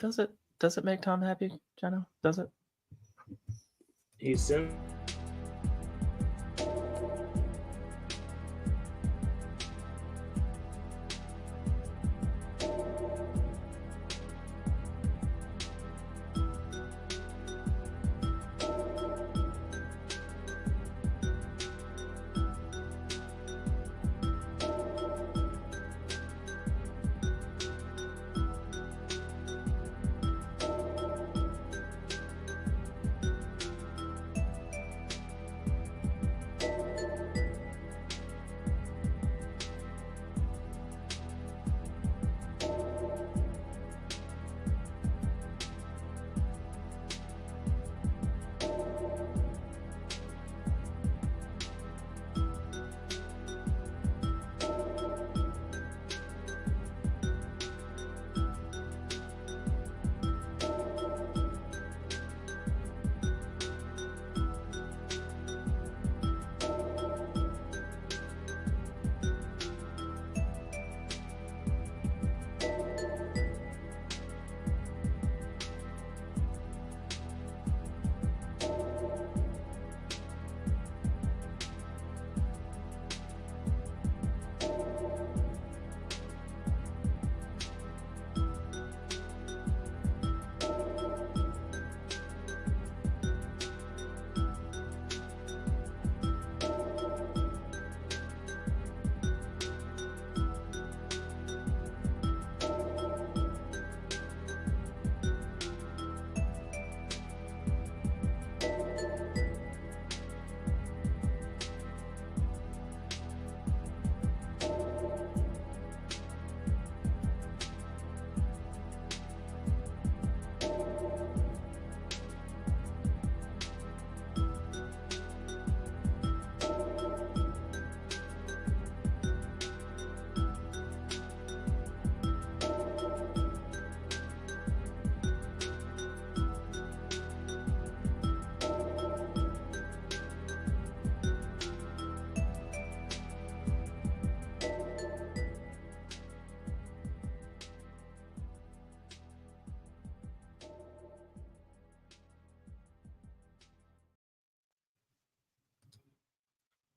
Does it? Does it make Tom happy, Jono? Does it? He's soon.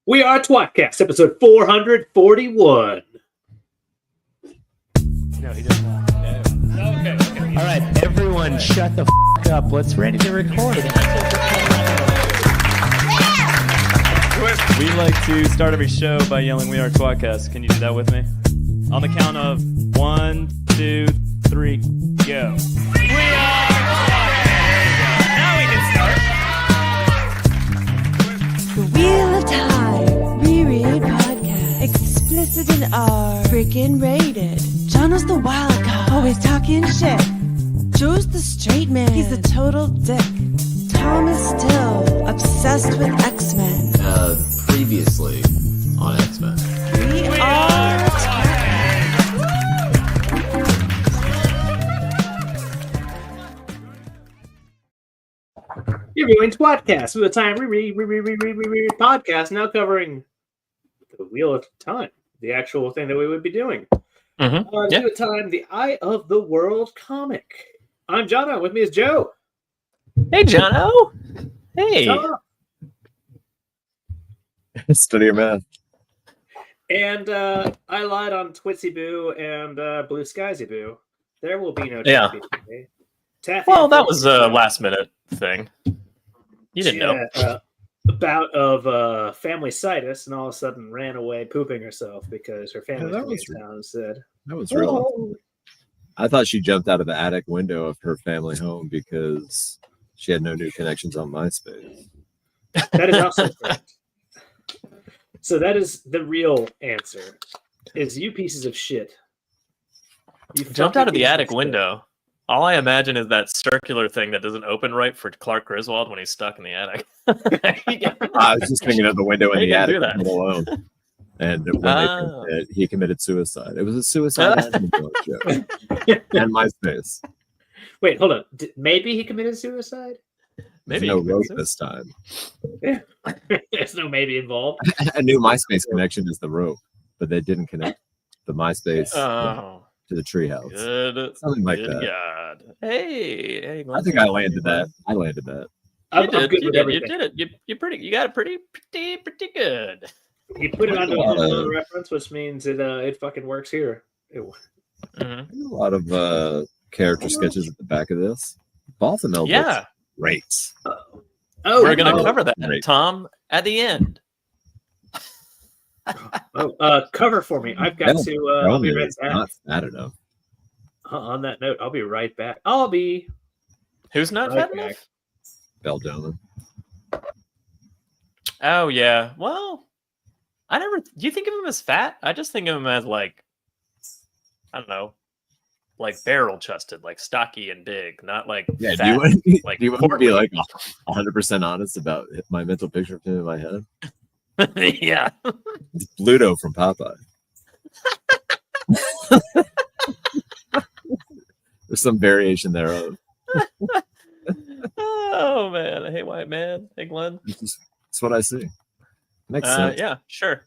We are tWoTcast, episode 441. No, he doesn't. No. Okay. All right, everyone, shut the up. Let's ready to record. We like to start every show by yelling, "We are tWoTcast." Can you do that with me? On the count of 1, 2, 3, go. We are tWoTcast. Now we can start. The Wheel of Time, Reread Podcast, explicit in R, freaking rated. Jono's the wild card, always talking shit. Joe's the straight man, he's a total dick. Tom is still obsessed with X-Men. Previously on X-Men. We are You're viewing tWoTcast, with a time reread podcast, now covering the Wheel of Time, the actual thing that we would be doing. Mm-hmm. Wheel of Time, the Eye of the World comic. I'm Jono. With me is Joe. Hey, Jono. Hey. Tom. Study your math. And I lied on Twitsy Boo and Blue Skysy Boo. There will be no Yeah. Taffy today. Taffy, Well, that was a last-minute thing. You didn't know. A bout of family-citis, and all of a sudden ran away pooping herself because her family that was was in town and said, That was real. "Oh." I thought she jumped out of the attic window of her family home because she had no new connections on MySpace. That is also correct. So that is the real answer, is you pieces of shit. You Jumped fucking out of the pieces attic shit. window. All I imagine is that circular thing that doesn't open right for Clark Griswold when he's stuck in the attic. I was just thinking of the window in How you the gonna attic do that? alone. And when they picked it, he committed suicide. It was a suicide and MySpace. Wait, hold on. Maybe he committed suicide? Maybe There's no you can rope do it. this time. There's no maybe involved. A new MySpace connection is the rope, but they didn't connect the MySpace. Oh, to the treehouse. Good. Something like Good that. God. Hey, I think I landed that. I landed that. I'm good with You everything. did it. You got it pretty good. You put it I onto got a a lot Home of- reference, which means it fucking works here. Mhm. A lot of character sketches at the back of this. Balthamel looks Yeah, great. Oh, we're gonna oh, cover that, Great. Tom, at the end. cover for me. I've got to. I'll be right It's back. not fat enough. On that note, I'll be right back. I'll be Who's not right fat back. enough? Belgian. Oh yeah. Well, I never. Do you think of him as fat? I just think of him as like, I don't know, like barrel chested, like stocky and big, not like Yeah, fat. do you want, like do you want me to be portly. like 100% honest about my mental picture of him in my head? Yeah. It's Pluto from Popeye. There's some variation thereof. Oh man, hey white man, hey Glenn. That's what I see. Makes sense. Yeah, sure.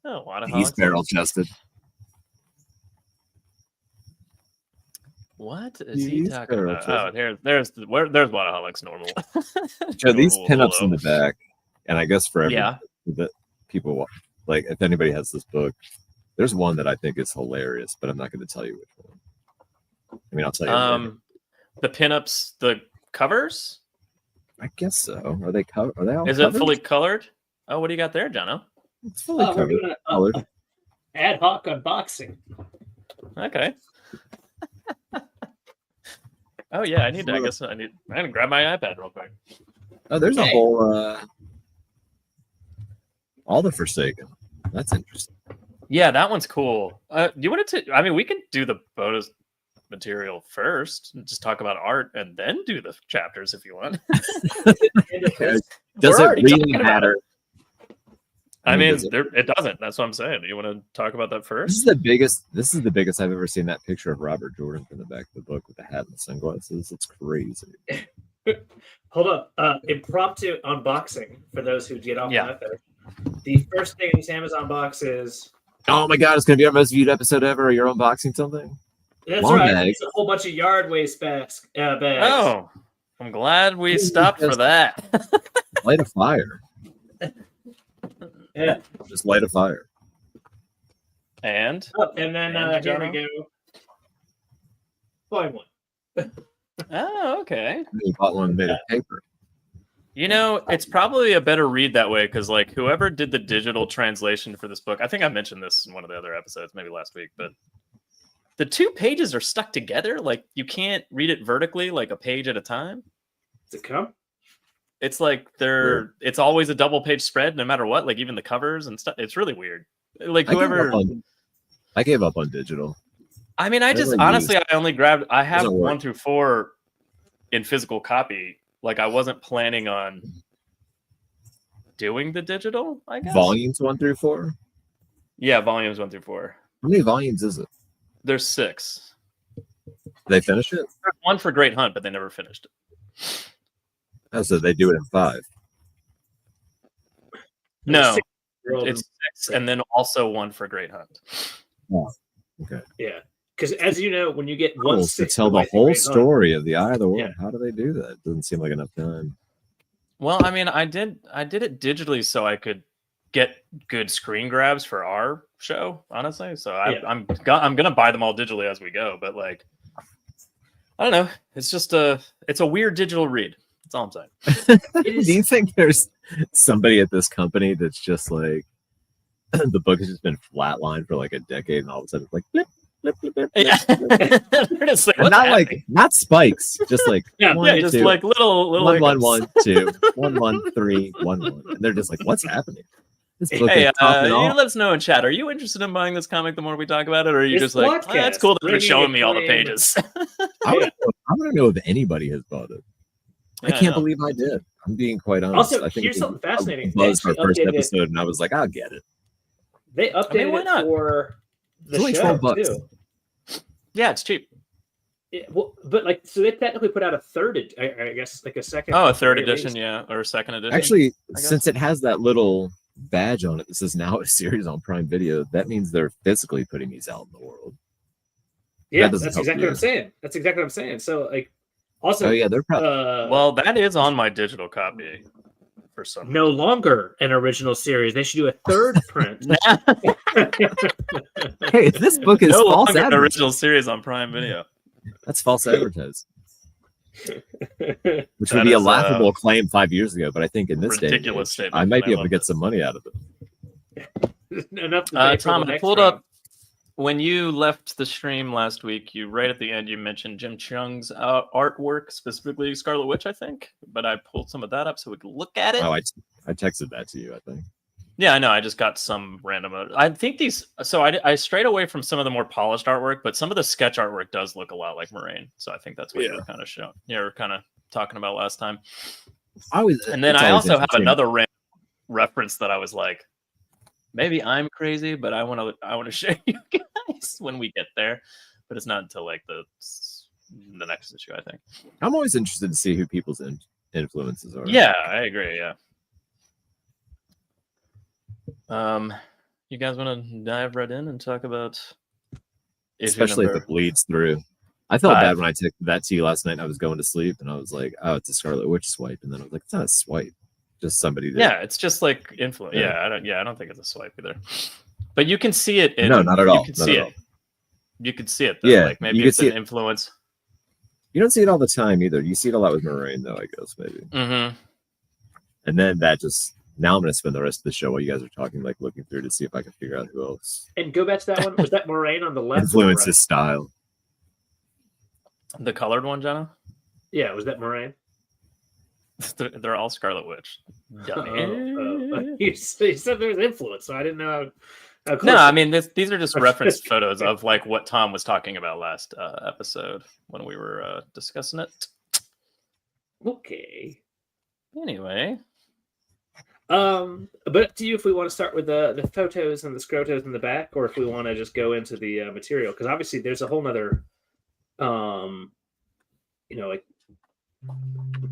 Oh, what He's barrel chested. What is he He's talking about? barrel-chested. Oh, there's Wadaholic's normal. So these Normal pinups in the Holo. back, and I guess for every Yeah. that people like, if anybody has this book, there's one that I think is hilarious, but I'm not going to tell you which one. I mean, I'll tell you. later. The pinups, the covers. I guess so. Are they covered? Are they all? Is covered? it fully colored? Oh, what do you got there, Jono? It's fully We're covered. doing Colored. ad hoc unboxing. Okay. Oh yeah, I guess I need to grab my iPad real quick. Oh, there's a Okay. whole. All the Forsaken. That's interesting. Yeah, that one's cool. Do you want to? I mean, we can do the bonus material first, and just talk about art, and then do the chapters if you want. Does We're it already really talking about matter? I mean, does it- it doesn't. That's what I'm saying. Do you want to talk about that This first? is the biggest. This is the biggest I've ever seen. That picture of Robert Jordan from the back of the book with the hat and the sunglasses. It's crazy. Hold up. Impromptu unboxing for those who get off Yeah. that there. The first thing in this Amazon box is Oh my god! It's gonna be our most viewed episode ever. You're unboxing something. that's Long right. bag. It's a whole bunch of yard waste bags. Oh, I'm glad we stopped for that. Light a fire. Yeah. Just light a fire. And Oh, and then And here we Jono? go. Volume 1. oh, okay. You bought one made of paper. You know, it's probably a better read that way because, like, whoever did the digital translation for this book, I think I mentioned this in one of the other episodes, maybe last week, but the two pages are stuck together. Like, you can't read it vertically, like a page at a time. Does it come? It's like it's always a double page spread, no matter what. Like even the covers and stuff. It's really weird. Like whoever. I gave up on digital. I mean, I just Whatever honestly, I only grabbed. I have Doesn't work. 1 through 4 in physical copy. Like I wasn't planning on doing the digital. I guess Volumes 1 through 4. Yeah, volumes 1 through 4. How many volumes is it? There's 6. They finish it? There's 1 for Great Hunt, but they never finished it. Oh, so they do it in 5. No, 6-year-old it's 6, and then also 1 for Great Hunt. Yeah, because as you know, when you get Cool. 1/6 To tell the away from whole Great Hunt, story of the Eye of the World. Yeah. How do they do that? It doesn't seem like enough time. Well, I mean, I did it digitally so I could get good screen grabs for our show, honestly. So I'm gonna buy them all digitally as we go. But like, I don't know. It's just it's a weird digital read. That's all I'm saying. Do you think there's somebody at this company that's just like the book has just been flatlined for like a decade, and all of a sudden it's like blip, blip, blip, blip, blip, Yeah, blip. They're just like, And what's not happening? like not spikes, just like Yeah, one, Yeah, just two, like little 1 1 hiccups. 1 2 1 1 3 1 1, and they're just like, what's happening? This book Hey, is topping you off. let us know in chat. Are you interested in buying this comic the more we talk about it, or are you It's just like, podcast, that's cool that they're bringing showing me all the acclaim. pages? I want to know if anybody has bought it. I Yeah, I can't know. believe I did. I'm being quite honest. Also, I think here's it was something fascinating. a buzz for They our first updated it. episode, and I was like, I'll get it. They updated why not? it for the It's only show $12. too. Yeah, it's cheap. Well, but like, so they technically put out a third, I guess, like a second. Oh, a third release. edition, yeah, or a second edition. Actually, guess. since it has that little badge on it that says now a series on Prime Video, that means they're physically putting these out in the world. Yeah, That doesn't that's help exactly you. what I'm saying. That's exactly what I'm saying. So like, also, Oh yeah, they're probably Well, that is on my digital copy for some no longer an original series. They should do a third print. hey, this book is no false longer an advertising. original series on Prime Video. That's false advertising. Which That would be a is, laughable claim 5 years ago, but I think in this day, and ridiculous age, statement, I might and be I able to love get it. some money out of it. Enough to pay for Tom, the I next pulled round. up when you left the stream last week. You right at the end, you mentioned Jim Cheung's artwork, specifically Scarlet Witch, I think. But I pulled some of that up so we could look at it. Oh, I texted that to you, I think. Yeah, I know. I just got some random. I think these. So I strayed away from some of the more polished artwork, but some of the sketch artwork does look a lot like Moraine. So I think that's what you were kind of showing. You were kind of talking about last time. And then I also have another reference that I was like, maybe I'm crazy, but I want to show you guys when we get there. But it's not until like the next issue, I think. I'm always interested to see who people's influences are. Yeah, I agree. Yeah. You guys want to dive right in and talk about issue especially if number it bleeds through. I felt 5? bad when I took that to you last night. I was going to sleep and I was like, "Oh, it's a Scarlet Witch swipe," and then I was like, "It's not a swipe, just somebody." Did. Yeah, it's just like influence. Yeah. I don't think it's a swipe either. But you can see it. No, not at all. You can Not see at it. all. You can see it. Though. Yeah, Like maybe you can it's see an it. influence. You don't see it all the time either. You see it a lot with Moraine, though, I guess maybe. Mm-hmm. And then that just now I'm going to spend the rest of the show while you guys are talking, like looking through to see if I can figure out who else And go back to that one. Was that Moraine on the left? influences Or the right? style. The colored one, Jono? Yeah, was that Moraine? They're all Scarlet Witch. Dummy. You said there was influence, so I didn't know how close. No, I mean these are just reference photos of like what Tom was talking about last episode when we were discussing it. Okay. Anyway, but up to you if we want to start with the photos and the scrotos in the back, or if we want to just go into the material, because obviously there's a whole nother, like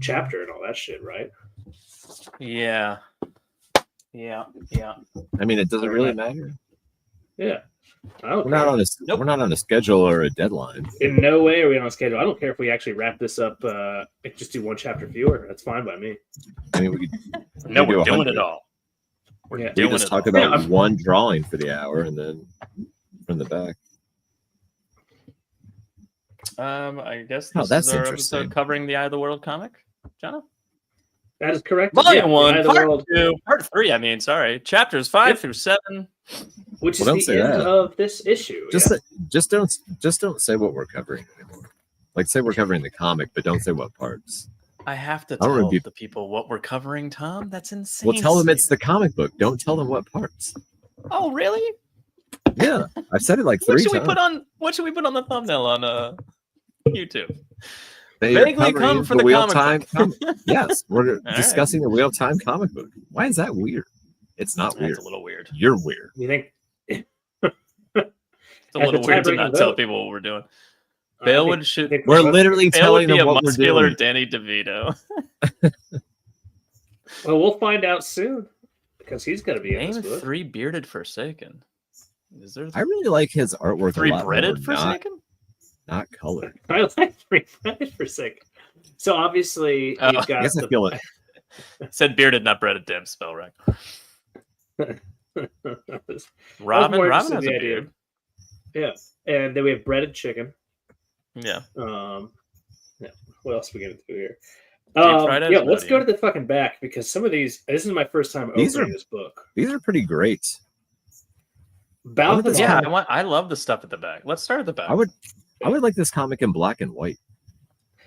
chapter and all that shit, right? yeah. I mean, it doesn't really matter. Yeah. I don't We're not care. on a Nope. we're not on a schedule or a deadline. In no way are we on a schedule. I don't care if we actually wrap this up. Just do one chapter fewer. That's fine by me. I mean, we could No, we we're do doing 100. it all. We're Yeah. we doing just it talk all. about Yeah, one drawing for the hour and then from the back. I guess Oh, this that's is our interesting. episode covering the Eye of the World comic, Jono? That is correct. Volume Yeah, 1, Eye of the part World, 2, part 3, I mean, sorry. Chapters 5 Yep. through 7. which Well, don't is the say end that. of this issue. Just yeah. just don't say what we're covering anymore. Like say we're covering the comic, but don't say what parts. I have to I don't tell wanna be- the people what we're covering, Tom. That's insane. Well, tell them it's the comic book. Don't tell them what parts. Oh, really? Yeah, I've said it like What 3 should we times. put on? What should we put on the thumbnail on YouTube? They are Vaguely covering come for the Wheel comic Time. book. Yes, we're right. discussing the Wheel Time comic book. Why is that weird? It's not weird. That's a little weird. You're weird. You think It's a At little the weird to tiebreaking not tell vote. people what we're doing. I Bale think- would shoot. think We're both- literally Bale would telling be them a what we're muscular doing. Danny DeVito. Well, we'll find out soon because he's going to be in Name this book. 3 bearded Forsaken. Is there I really like his artwork 3 a lot breaded more, not, Forsaken? not colored. I like 3 for a second. So obviously Oh, you've I got guess I feel it. Said bearded, not breaded. Damn spell right. the Robin. more Robin interested has in a the idea. beard. yeah, and then we have breaded chicken. Yeah. Yeah. What else are we gonna do here? fried Yeah, eggs, let's buddy. go to the fucking back because some of these. This is my first time These opening are- this book. These are pretty great. About the Yeah, time- I love the stuff at the back. Let's start at the back. I would like this comic in black and white.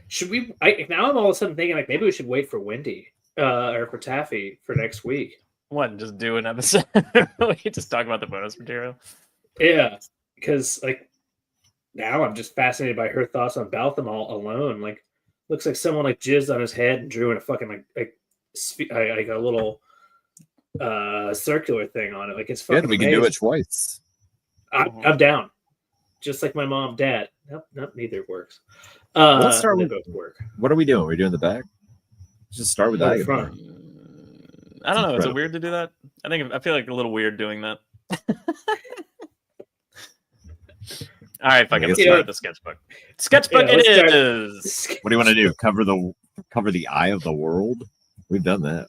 Should we? Now I'm all of a sudden thinking like maybe we should wait for Wendy or for Taffy for next week. What? Just do an episode? We can just talk about the bonus material. Yeah, because like now I'm just fascinated by her thoughts on Baltham all alone. Like, looks like someone like jizzed on his head and drew in a fucking like a little circular thing on it. Like it's fucking. Yeah, we can do it amazing. twice. I'm down. Just like my mom, dad. Nope, neither works. Let's start they with- both work. What are we doing? We're doing the back. Just start with Or that. the front. I don't know. Is it incredible. weird to do that? I feel like a little weird doing that. All right, fucking let's start the sketchbook. Sketchbook Yeah, it let's is. What do you want to do? Cover the eye of the world? We've done that.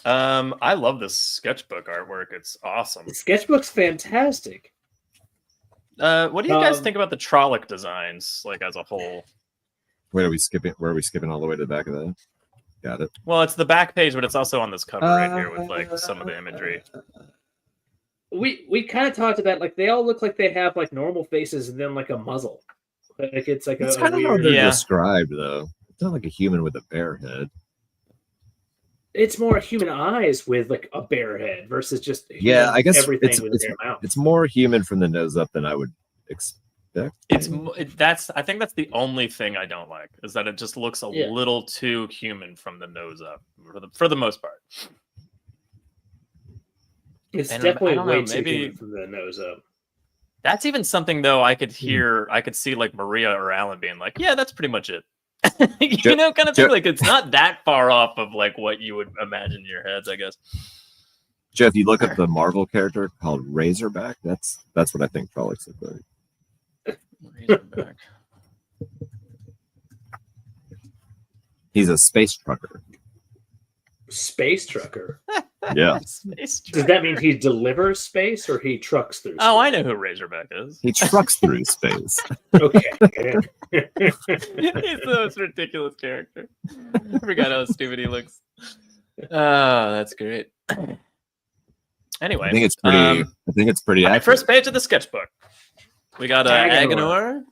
I love this sketchbook artwork. It's awesome. The sketchbook's fantastic. What do you guys think about the Trolloc designs, like as a whole? Where are we skipping all the way to the back of that? Got it. Well, it's the back page, but it's also on this cover right here with like some of the imagery. We kind of talked about like they all look like they have like normal faces and then like a muzzle. Like it's like It's a kind of how weird. they're Yeah. described, though. It's not like a human with a bear head. It's more human eyes with like a bear head versus just Yeah, I guess everything with a bare mouth. it's more human from the nose up than I would expect. I think that's the only thing I don't like is that it just looks a Yeah. little too human from the nose up for the most part. It's And definitely I don't way know, too maybe- human from the nose up. That's even something though I could see like Maria or Alan being like, yeah, that's pretty much it. You know, kind of thing. Like it's not that far off of like what you would imagine in your heads, I guess. Joe, if you look up the Marvel character called Razorback, that's what I think Trollocs look like. Razorback. He's a space trucker. Space trucker. Yeah. Space Does truck. that mean he delivers space or he trucks through? Oh, I know who Razorback is. He trucks through space. Okay. He's the most ridiculous character. I forgot how stupid he looks. Oh, that's great. Anyway, I think it's pretty all right, accurate. first page of the sketchbook. We got Agenor.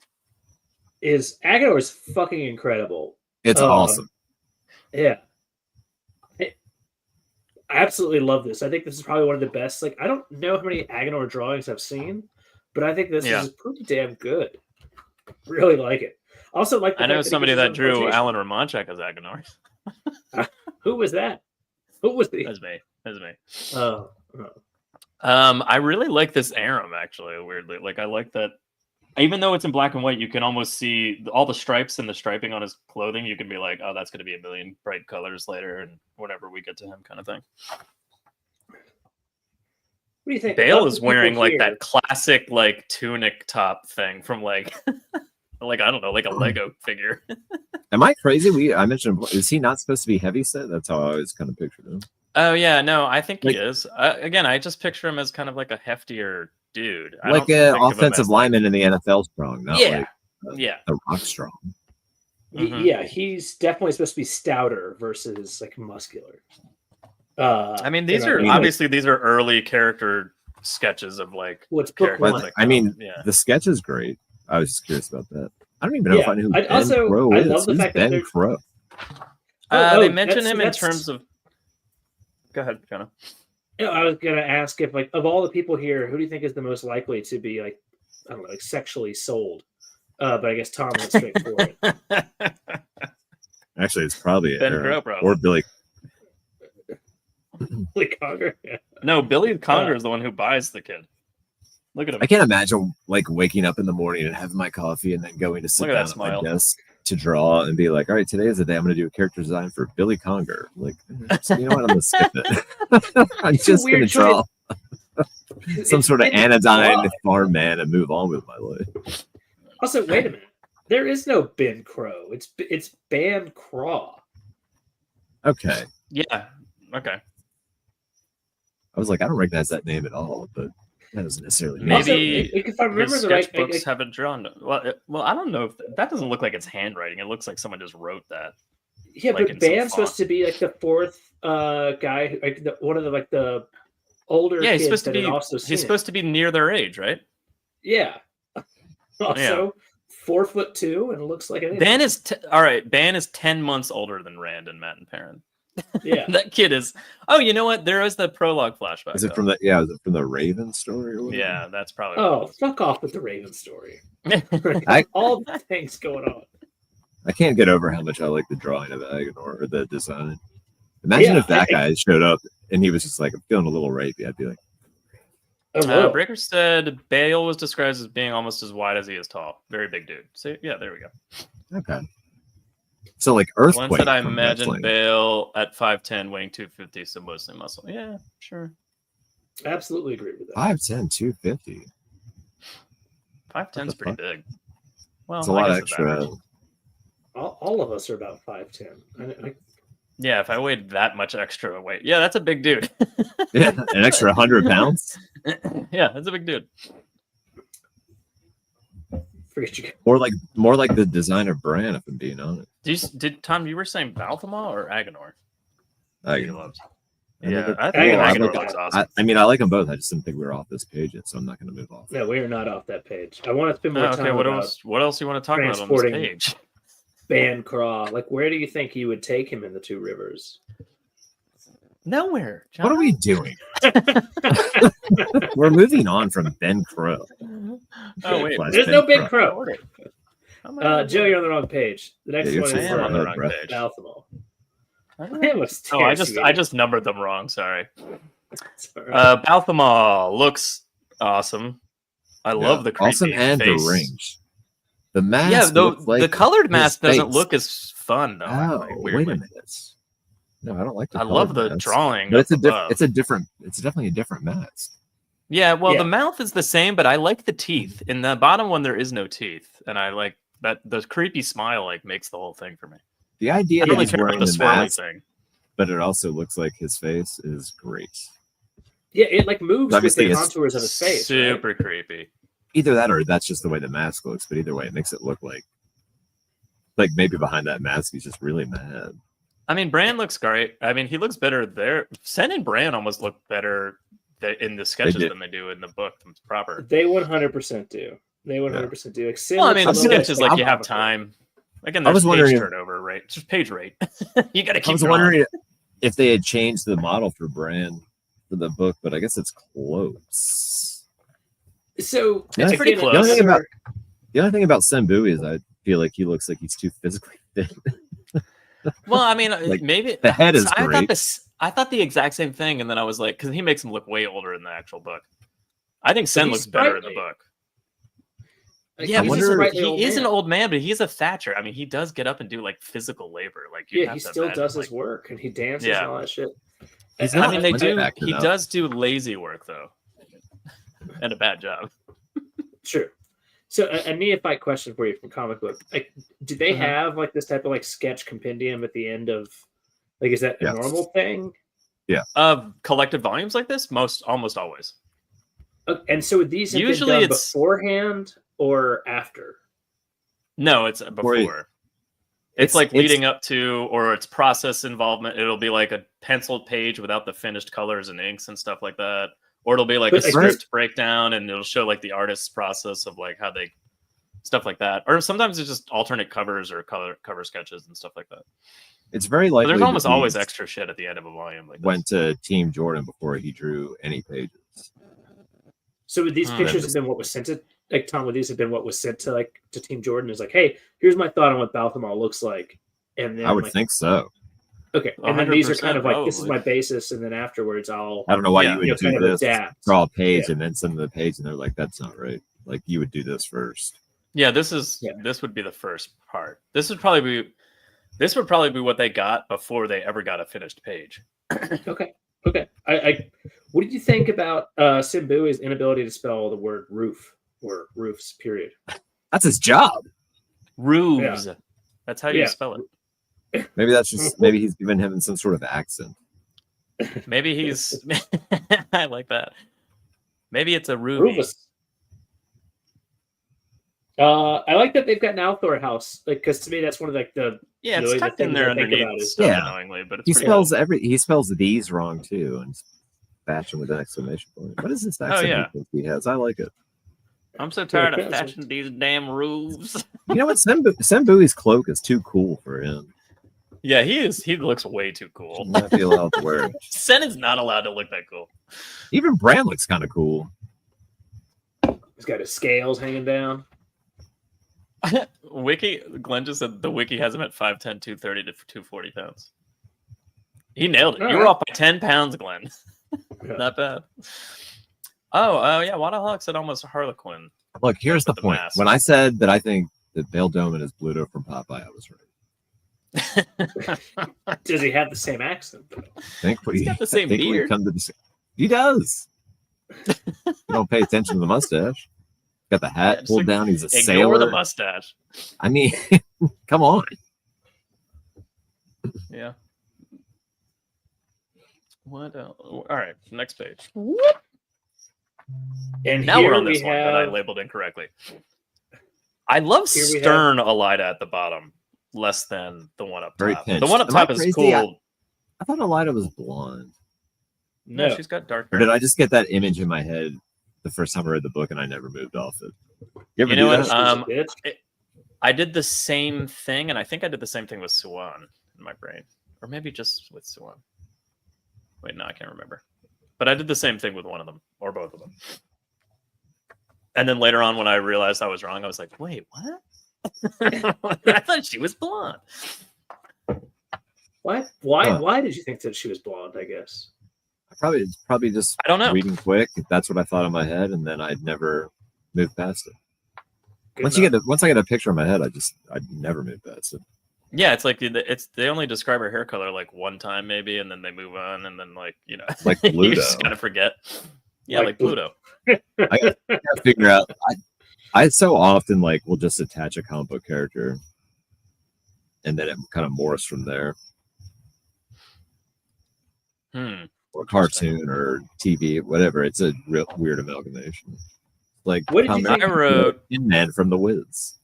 Agenor. Agenor is fucking incredible. It's awesome. Yeah. I absolutely love this. I think this is probably one of the best. Like, I don't know how many Agenor drawings I've seen, but I think this is pretty damn good. Really like it. Also, like the I know fact he somebody uses that drew rotation. Alan Ramonchek as Agenor. Who was that? Who was the? That's me. That's me. Oh. I really like this Aram actually. Weirdly, like I like that. Even though it's in black and white, you can almost see all the stripes and the striping on his clothing. You can be like, "Oh, that's going to be a million bright colors later," and whenever we get to him, kind of thing. What do you think? Bale Of is the people wearing like here- that classic like tunic top thing from like, like I don't know, like a Lego figure. Am I crazy? I mentioned, is he not supposed to be heavy set? That's how I always kind of pictured him. Oh yeah, no, I think Like- he is. Again, I just picture him as kind of like a heftier dude, I Like don't an think of him offensive as, like- lineman in the NFL strong, not Yeah, like yeah. the Rock strong. Mhm. Yeah, he's definitely supposed to be stouter versus like muscular. I mean, these you know, are obviously these are early character sketches of like what's book characters. one. But, I mean, yeah. the sketch is great. I was just curious about that. I don't even know if I knew who I- Ben also, Crow I is. love the Who's fact that Ben they're- Crow? They mention him in that's- terms of. Go ahead, Jonah. You know, I was gonna ask if, like, of all the people here, who do you think is the most likely to be, like, I don't know, like, sexually sold? But I guess Tom went straight for it. Actually, it's probably Ben Aaron Crow, probably. or Billy. Like Conger. Yeah. No, Billy Conger is the one who buys the kid. Look at him. I can't imagine like waking up in the morning and having my coffee and then going to sit Look at down that at my smile. desk to draw and be like, all right, today is the day I'm going to do a character design for Billy Conger. Like, so you know what? I'm going to skip it. I'm It's a just going to weird draw choice. some sort of It's anodyne odd. farm man and move on with my life. Also, wait a minute. There is no Ben Crow. It's Ban Craw. Okay. Yeah. Okay. I was like, I don't recognize that name at all, but that doesn't necessarily mean Also, Maybe if I remember His the right, sketchbooks haven't drawn. Well, I don't know if that doesn't look like it's handwriting. It looks like someone just wrote that. yeah, like but in some Ban's supposed font. to be like the fourth guy, like one of the like the older. Yeah, he's kids supposed to that had be. Also seen He's it. supposed to be near their age, right? Yeah. Also, 4'2" and looks like an Ban is all right. Ban is 10 months older than Rand and Matt and Perrin. yeah. That kid is. Oh, you know what? There is the prologue flashback. Is it though. from the is it from the Raven story or whatever? Yeah, that's probably. Oh, fuck off with the Raven story. I- All the things going on. I can't get over how much I like the drawing of Agenor or the design. Imagine Yeah, if that guy showed up and he was just like, I'm feeling a little rapey. I'd be like, Oh, whoa. Breaker said Bale was described as being almost as wide as he is tall. Very big dude. So yeah, there we go. okay. So like One Earthquake. said I from imagine wrestling. Bale at 5'10", weighing 250, so mostly muscle. Yeah, sure. Absolutely agree with that. 5'10", 250. 5'10's pretty big. Well, It's a lot I guess extra. It's average. All of us are about 5'10". Yeah, if I weighed that much extra weight, yeah, that's a big dude. Yeah, an extra 100 pounds. Yeah, that's a big dude. Forget you. More like the designer brand, if I'm being honest. Did Tom? You were saying Balthama or Agenor? I Loved. I mean, Yeah, I I think like Agenor that. looks awesome. I mean, I like them both. I just didn't think we were off this page yet, so I'm not going to move off. No, we are not off that page. I want to spend more time What about else? What else you want to talk about on this transporting- page? Bancroft. Like, where do you think you would take him in the Two Rivers? Nowhere. What are we doing? We're moving on from Ben Crow. Oh wait, Plus There's Ben no Big Crow. How Joe, you're on the wrong page. The next Yeah, you're one I is am on the Oh, wrong bro. page. Balthamo. Oh, I just numbered them wrong. Sorry. Right. Balthama looks awesome. I love the creepy awesome and face. the range. The mask. Yeah, looks like the colored his mask doesn't face. look as fun though. Oh, like, wait weirdly. a minute. No, I don't like the I love colored the mask. drawing. But it's up above. it's definitely a different mask. Yeah, well, Yeah. the mouth is the same, but I like the teeth. In the bottom one, there is no teeth, and I like that. The creepy smile like makes the whole thing for me. The idea I don't that really he's care about wearing the the swirly mask, thing. but it also looks like his face is great. Yeah, it like moves with Obviously, the it's contours of his face. Right? Super creepy. Either that or that's just the way the mask looks. But either way, it makes it look like maybe behind that mask he's just really mad. I mean, Bran looks great. I mean, he looks better there. Sen and Bran almost look better in the sketches did. than they do in the book proper. They 100% do. They 100% do. Like, Sin Well, I looks mean, a the little sketches like you have comical. time. Again, I was there's wondering page if- turnover rate. It's just page rate. You got to I keep. was drawing. wondering if they had changed the model for Bran for the book, but I guess it's close. So It's pretty again, close. The only thing another- The only thing about Sembui is I feel like he looks like he's too physically fit. Well, I mean, Like, maybe the head is I great. I thought the exact same thing, and then I was like, because he makes him look way older in the actual book. I think Sen he's looks better in the sprightly. book. like, Yeah, I he's but a wonder- sprightly he old is man. an old man, but he's a Thatcher. I mean, he does get up and do like physical labor. Like, you Yeah, have he to still imagine, does like, his work and he dances Yeah. and all that shit. He's And not I mean, they do. hunchbacked He enough. does do lazy work though, and a bad job. Sure. So a neophyte question for you from comic book. Like, do they Mhm. have like this type of like sketch compendium at the end of like is that a Yes. normal thing? Collected volumes like this, almost always. And so would these have Usually been done it's- beforehand or after? No, it's before. It's like it's- leading up to, or it's process involvement. It'll be like a penciled page without the finished colors and inks and stuff like that. Or it'll be like But a like- script breakdown, and it'll show like the artist's process of like how they stuff like that. Or sometimes it's just alternate covers or cover sketches and stuff like that. It's very But likely. there's that almost he always extra shit at the end of a volume. Like this. went to Team Jordan before he drew any pages. So would these Hmm. pictures have been what was sent to like Tom? Would these have been what was sent to like to Team Jordan? Is like, hey, here's my thought on what Baltham looks like, and then I would like, think so. okay, and then these are 100% kind of like this is probably. my basis, and then afterwards I'll I don't know why Yeah. you would you know, kind do of this. adapt. Draw a page and then send them the page, and they're like, "That's not right." Like you would do this first. Yeah, Yeah. this would be the first part. This would probably be what they got before they ever got a finished page. Okay. I what did you think about Simbui's inability to spell the word roof or roofs? Period. That's his job. Roofs. That's how you Yeah. spell it. Maybe that's just maybe he's given him some sort of accent. Maybe he's. I like that. Maybe it's a Ruby. Rufus. I like that they've got an Althor house, like because to me that's one of like the Yeah, Really, it's the tucked in things there I think underneath about is- stuff Yeah. annoyingly, but it's He pretty spells he spells these wrong too, and fashion with an exclamation point. What is this accent yeah. he thinks he has? I like it. I'm so tired of Yeah, thatching these damn roofs. You know what? Sembui's cloak is too cool for him. Yeah, he is. He looks way too cool. He might be allowed to wear it. Sen is not allowed to look that cool. Even Bran looks kind of cool. he's got his scales hanging down. Glenn just said the wiki has him at 5'10", 230 to 240 pounds. He nailed it. All You were right. off by 10 pounds, Glenn. Yeah. Not bad. Oh, yeah. Waterhawk said almost a Harlequin. Look, here's the With the point. mask. When I said that I think that Bale Doman is Bluto from Popeye, I was right. Does he have the same accent? He's got the same beard. He does. You don't pay attention to the mustache. Got the hat pulled down. He's a sailor. Ignore the mustache. I mean, come on. Yeah. What else? All right, next page. And Now here we're on we this one that I have- labeled incorrectly. I love Here we stern Elida at the bottom, less than the one up Very top. pinched. The one up Am I top is crazy? cool. I thought Elida was blonde. No, No. she's got dark Or hair. did I just get that image in my head the first time I read the book and I never moved off it? You ever You know do what? that? Bitch. I did the same thing, and I think I did the same thing with Suwan in my brain. Or maybe just with Suwan. Wait, no, I can't remember. But I did the same thing with one of them, or both of them. And then later on, when I realized I was wrong, I was like, wait, what? I thought she was blonde. Why? Huh. Why did you think that she was blonde? I guess. It's probably just I don't know. reading quick. That's what I thought in my head, and then I'd never moved past it. Good Once I get a picture in my head, I'd never move past it. Yeah, it's like they only describe her hair color like one time maybe, and then they move on, and then like Like you Pluto. just kind of forget. Yeah, Like like Pluto. I gotta figure out. I so often will just attach a comic book character, and then it kind of morphs from there, or cartoon or TV, whatever. It's a real weird amalgamation. Like What did you think? I wrote. Tin Man from the Wiz.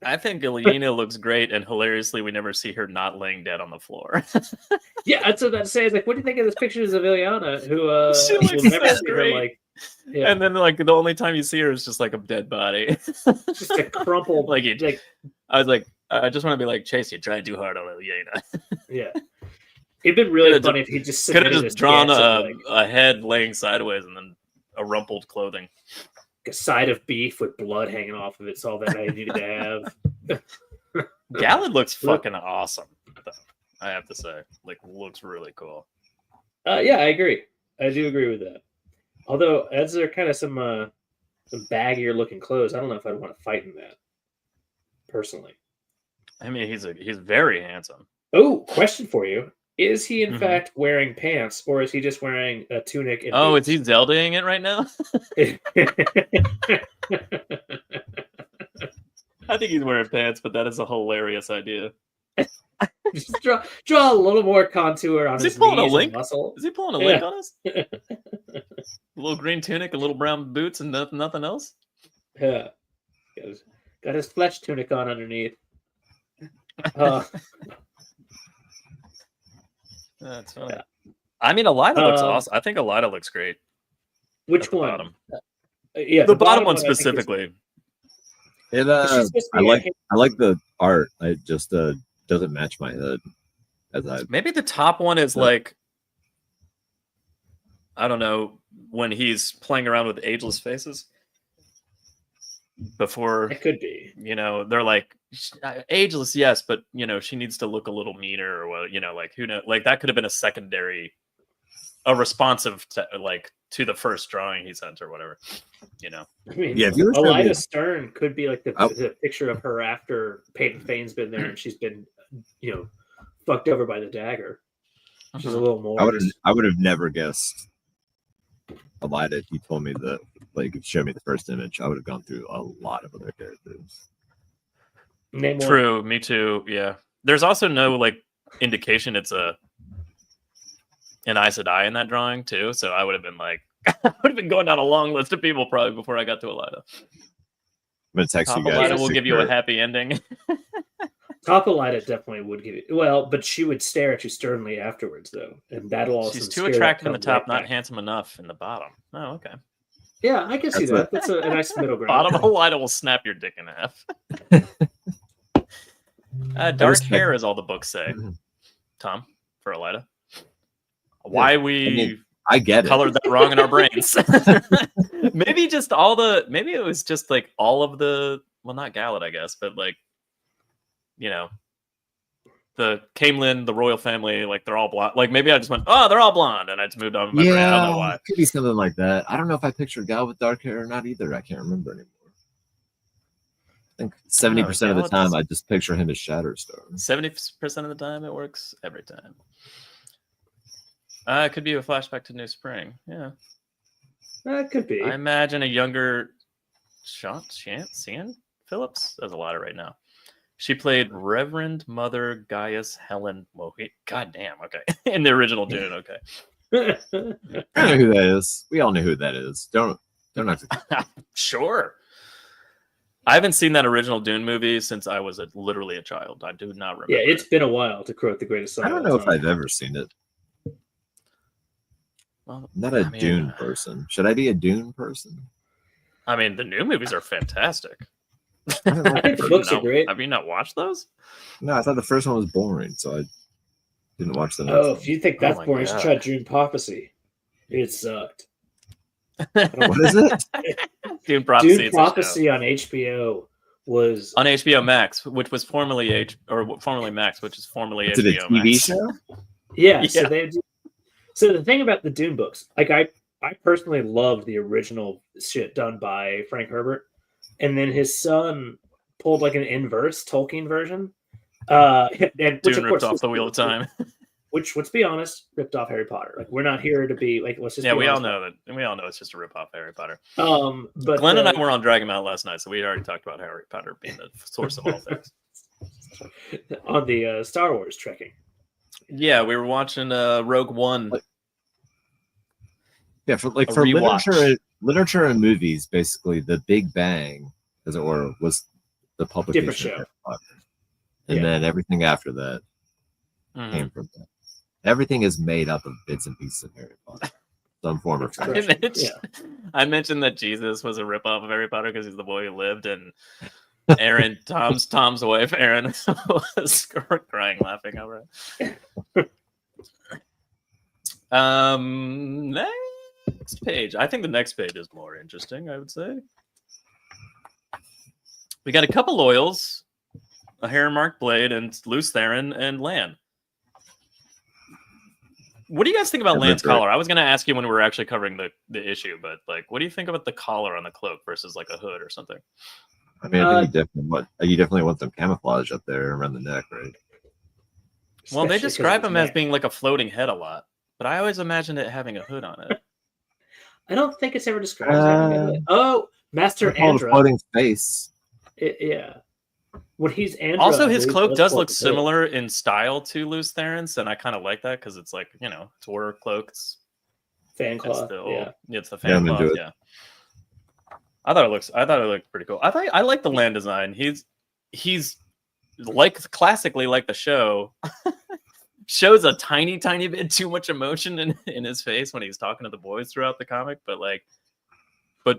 I think Ilyena looks great, and hilariously, we never see her not laying dead on the floor. Yeah, that's what I'm saying. Like, what do you think of this pictures of Ileana, who She will looks never so see her great. like, yeah, And then like the only time you see her is just like a dead body. just a crumpled Like you- like, I was like, I just want to be like, Chase, you tried too hard on Ilyena. yeah. It'd been really Could've funny if he just Could have submitted just his drawn chance of, like, a head laying sideways and then a rumpled clothing. a side of beef with blood hanging off of it. It's all that I needed to have. Gallad looks fucking awesome, though, I have to say. Like, looks really cool. Yeah, I agree. I do agree with that. Although, as they're kind of some baggier looking clothes, I don't know if I'd want to fight in that personally. I mean, he's very handsome. Oh, question for you: is he in Mhm. fact wearing pants, or is he just wearing a tunic? And Oh, is he Zeldaing it right now? I think he's wearing pants, but that is a hilarious idea. Just draw a little more contour on Is he his pulling a knees and link? muscle. Is he pulling a Yeah. link on us? A little green tunic, a little brown boots, and nothing else? Yeah, got his flesh tunic on underneath. Uh, That's funny. Yeah. I mean, Elida looks Um, awesome. I think Elida looks great. which at the one? bottom. Yeah, The bottom one I think is- specifically. It she's supposed to I be a like hit- I like the art. It just doesn't match my head. As I Maybe the top one is Yeah. like, I don't know, when he's playing around with ageless faces. Before, It could be. they're like, ageless, yes, but, she needs to look a little meaner or, well, like, who knows? Like, that could have been a responsive to the first drawing he sent or whatever, I mean, Yeah, if you were showing me- Elida Stern could be like the picture of her after Peyton Fane's been there and she's been, fucked over by the dagger. She's a little more. I would have never guessed Elida if you told me that show me the first image. I would have gone through a lot of other characters. Name one. True, me too. Yeah, there's also no indication it's an Aes Sedai in that drawing too. So I would have been going down a long list of people probably before I got to Elida. I'm gonna text you guys. Elida will give you a happy ending. Top Elida definitely would give it. Well, but she would stare at you sternly afterwards, though, and that'll also. She's too scare that attractive in the come top, right not back. handsome enough in the bottom. Oh, okay. Yeah, I can see That's that. That's a nice middle ground. Bottom Elida will snap your dick in half. Dark respect- hair, as all the books say. Mhm. Tom, for Elida. Why we I mean, I get it. colored that wrong in our brains. Maybe maybe it was just all of the, well, not Gallad, I guess, but the Camelin, the royal family, they're all blonde. Maybe I just went, oh, they're all blonde, and I just moved on with my brain. I don't know why. It could be something like that. I don't know if I pictured a gal with dark hair or not either. I can't remember anymore. think 70% of the yeah, time, I just picture him as Shatterstar. 70% of the time, it works every time. It could be a flashback to New Spring. Yeah. It could be. I imagine a younger Sian Phillips. There's a lot of right now. She played Reverend Mother Gaius Helen Mohit. God damn, okay. In the original Dune, okay. I know who that is. We all know who that is. Don't have to. Sure. I haven't seen that original Dune movie since I was literally a child. I do not remember. Yeah, it's been a while, to quote the greatest song. I don't know if I've ever seen it. Well, I'm not a Dune person. Should I be a Dune person? I mean, the new movies are fantastic. I think the books are great. Have you not watched those? No, I thought the first one was boring, so I didn't watch the next Oh, one. if you think that's my boring, you should God. try Dune Prophecy. It sucked. What is it? Dune Prophecy. Dune it's a show. Prophecy on HBO was On HBO Max, which was formerly formerly Max, which is formerly Is it a HBO TV Max. show? yeah. Yeah. So the thing about the Dune books, like I personally loved the original shit done by Frank Herbert, and then his son pulled like an inverse Tolkien version, and which Dune of course ripped off the Wheel of Time. Which, let's be honest, ripped off Harry Potter. Like we're not here to be like let's just Yeah, be we all honest. know that. And we all know it's just a rip off of Harry Potter. But Glenn and I were on Dragon Mount last night, so we already talked about Harry Potter being the source of all things. on the Star Wars trekking. Yeah, we were watching Rogue One. Yeah, for A rewatch. literature and movies, basically the Big Bang, as it were, was the publication Different show. of Harry Potter. And Yeah. then everything after that Mhm. came from that. Everything is made up of bits and pieces of Harry Potter. Some form of That's fiction. correct. I mentioned that Jesus was a ripoff of Harry Potter because he's the boy who lived, and Aaron, Tom's wife, Aaron, was crying laughing over it. Next page. I think the next page is more interesting, I would say. We got a couple loyals, a hair-marked blade, and loose Theron and Lan. What do you guys think about Lan's collar? I was going to ask you when we were actually covering the issue, but like, what do you think about the collar on the cloak versus like a hood or something? I mean, I think you definitely want some camouflage up there around the neck, right? Well, they Especially 'cause describe of his him as neck. being like a floating head a lot, but I always imagined it having a hood on it. I don't think it's ever described. As having a- oh, Master It's called a Andra. floating face. Yeah. When he's Andra, Also, I his believe, cloak that's does what look it is. similar in style to Loose Theron's, and I kind of like that because it's like, it's war cloak. It's Fan cloth. the old, Yeah. it's the Yeah, fan I'm cloth. into it. Yeah. I thought it looked pretty cool. I like the land design. He's like classically like the show. Shows a tiny bit too much emotion in his face when he's talking to the boys throughout the comic, but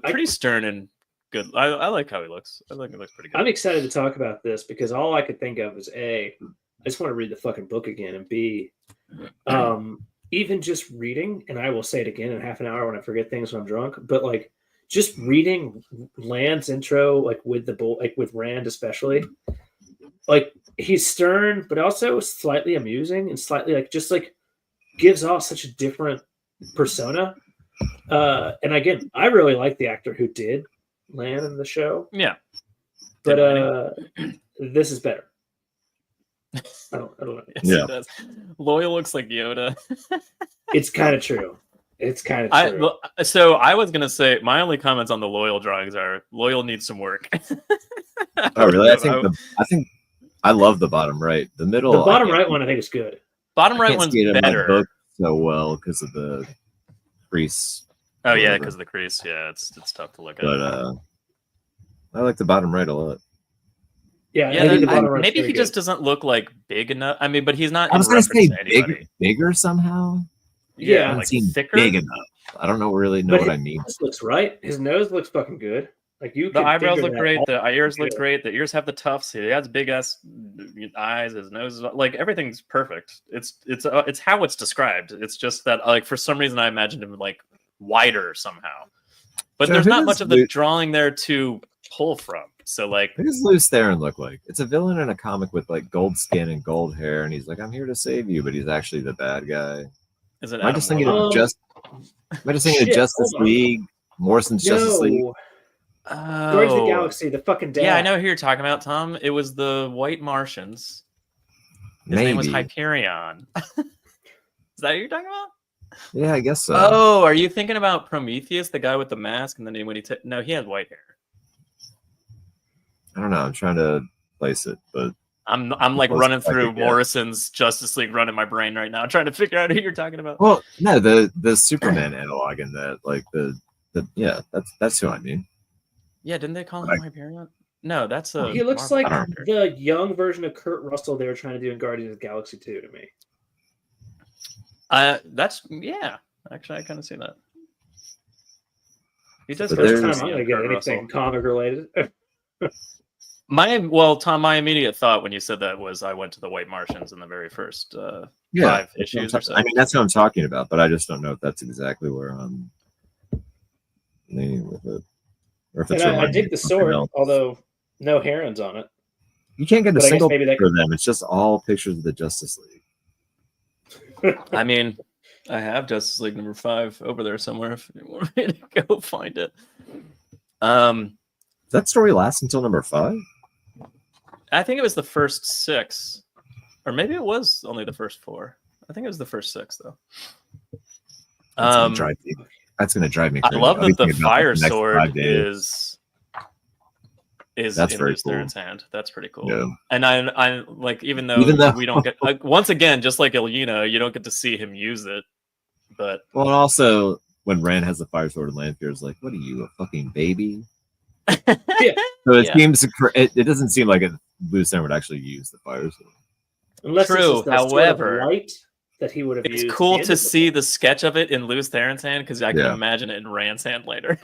pretty stern and good. I like how he looks. I think it looks pretty good. I'm excited to talk about this because all I could think of is A, I just want to read the fucking book again, and B, even just reading, and I will say it again in half an hour when I forget things when I'm drunk, but like just reading Land's intro, like with with Rand especially, like he's stern, but also slightly amusing and slightly gives off such a different persona. And again, I really like the actor who did Land in the show. Yeah. But this is better. I don't know. Yes, Yeah. it does. Loyal looks like Yoda. It's kind of true. It's kind of true. So I was gonna say my only comments on the Loyal drawings are Loyal needs some work. Oh, really? I think I love the bottom right. The middle. The bottom I can't- right one I think is good. Bottom I right can't one's see it in my better. book so well because of the crease. Oh yeah, whatever. because of the crease. Yeah, it's tough to look at. But I like the bottom right a lot. Yeah, Yeah, I think the bottom right's maybe very he good. just doesn't look like big enough. I mean, but he's not. I was in gonna say reference to anybody. bigger somehow. Yeah, Yeah, Doesn't like seem thicker. big enough. I don't really know But what his I mean. nose looks right. His nose looks fucking good. Like you. The can eyebrows figure look that great. out. The ears look Yeah. great. The ears have the tufts. He has big ass eyes. His nose is like everything's perfect. It's how it's described. It's just that like for some reason I imagined him like wider somehow, but So there's who not does much of the Luke- drawing there to pull from. So like What does Loose Theron look like? It's a villain in a comic with like gold skin and gold hair, and he's like, "I'm here to save you," but he's actually the bad guy. is it? Am I just thinking Warlock? of Am I just thinking Shit, of Justice hold on. League? Morrison's Justice League. No, Guardians of the Oh, Galaxy, the fucking dad. yeah, I know who you're talking about, Tom. It was the White Martians. His name was Hyperion. Is that who you're talking about? Yeah, I guess so. Oh, are you thinking about Prometheus, the guy with the mask, and then when no, he had white hair. I don't know. I'm trying to place it, but I'm like Close running as I through could get. Morrison's Justice League run in my brain right now, trying to figure out who you're talking about. well, no, the Superman analog in that, like the yeah, that's who I mean. Yeah, didn't they call him Right. Hyperion? No, that's a. He looks Marvel like character. the young version of Kurt Russell they were trying to do in Guardians of the Galaxy 2 to me. That's yeah. Actually, I kind of see that. He does. But First there's- time Kurt I'm gonna get anything Russell. comic related. Tom, my immediate thought when you said that was I went to the White Martians in the very first Yeah, 5 that's what issues I'm or so. I mean, that's what I'm talking about, but I just don't know if that's exactly where I'm leaning with it, or if And it's. I reminding dig me the of something sword, else. although no herons on it. You can't get a but I guess single maybe that picture of them. It's just all pictures of the Justice League. I mean, I have Justice League number 5 over there somewhere if you want me to go find it. Does that story last until number 5? I think it was the first 6, or maybe it was only the first 4. I think it was the first 6 though. That's gonna drive me. That's gonna drive me I crazy. love I'll be that the thinking about fire the next sword 5 days. is That's in very Luz cool. Theron's hand. That's pretty cool. Yeah. And I like even though we don't get once again, just like Ilyena, you don't get to see him use it. But Well, and also when Rand has the fire sword and Lanfear is like, "What are you, a fucking baby?" Yeah. So it Yeah. seems it doesn't seem like Luz Theron would actually use the fire sword. Unless this True, is the however, sword of light that he would have it's used. cool at the to end of the see book. the sketch of it in Luz Theron's hand because I can Yeah. imagine it in Rand's hand later.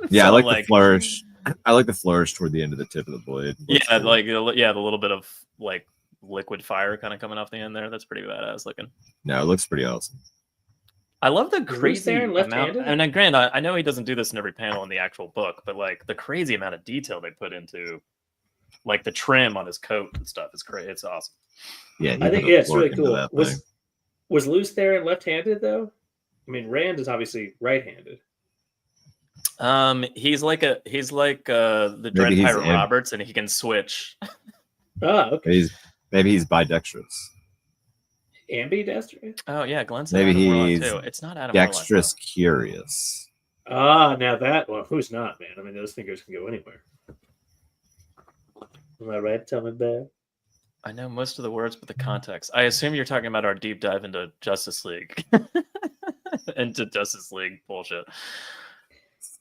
Yeah, So, I like the flourish. I like the flourish toward the end of the tip of the blade. Looks Yeah, cool. like the little bit of like liquid fire kind of coming off the end there. That's pretty badass looking. No, it looks pretty awesome. I love the Luz crazy Theron amount. left-handed? And then, granted, I know he doesn't do this in every panel in the actual book, but like the crazy amount of detail they put into like the trim on his coat and stuff is great. It's awesome. Yeah, he I think put a it's fork really into cool. that thing. Was Luz Theron left-handed though? I mean, Rand is obviously right-handed. He's like the Maybe Dread he's Pirate am- Roberts, and he can switch. Ah, okay. Maybe he's bidextrous. Ambidextrous. Oh yeah, Glenn said Maybe Adam Warlock he's too. It's not Adam Warlock, Dexterous curious. Ah, now that one. Who's not, man? I mean, those fingers can go anywhere. Am I right? Tell me, Bear. I know most of the words, but the context. I assume you're talking about our deep dive into Justice League, into Justice League bullshit.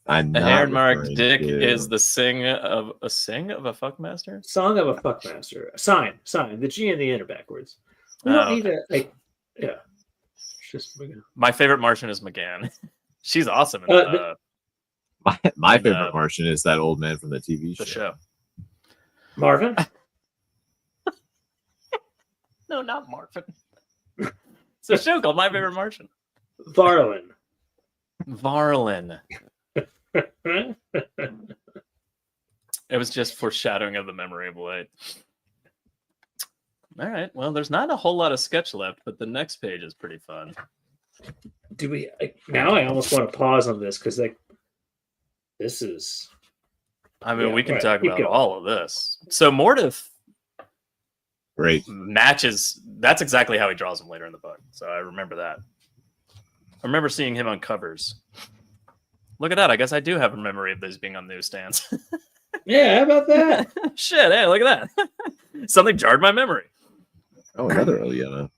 I'm A not hair marked referring dick to- is the sing of a fuckmaster. Song of a fuckmaster. Sign. The G and the N are backwards. We don't Oh, need to, like, yeah. It's just, My favorite Martian is McGann. She's awesome in my And, favorite Martian is that old man from the TV show. the show. Marvin. No, not Marvin. It's a show called My Favorite Martian. Varlin. Varlin. It was just foreshadowing of the memory of Blade. All right. Well, there's not a whole lot of sketch left, but the next page is pretty fun. Do we now? I almost want to pause on this because, like, this is. I mean, Yeah, we can right. talk Keep about going. all of this. So Mordeth Great. matches. That's exactly how he draws him later in the book. So I remember that. I remember seeing him on covers. Look at that. I guess I do have a memory of these being on newsstands. Yeah, how about that? Shit. Hey, look at that. Something jarred my memory. Oh, another Ilyena.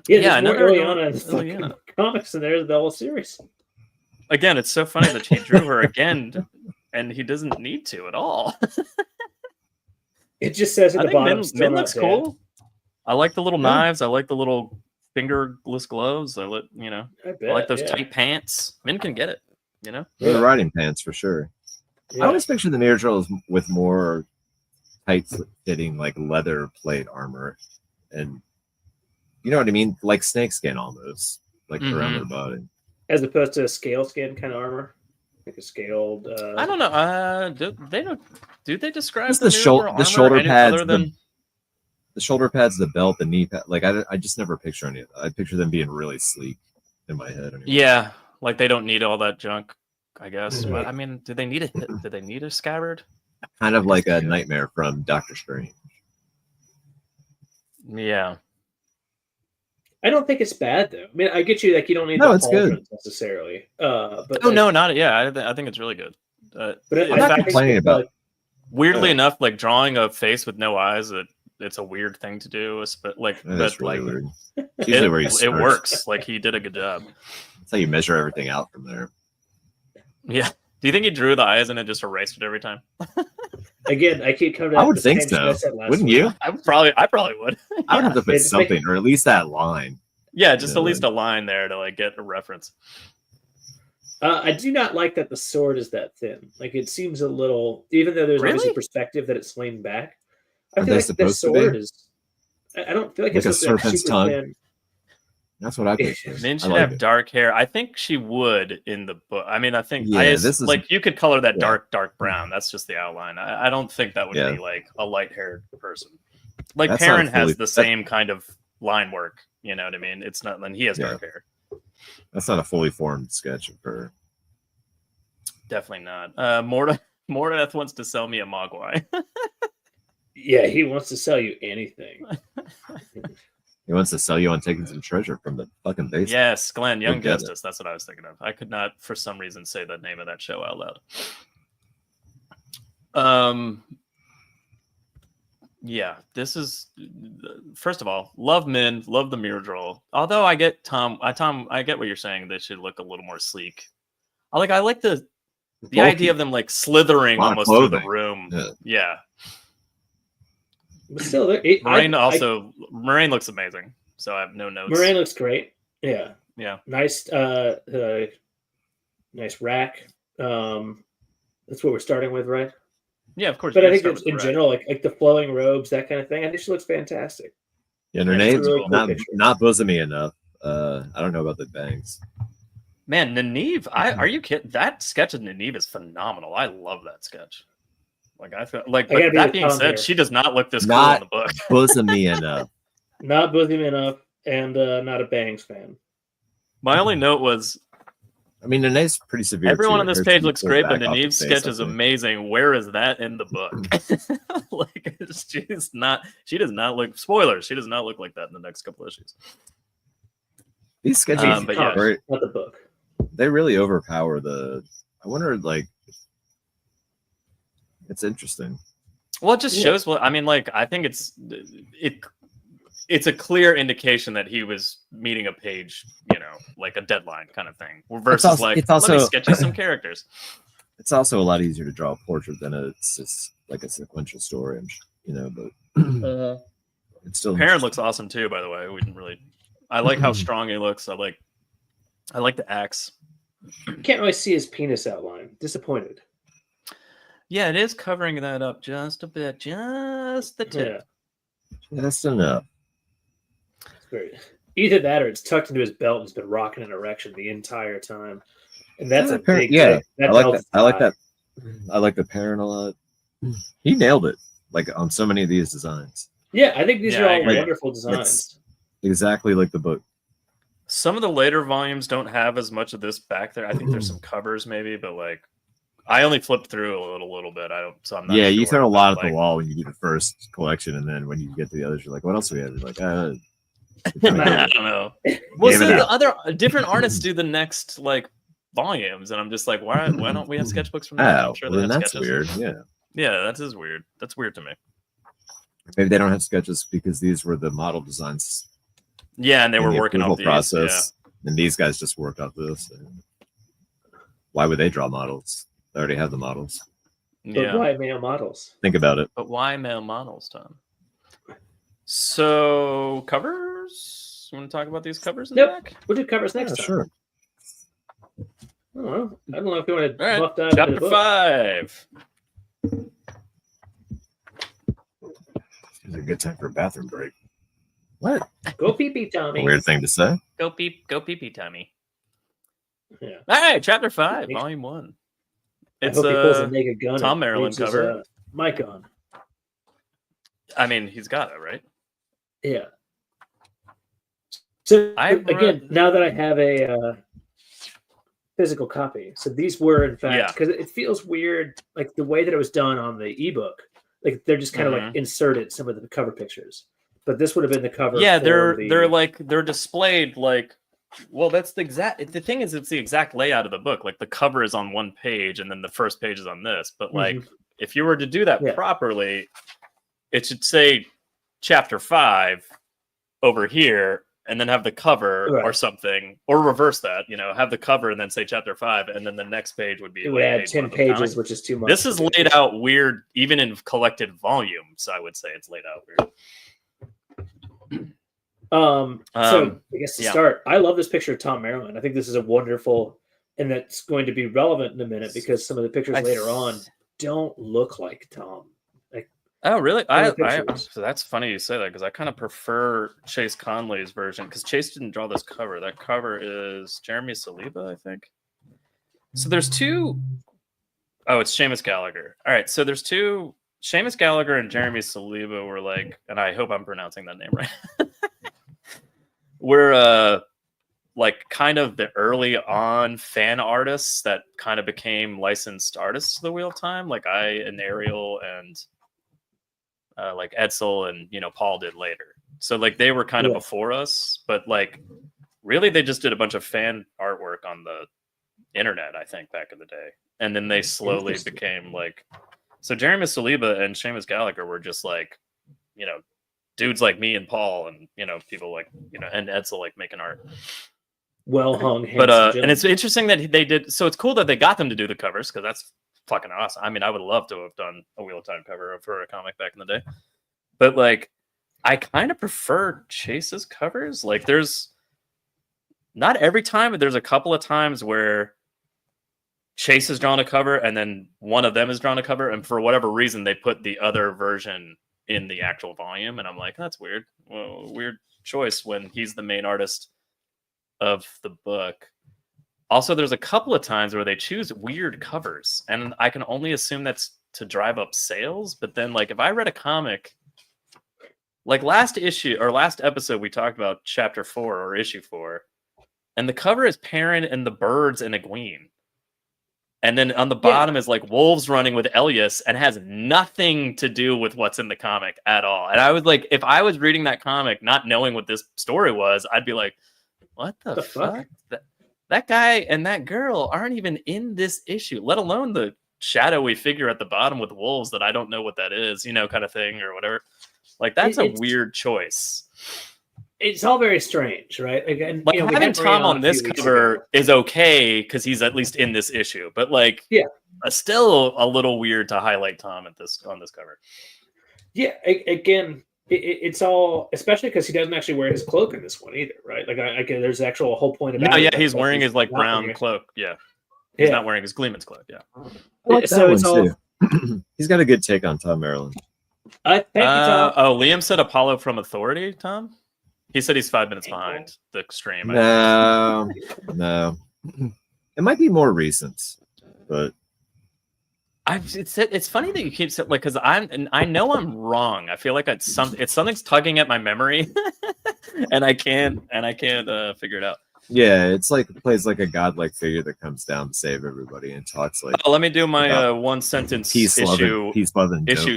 Yeah, Yeah, there's more another Ilyena in the fucking Ilyena. comics than there is the whole series. Again, it's so funny that he drew her again, and he doesn't need to at all. It just says at I the think bottom. Min still not looks dead. cool. I like the little Yeah. knives. I like the little fingerless gloves. I like, I bet. I like those yeah. tight pants. Min can get it. The Yeah. riding pants for sure. Yeah. I always picture the Mirror Trolls with more tight-fitting, like leather plate armor, and you know what I mean, like snakeskin almost, like around Mhm. their body. As opposed to a scale skin kind of armor, like a scaled. I don't know. Do they describe Just the, the newer shou- the armor shoulder any pads, other than The shoulder pads, the belt, the knee pad. Like I just never picture any of that. I picture them being really sleek in my head. Anyway. yeah, like they don't need all that junk. I guess. But, I mean, did they need a scabbard? Kind of like a nightmare from Doctor Strange. Yeah. I don't think it's bad though. I mean, I get you like you don't need No, the it's good. pauldrons necessarily. But Oh like, no, not yeah. I think it's really good. But in I'm not fact, complaining about. weirdly Yeah. enough, like drawing a face with no eyes, it's a weird thing to do. But like, That's but really like, weird. It's usually where you it start. works. Like he did a good job. That's how you measure everything out from there. Yeah. Do you think he drew the eyes and it just erased it every time? again, I keep coming to I would the think same shit so. I said last Wouldn't week. you? I probably would. I would have to put It's like- something, or at least that line. Yeah, just Yeah. at least a line there to like get a reference. I do not like that the sword is that thin. Like it seems a little, even though there's obviously Really? perspective that it's leaned back. I Are feel they like the supposed to be? sword is. I don't feel like Like it's a supposed to be serpent's super tongue? thin. That's what I picture. Min I should like have it. dark hair. I think she would in the book. I mean, I think Yeah, this is- like you could color that yeah. dark brown. That's just the outline. I don't think that would Yeah. be like a light haired person. Like That's not Perrin has fully- the same kind of line work. You know what I mean? It's not. And he has Yeah. dark hair. That's not a fully formed sketch of her. Definitely not. Mordeth wants to sell me a Mogwai. Yeah, he wants to sell you anything. He wants to sell you on taking some treasure from the fucking basement. Yes, Glenn, Young get it. Justice. That's what I was thinking of. I could not, for some reason, say the name of that show out loud. Yeah, this is first of all, love Min, love the Myrddraal. Although I get Tom, I get what you're saying. They should look a little more sleek. I like the idea of them like slithering Lot of almost through the clothing. room. Yeah. But still, Moraine looks amazing. So I have no notes. Moraine looks great. Yeah, Yeah. nice, nice rack. That's what we're starting with, right? Yeah, of course. But you I gotta think start it's with in the general, like the flowing robes, that kind of thing. I think she looks fantastic. Yeah, and her That's a name's really cool not picture. bosomy enough. I don't know about the bangs. Man, Nynaeve, are you kidding? That sketch of Nynaeve is phenomenal. I love that sketch. Like I feel like, I gotta but be that with being Tom said, here. she does not look this cool Not- in the book. Bosomy enough. Not bosomy enough, and not a Bangs fan. My only note was I mean, Nanae's pretty severe. everyone too. on this Hers page can looks pull great, back but off the Nynaeve's face, sketch I is think. amazing. Where is that in the book? Like she does not look spoilers. She does not look like that in the next couple issues. These sketches, but yeah. are- Not the book. they really overpower the. I wonder, like, it's interesting. Well, it just Yeah. shows what I mean. Like, I think it's a clear indication that he was meeting a page, like a deadline kind of thing. Versus also- like, it's let me also- sketch you some characters. It's also a lot easier to draw a portrait than it's just like a sequential story. But it's still. Perrin looks awesome too, by the way. We didn't really. I like how strong he looks. I like the axe. Can't really see his penis outline. Disappointed. Yeah, it is covering that up just a bit, just the tip. Yeah, That's enough. it's very. Either that or it's tucked into his belt and has been rocking an erection the entire time. And that's Yeah, a big yeah. thing. That I like belt that. is I like high. that. I like the Perrin a lot. He nailed it. Like on so many of these designs, Yeah, I think these Yeah, are I all agree. wonderful designs. exactly like the book. Some of the later volumes don't have as much of this back there. I think there's some covers maybe, but like I only flipped through a little bit. So I'm not Yeah, you sure, throw a lot at but, the wall when you do the first collection, and then when you get to the others, you're like, "What else do we have?" You're like, I don't know. Well, Give so it the up. other different artists do the next like volumes, and I'm just like, why don't we have sketchbooks from that? "Oh, I'm sure well, they then have that's sketches. weird." Yeah, Yeah, that is weird. That's weird to me. maybe they don't have sketches because these were the model designs. Yeah, and they in were the working approval off these. Yeah. and these guys just worked off this. And why would they draw models? They already have the models. But Yeah. why male models? Think about it. But why male models, Tom? So covers? You want to talk about these covers in Nope. the back? We'll do covers next Yeah, time. sure. I don't know if you want to All right. buff dive into the Chapter book. 5. It's a good time for a bathroom break. What? Go pee pee, A Tommy. weird thing to say. Go pee pee, Tommy. Yeah. All right, chapter 5, Makes- volume 1. I It's hope he pulls a naked gun. Tom and Maryland leaves his, cover. mic on. I mean, he's got it, right? Yeah. So I've again, read- now that I have a physical copy. So these were, in fact, Yeah. because it feels weird, like the way that it was done on the ebook. Like they're just kind of like inserted some of the cover pictures, but this would have been the cover. Yeah, for they're displayed like. Well, that's the thing is it's the exact layout of the book. Like the cover is on one page, and then the first page is on this. But like, if you were to do that properly, it should say chapter 5 over here, and then have the cover or something, or reverse that. Have the cover and then say chapter 5, and then the next page would be. It would add 10 pages, which is too much. This is laid out weird, even in collected volumes. I would say it's laid out weird. So I guess to start, I love this picture of Tom Maryland. I think this is a wonderful, and that's going to be relevant in a minute because some of the pictures later on don't look like Tom. Like, oh, really? So that's funny you say that because I kind of prefer Chase Conley's version because Chase didn't draw this cover. That cover is Jeremy Saliba, I think. So there's two. Oh, it's Seamus Gallagher. All right, so there's two. Seamus Gallagher and Jeremy Saliba were like, and I hope I'm pronouncing that name right. We're like kind of the early on fan artists that kind of became licensed artists of the Wheel of Time. Like I and Ariel and like Edsel and Paul did later. So like they were kind of before us, but like really they just did a bunch of fan artwork on the internet, I think, back in the day. And then they slowly became like, so Jeremy Saliba and Seamus Gallagher were just like, dudes like me and Paul and, people like, and Edsel like making art. Well hung. But, and it's interesting that they did. So it's cool that they got them to do the covers because that's fucking awesome. I mean, I would love to have done a Wheel of Time cover for a comic back in the day. But like, I kind of prefer Chase's covers. Like there's not every time, but there's a couple of times where Chase has drawn a cover and then one of them has drawn a cover. And for whatever reason, they put the other version in the actual volume. And I'm like, that's weird. Well, weird choice when he's the main artist of the book. Also, there's a couple of times where they choose weird covers. And I can only assume that's to drive up sales. But then like, if I read a comic, like last episode, we talked about chapter 4 or issue 4. And the cover is Perrin and the birds and Egwene. And then on the bottom is like wolves running with Elias and has nothing to do with what's in the comic at all. And I was like, if I was reading that comic, not knowing what this story was, I'd be like, what the fuck? That guy and that girl aren't even in this issue, let alone the shadowy figure at the bottom with wolves that I don't know what that is, kind of thing or whatever. Like, that's a weird choice. It's all very strange, right? Again, like having Tom on this cover is okay because he's at least in this issue, but like, still a little weird to highlight Tom on this cover. Yeah, again, it's all, especially because he doesn't actually wear his cloak in this one either, right? Like, there's actual a whole point about. No, yeah, he's wearing his like brown cloak. Yeah, he's not wearing his Gleeman's cloak. Yeah, like so it's all. He's got a good take on Tom Maryland. Thank you, Tom. Oh, Liam said Apollo from Authority. Tom. He said he's 5 minutes behind the stream. No. It might be more recent, but it's funny that you keep saying like because I know I'm wrong. I feel like something's tugging at my memory, and I can't figure it out. Yeah, it's like it plays like a godlike figure that comes down to save everybody and talks like. Oh, let me do my one sentence issue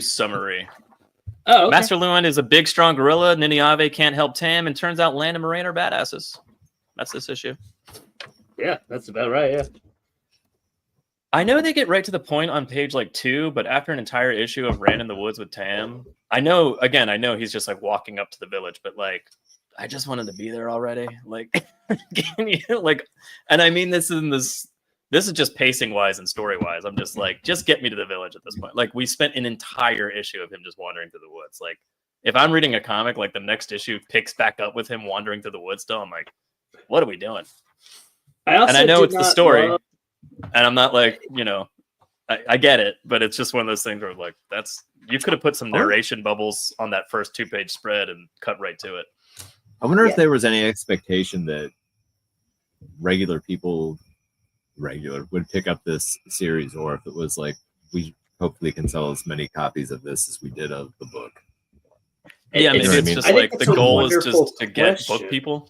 summary. Oh, okay. Master Lewin is a big, strong gorilla. Niniave can't help Tam, and turns out Land and Moraine are badasses. That's this issue. Yeah, that's about right. Yeah. I know they get right to the point on page like 2, but after an entire issue of Ran in the Woods with Tam, I know he's just like walking up to the village, but like I just wanted to be there already. Like, can you like? And I mean, this is just pacing wise and story wise. I'm just like, just get me to the village at this point. Like, we spent an entire issue of him just wandering through the woods. Like, if I'm reading a comic, like the next issue picks back up with him wandering through the woods still, I'm like, what are we doing? I know it's the story, and I'm not like, I get it, but it's just one of those things where like, you could have put some narration bubbles on that first 2-page spread and cut right to it. I wonder if there was any expectation that regular people would pick up this series, or if it was like, we hopefully can sell as many copies of this as we did of the book. Yeah, maybe it's just like the goal is just to get book people.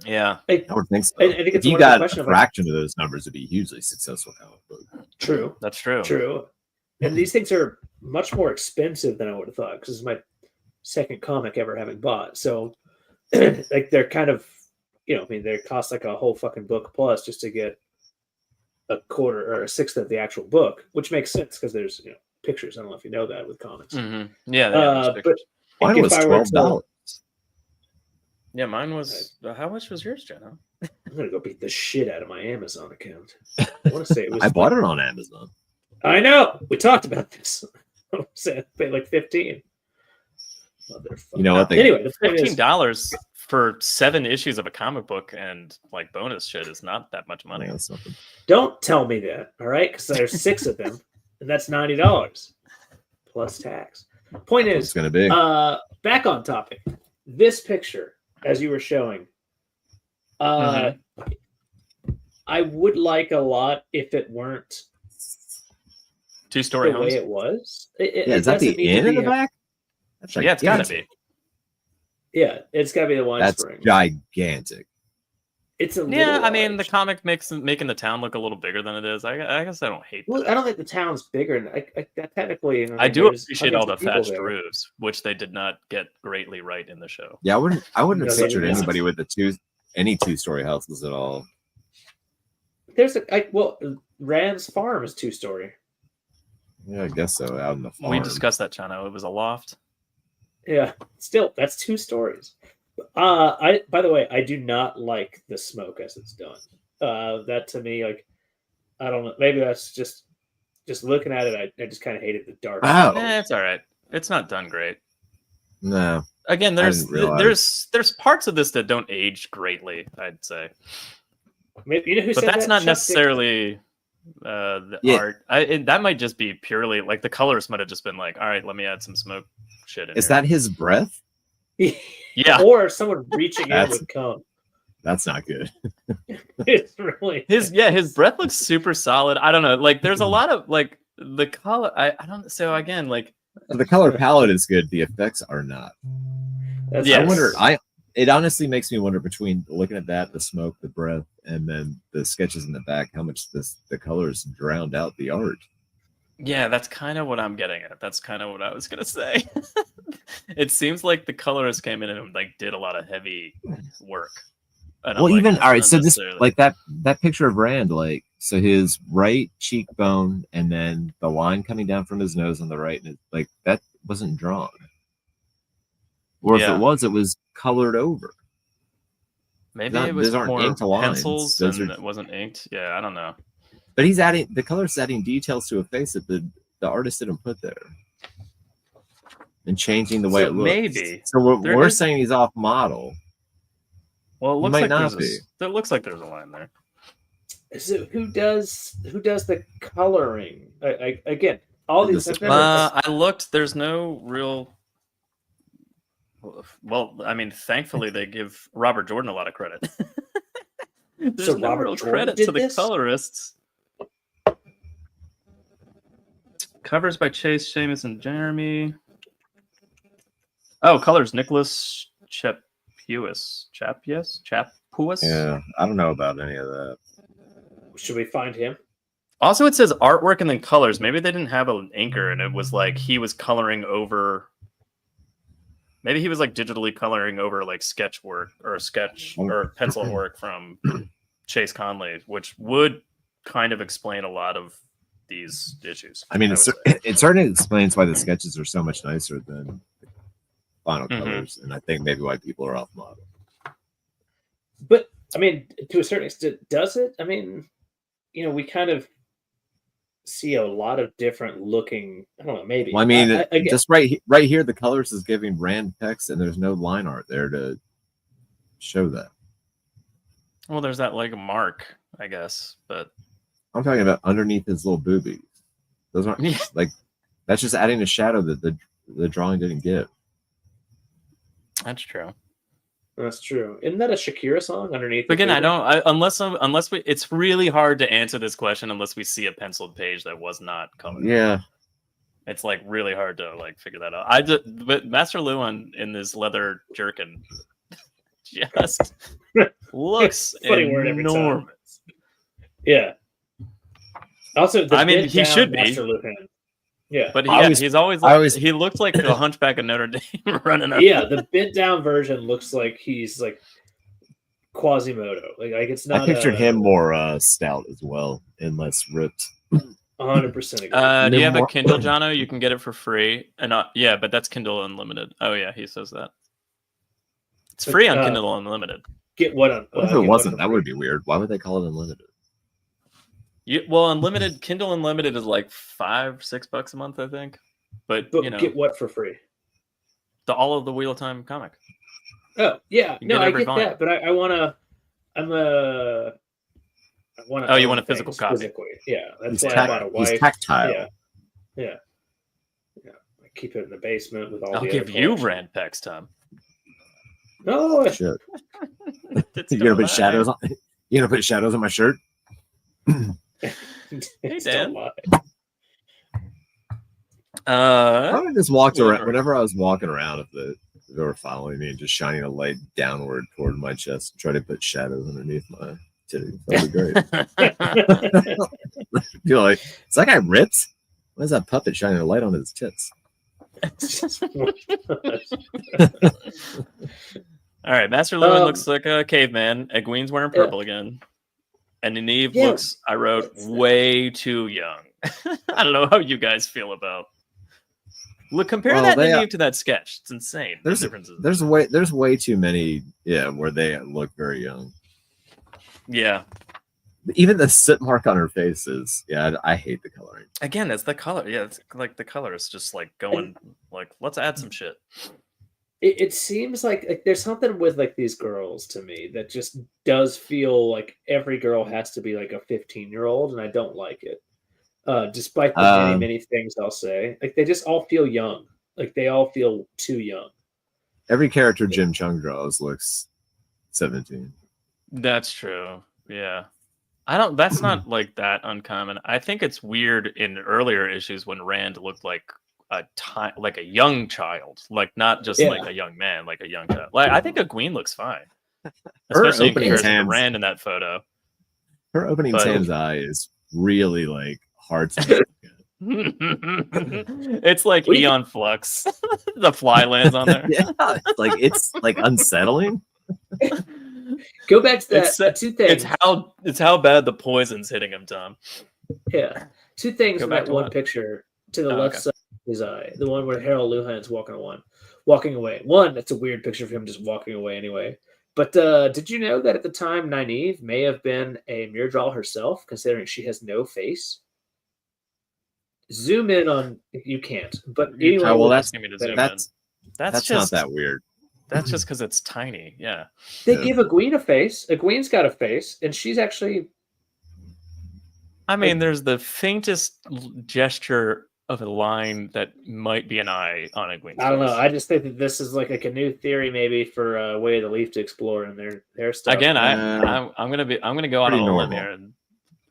Yeah. I would think so. I think If it's you more of a got question a of like, fraction of those numbers, it'd be a hugely successful comic book. true, That's true. true. And these things are much more expensive than I would have thought because it's my second comic ever having bought. So, like, they're kind of, I mean, they cost like a whole fucking book plus just to get a quarter or a sixth of the actual book, which makes sense because there's pictures. I don't know if you know that with comics. Mm-hmm. Yeah, there's But pictures. Mine if was I were to- $12. Yeah, mine was. How much was yours, Jono? I'm gonna go beat the shit out of my Amazon account. I want to say it was. I bought it on Amazon. I know. We talked about this. I said paid like 15. You know what? They, Anyway, the point is, $15 for 7 issues of a comic book and like bonus shit is not that much I money. think that's something. don't tell me that, all right? Because there's 6 of them, and that's $90 plus tax. Point It's is, going to be. back on topic. This picture, as you were showing, I would like a lot if it weren't 2-story the way homes. it was. Yeah, is that doesn't the need to inn in be the back? That's Yeah, it's gotta gigantic. be. Yeah, it's got to be the wine That's spring. gigantic. It's a Yeah, little I mean, the large. comic making the town look a little bigger than it is. I guess I don't hate Well, that. I don't think the town's bigger. Technically, I do there's appreciate all the hundreds of people thatched there. roofs, which they did not get greatly right in the show. Yeah, I wouldn't have Okay, pictured yeah. anybody with any 2-story houses at all. There's Rand's farm is 2-story. Yeah, I guess so. Out in the farm. We discussed that, Chano. It was a loft. Yeah, still that's 2 stories. By the way, I do not like the smoke as it's done. That to me, like, I don't know. Maybe that's just looking at it. I just kind of hated the dark. Oh. It's all right. It's not done great. No. Again, there's didn't realize. there's parts of this that don't age greatly, I'd say, Maybe, you know who but said that's that? not Chuck necessarily the Yeah. art. That might just be purely like the colors might have just been like, all right, let me add some smoke shit in. Is here. that his breath? Dixon? Yeah, Or someone reaching in That's- with cum. That's not good. It's really his breath looks super solid. I don't know, like there's a lot of like the color. I don't. So again, like The color palette is good. The effects are not. That's Yes. I wonder. It honestly makes me wonder between looking at that, the smoke, the breath, and then the sketches in the back, how much the colors drowned out the art. yeah, that's kind of what I'm getting at. That's kind of what I was gonna say. It seems like the colorist came in and like did a lot of heavy work. And I'm Well, like, even that's all right. not So this, necessarily- like that picture of Rand, like so his right cheekbone, and then the line coming down from his nose on the right, and like that wasn't drawn. Or if Yeah. it was colored over. maybe not- it was those aren't more inked lines. pencils Those and are- it wasn't inked. Yeah, I don't know. But the color's adding details to a face that the artist didn't put there. And changing the way So it looks. maybe. So There we're is- saying he's off model. Well, it He looks might like not it looks like there's a line there. So who does the coloring? Again, all these. This- I've never- I looked. There's no real. Well, I mean, thankfully they give Robert Jordan a lot of credit. There's So no Robert real Jordan credit did to the this? colorists. Covers by Chase, Seamus, and Jeremy. Oh, colors Nicholas Chapuis. Chapuis? Yeah, I don't know about any of that. Should we find him? Also, it says artwork and then colors. Maybe they didn't have an anchor, and it was like he was coloring over. Maybe he was like digitally coloring over like sketch work or pencil work from Chase Conley, which would kind of explain a lot of these issues. I mean, would say. it certainly explains why the sketches are so much nicer than final Mhm. colors, and I think maybe why people are off model. But I mean, to a certain extent, does it? I mean, we kind of see a lot of different looking. I don't know, maybe. Well, I mean, again, just right here, the colors is giving Rand text, and there's no line art there to show that. Well, there's that like mark, I guess, but I'm talking about underneath his little boobies. Those aren't Yeah. like that's just adding a shadow that the drawing didn't give. that's true. that's true. Isn't that a Shakira song underneath? But again, the I don't. Unless we, it's really hard to answer this question unless we see a penciled page that was not colored. Yeah, It's like really hard to like figure that out. But Master Lewin in this leather jerkin, just looks Funny word every time. enormous. Yeah. Also, I mean, bent he down should be. Master Lupin. Yeah. But he's always I like, always- he looked like the Hunchback of Notre Dame running up. Yeah, the bent down version looks like he's like Quasimodo. Like it's not. I pictured him more stout as well and less ripped. 100% agree. Do you have a more- Kindle, Jono? You can get it for free. And yeah, but that's Kindle Unlimited. Oh yeah, he says that. It's free on Kindle Unlimited. Get what on? What if it wasn't? That would be weird. Why would they call it unlimited? Well, Unlimited Kindle Unlimited is like $5-6 a month, I think. But you know, get what for free? all of the Wheel of Time comic. Oh yeah, You no, get I every get volume. that, but I want to. I want to. Oh, you want a physical copy? Physically. Yeah, that's He's, why I bought a he's wife. tactile. Yeah. I keep it in the basement with all. I'll the give other you collection. Rand Pex, Tom. No, Shit. It's You're gonna still put shadows on. You're gonna put shadows on my shirt. it's Dan. still alive. I just walked around. whatever. Whenever I was walking around, if they were following me and just shining a light downward toward my chest, try to put shadows underneath my titty. That'd be great. You're like, is that guy ripped? Why is that puppet shining a light on his tits? All right, Master Lewin looks like a caveman. Egwene's wearing purple again. And Nynaeve looks, I wrote, way too young. I don't know how you guys feel about. Look, compare that Nynaeve to that sketch. It's insane. There's the differences. There's way too many, where they look very young. Yeah. Even the soot mark on her face is, I hate the coloring. Again, that's the color. Yeah, it's like the color is just like going, like, let's add some shit. It seems like there's something with like these girls to me that just does feel like every girl has to be like a 15-year-old, and I don't like it. Despite the many things I'll say, like they just all feel young. Like they all feel too young. Every character Jim Chung draws looks 17. That's true. Yeah. That's not like that uncommon. I think it's weird in earlier issues when Rand looked like like a young child, like not just like a young man, like a young child. Like I think Egwene looks fine, especially in comparison to Rand in that photo. Her opening Sam's eye is really like hard to look at. It's like Eon Flux. The fly lands on there. It's like unsettling. Go back to that. Two things. It's how bad the poison's hitting him, Tom. Yeah, two things from that one what? picture to the left side of his eye. The one where Harold Luhan's walking away. One, that's a weird picture of him just walking away anyway. But did you know that at the time Nynaeve may have been a Myrddraal herself, considering she has no face? Zoom in on you can't. But anyway, that's just not that weird. That's just because it's tiny. Yeah. They give Egwene a face. Egwene's got a face, and she's actually. I mean, there's the faintest gesture of a line that might be an eye on Egwene's I don't know. face. I just think that this is like a new theory, maybe for Way of the Leaf to explore in their stuff. Again, I'm gonna go out on a limb normal. here and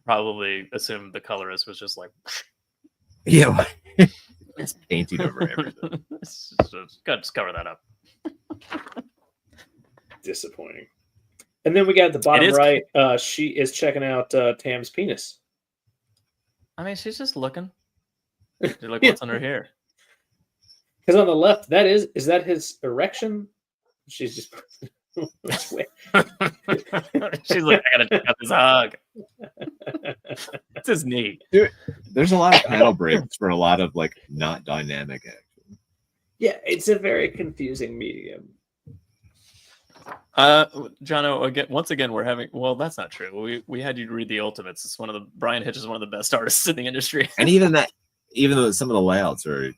probably assume the colorist was just like, Yeah, it's painting over everything. just cover that up. Disappointing. And then we got at the bottom right. She is checking out Tam's penis. I mean, she's just looking. You're like, what's under here? Because on the left, is that his erection? She's just. She's like, I gotta check out this hog. It's his knee. There's a lot of panel breaks for a lot of like not dynamic action. Yeah, it's a very confusing medium. Jono, once again, we're having. Well, that's not true. We had you read the Ultimates. It's Brian Hitch is one of the best artists in the industry. And even though some of the layouts are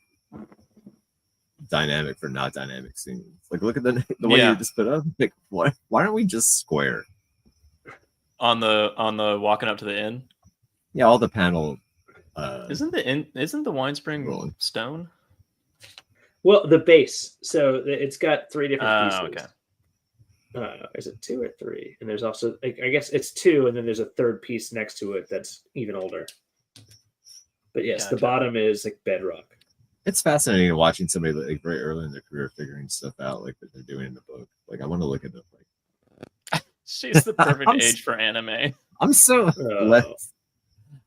dynamic for not dynamic scenes, like look at the one you just put up. Like, why aren't we just square? On the walking up to the inn. Yeah, all the panel. Isn't the wine spring stone? Well, the base. So it's got three different pieces. Okay. Is it 2 or 3? And there's also, I guess it's 2, and then there's a third piece next to it that's even older. But yes, the bottom is like bedrock. It's fascinating watching somebody like very early in their career figuring stuff out like that they're doing in the book. Like I want to look at the like She's the perfect I'm age for anime. I'm so Oh. less.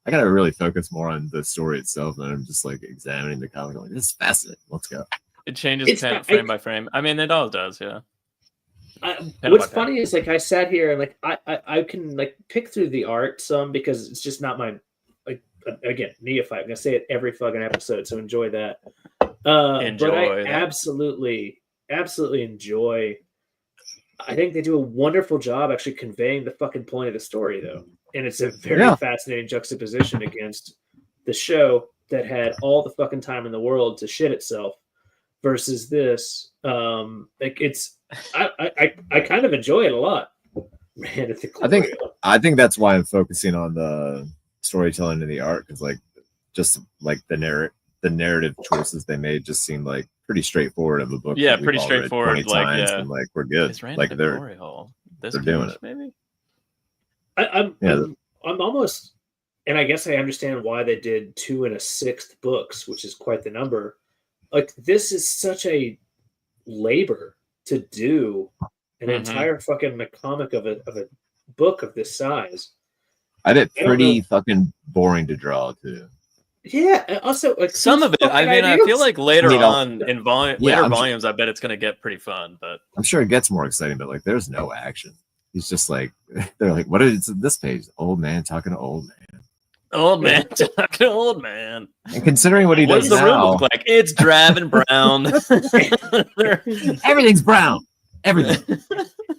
I gotta really focus more on the story itself, and I'm just like examining the comic. Like, this is fascinating. Let's go. It changes It's not- frame by frame. I mean, it all does, yeah. What's funny is like I sat here and like I can like pick through the art some because it's just not my like again neophyte. I'm gonna say it every fucking episode, so enjoy that. Enjoy but I that. absolutely enjoy. I think they do a wonderful job actually conveying the fucking point of the story, though, and it's a very fascinating juxtaposition against the show that had all the fucking time in the world to shit itself versus this. Like it's, I kind of enjoy it a lot. Man, it's I think that's why I'm focusing on the storytelling and the art, because like just like the narrative choices they made just seemed like pretty straightforward of a book. Yeah, that we've pretty all read straightforward, 20 like, times, yeah. and like we're good. It's ran Like to they're glory hole. This they're doing page, it. maybe. I'm almost, and I guess I understand why they did 2 1/6 books, which is quite the number. Like this is such a labor to do an entire fucking comic of a book of this size. I did I don't pretty know. fucking boring to draw too. Yeah, and also like Some of it, I mean, I feel like later on in later volumes, I bet it's going to get pretty fun. But I'm sure it gets more exciting. But like, there's no action. He's just like, they're like, what is this page? Old man talking to old man. Old man talking to old man. And considering what he What does does the room now, look like? It's drab and brown. everything's brown. Everything.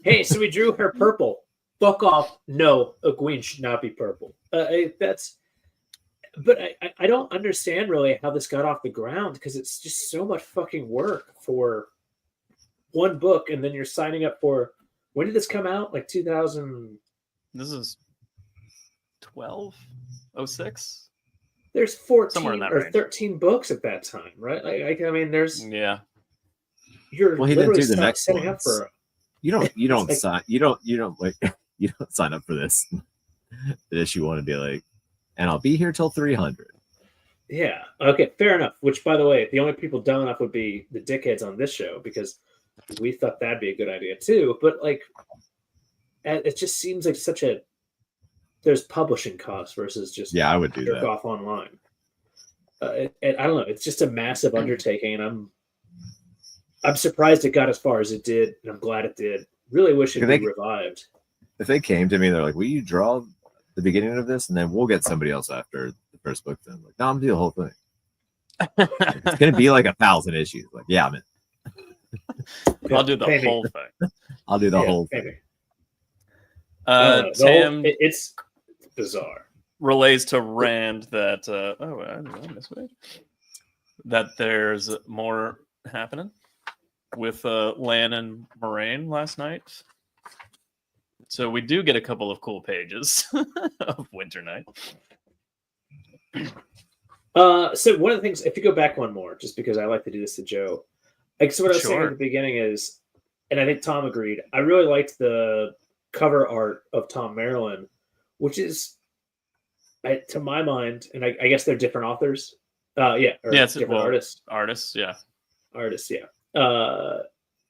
Hey, so we drew her purple. Fuck off. No, a queen should not be purple. But I don't understand really how this got off the ground because it's just so much fucking work for one book, and then you're signing up for. When did this come out? Like 2000. This is 1206. There's Somewhere in 14 that or range. 13 books at that time, right? Like I mean, there's Yeah. you're Well, he didn't literally do the next setting up ones. for. You don't like- sign. You don't like. You don't sign up for this. The issue want to be like, and I'll be here till 300. Yeah. Okay. Fair enough. Which, by the way, the only people dumb enough would be the dickheads on this show because we thought that'd be a good idea too. But like, it just seems like such a there's publishing costs versus just Yeah, I would do jerk that. off online. I don't know. It's just a massive undertaking, and I'm surprised it got as far as it did, and I'm glad it did. Really wish it'd be revived. If they came to me, they're like, "Will you draw the beginning of this, and then we'll get somebody else after the first book?" Then, like, no, I'm gonna do the whole thing. It's gonna be like 1,000 issues. Like, yeah, I'm in. I'll do the Maybe. whole thing. I'll do the whole thing. Maybe. The whole- Sam it's bizarre. relays to Rand that I missed page. That there's more happening with Lan and Moraine last night. So we do get a couple of cool pages of Winter Night. So one of the things, if you go back one more, just because I like to do this to Joe, like so what I was saying at the beginning is, and I think Tom agreed, I really liked the cover art of Tom Maryland, which is, to my mind, and I guess they're different authors. It's different artists. Artists, yeah.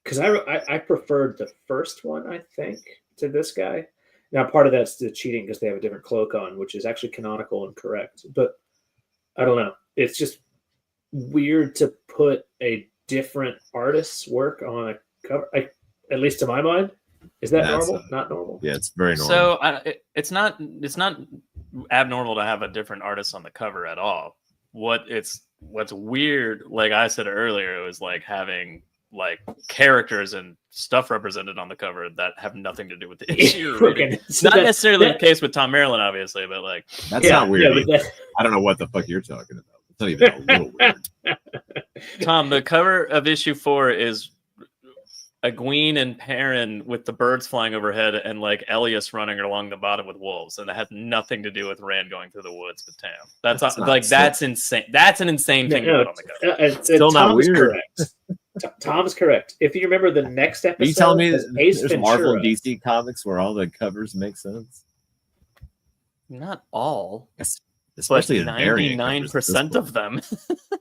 Because I preferred the first one, I think, to this guy. Now, part of that's the cheating because they have a different cloak on, which is actually canonical and correct. But I don't know. It's just weird to put a different artist's work on a cover. At least to my mind, is that normal? Not normal. Yeah, it's very normal. So it's not abnormal to have a different artist on the cover at all. What's weird, like I said earlier, it was like having like characters and stuff represented on the cover that have nothing to do with the issue you're reading. So not necessarily the case with Tom Maryland, obviously, but like that's not weird. Yeah, I don't know what the fuck you're talking about. It's not even a little weird. Tom, the cover of issue 4 is Egwene and Perrin with the birds flying overhead and like Elias running along the bottom with wolves, and that has nothing to do with Rand going through the woods with Tam. That's insane. That's an insane thing to put on the cover. Still not Tom's weird. Correct. Tom's correct. If you remember the next episode, Are you telling me Ace there's Marvel and Ventura. DC comics where all the covers make sense? Not all, Especially but in variant 99% covers. of them.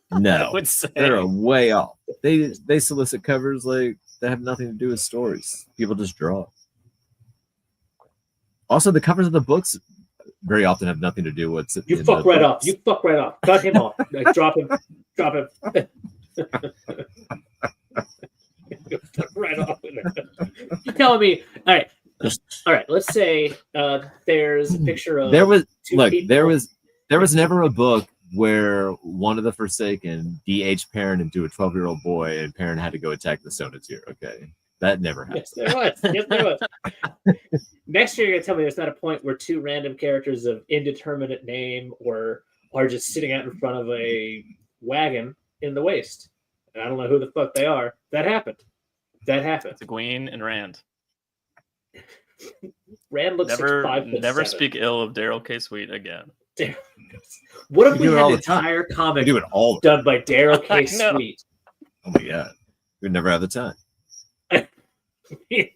No, I would say. they're way off. They solicit covers like that have nothing to do with stories. People just draw. Also, the covers of the books very often have nothing to do with what's You in fuck the right books. off. You fuck right off. Cut him off. Like, drop him. Drop him. Right off. You're telling me. All right. Let's say there's a picture of There was two look. people. There was never a book where one of the Forsaken DH Perrin into a 12-year-old boy, and Perrin had to go attack the Sonatir. Okay, that never happened. Yes, there was. Yes, there was. Next year, you're gonna tell me there's not a point where two random characters of indeterminate name or are just sitting out in front of a wagon in the waste. And I don't know who the fuck they are. That happened. It's Egwene and Rand. Rand looks Never, like 5'7". never speak ill of Daryl K. Sweet again. What if We we do it had all an the time. entire We comic do it all. done by Daryl I K. know. Sweet? Oh my god, we'd never have the time. The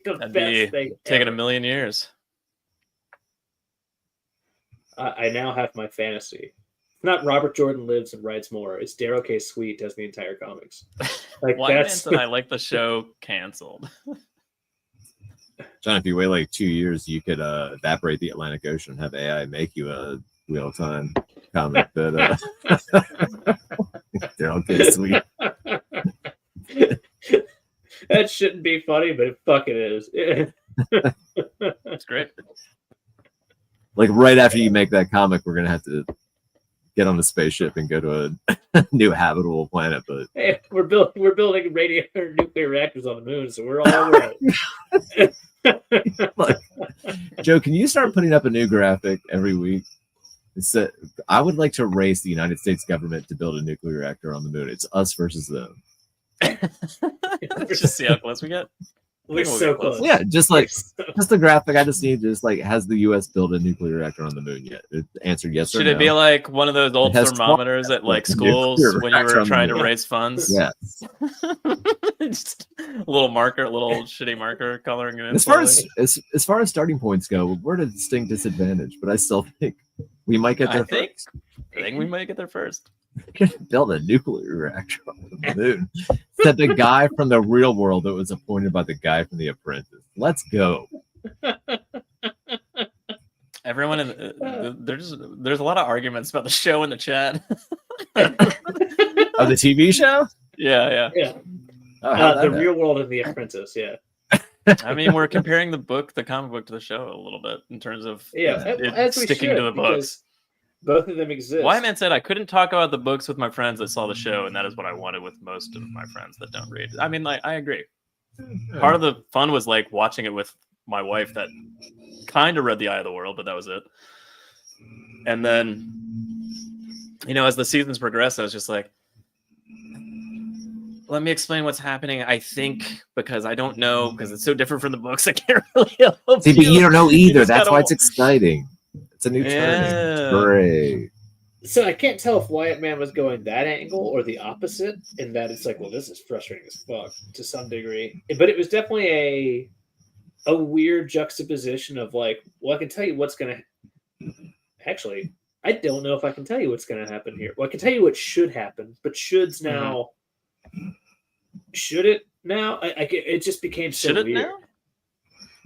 That'd best be thing taking ever. a million years. I now have my fantasy. It's not Robert Jordan lives and writes more. It's Daryl K. Sweet does the entire comics. Like Why that's and I like the show canceled. John, if you wait like 2 years, you could evaporate the Atlantic Ocean and have AI make you a Wheel of Time comic that they're all good sweet. That shouldn't be funny, but it fucking is. It's great. Like right after you make that comic, we're gonna have to get on a spaceship and go to a new habitable planet. But Hey, we're building radio or nuclear reactors on the moon, so we're all over it. look, Joe, can you start putting up a new graphic every week? It's that I would like to race the United States government to build a nuclear reactor on the moon. It's us versus them. Let's just see how close we get. We're We'll so get close. close. Yeah, just like We're so- just the graphic. I just need just like has the U.S. built a nuclear reactor on the moon yet? It answered yes or Should no. it be like one of those old It has thermometers at like a nuclear schools when you reactor were on the trying to moon. raise funds? Yeah. Just a little marker, a little shitty marker coloring it in. As far slowly. as far as starting points go, we're at a distinct disadvantage, but I still think we might get there first. I think we might get there first. We're gonna build a nuclear reactor on the moon. Said the guy from the real world that was appointed by the guy from The Apprentice. Let's go. Everyone in there's a lot of arguments about the show in the chat. Of the TV show? Yeah. Yeah, Oh, how'd that the happen? real world and the Apprentice. Yeah, I mean, we're comparing the comic book to the show a little bit in terms of yeah. it As we sticking should, to the books. because both of them exist. Why man said I couldn't talk about the books with my friends that saw the show, and that is what I wanted with most of my friends that don't read. I mean, like, I agree. Part of the fun was like watching it with my wife that kind of read The Eye of the World, but that was it. And then, as the seasons progressed, I was just like, let me explain what's happening. I think because I don't know, because it's so different from the books, I can't really help See, but you don't know You either. just That's gotta- why it's exciting. It's a new turn. Yeah. It's great. So I can't tell if Wyatt Man was going that angle or the opposite, in that it's like, well, this is frustrating as fuck to some degree. But it was definitely a weird juxtaposition of like, well, I can tell you what's gonna actually, I don't know if I can tell you what's gonna happen here. Well, I can tell you what should happen, but shoulds now should it now? It just became so Should it weird. now?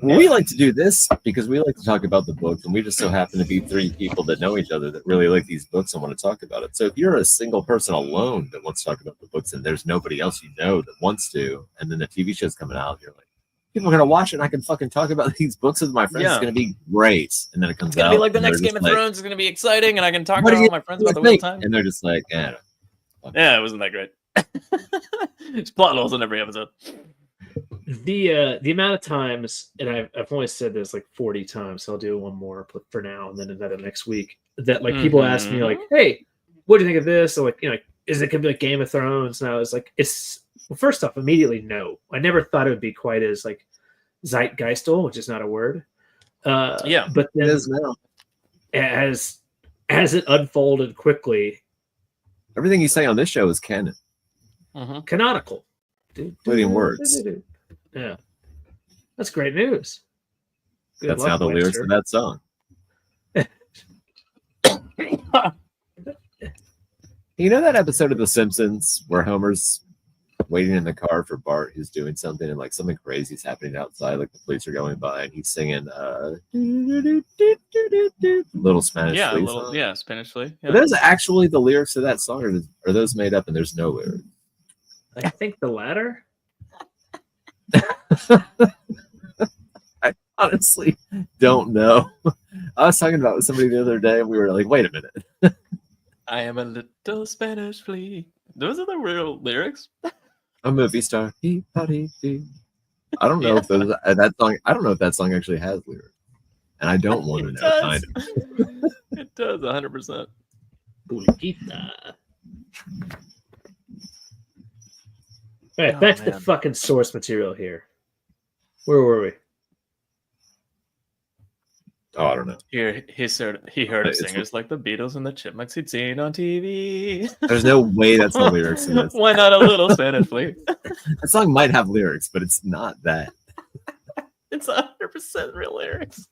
Well, we like to do this because we like to talk about the books, and we just so happen to be three people that know each other that really like these books and want to talk about it. So if you're a single person alone that wants to talk about the books, and there's nobody else you know that wants to, and then the TV show's coming out, you're like, people are gonna watch it, and I can fucking talk about these books with my friends. Yeah. It's gonna be great. And then it comes It's gonna out, be like the and they're next Game just of like, Thrones is gonna be exciting, and I can talk What to do all you my friends about the Wheel of think? Time. And they're just like, Yeah, it wasn't that great. It's plot holes in every episode. The amount of times, and I've only said this like 40 times, so I'll do one more for now and then another next week, that like people ask me like, hey, what do you think of this? Or like, is it gonna be like Game of Thrones? And I was like, well, first off, immediately no. I never thought it would be quite as like zeitgeistal, which is not a word. Yeah. But it then is now. as it unfolded quickly, Everything you say on this show is canon. canonical. Including words. Yeah. That's great news. Good That's luck, how the lyrics Webster. of that song. You know that episode of The Simpsons where Homer's waiting in the car for Bart, who's doing something, and like something crazy is happening outside, like the police are going by, and he's singing little Spanish Yeah, Flea little, song. yeah, Spanish Flea. Are Yeah. those actually the lyrics to that song, or are those made up and there's no lyrics? I think the latter. I honestly don't know. I was talking about with somebody the other day, and we were like, wait a minute. I am a little Spanish flea. Those are the real lyrics. A movie star. I don't know if those, that song. I don't know if that song actually has lyrics, and I don't want to It know. does. Kind of. It does, 100%. Pulquita. All right, Oh, back to the man. fucking source material here. Where were we? Oh, I don't know. He heard of It's- singers like the Beatles and the Chipmunks he'd seen on TV. There's no way that's the lyrics to this. Why not a little Spanish flea? That song might have lyrics, but it's not that. It's 100% real lyrics.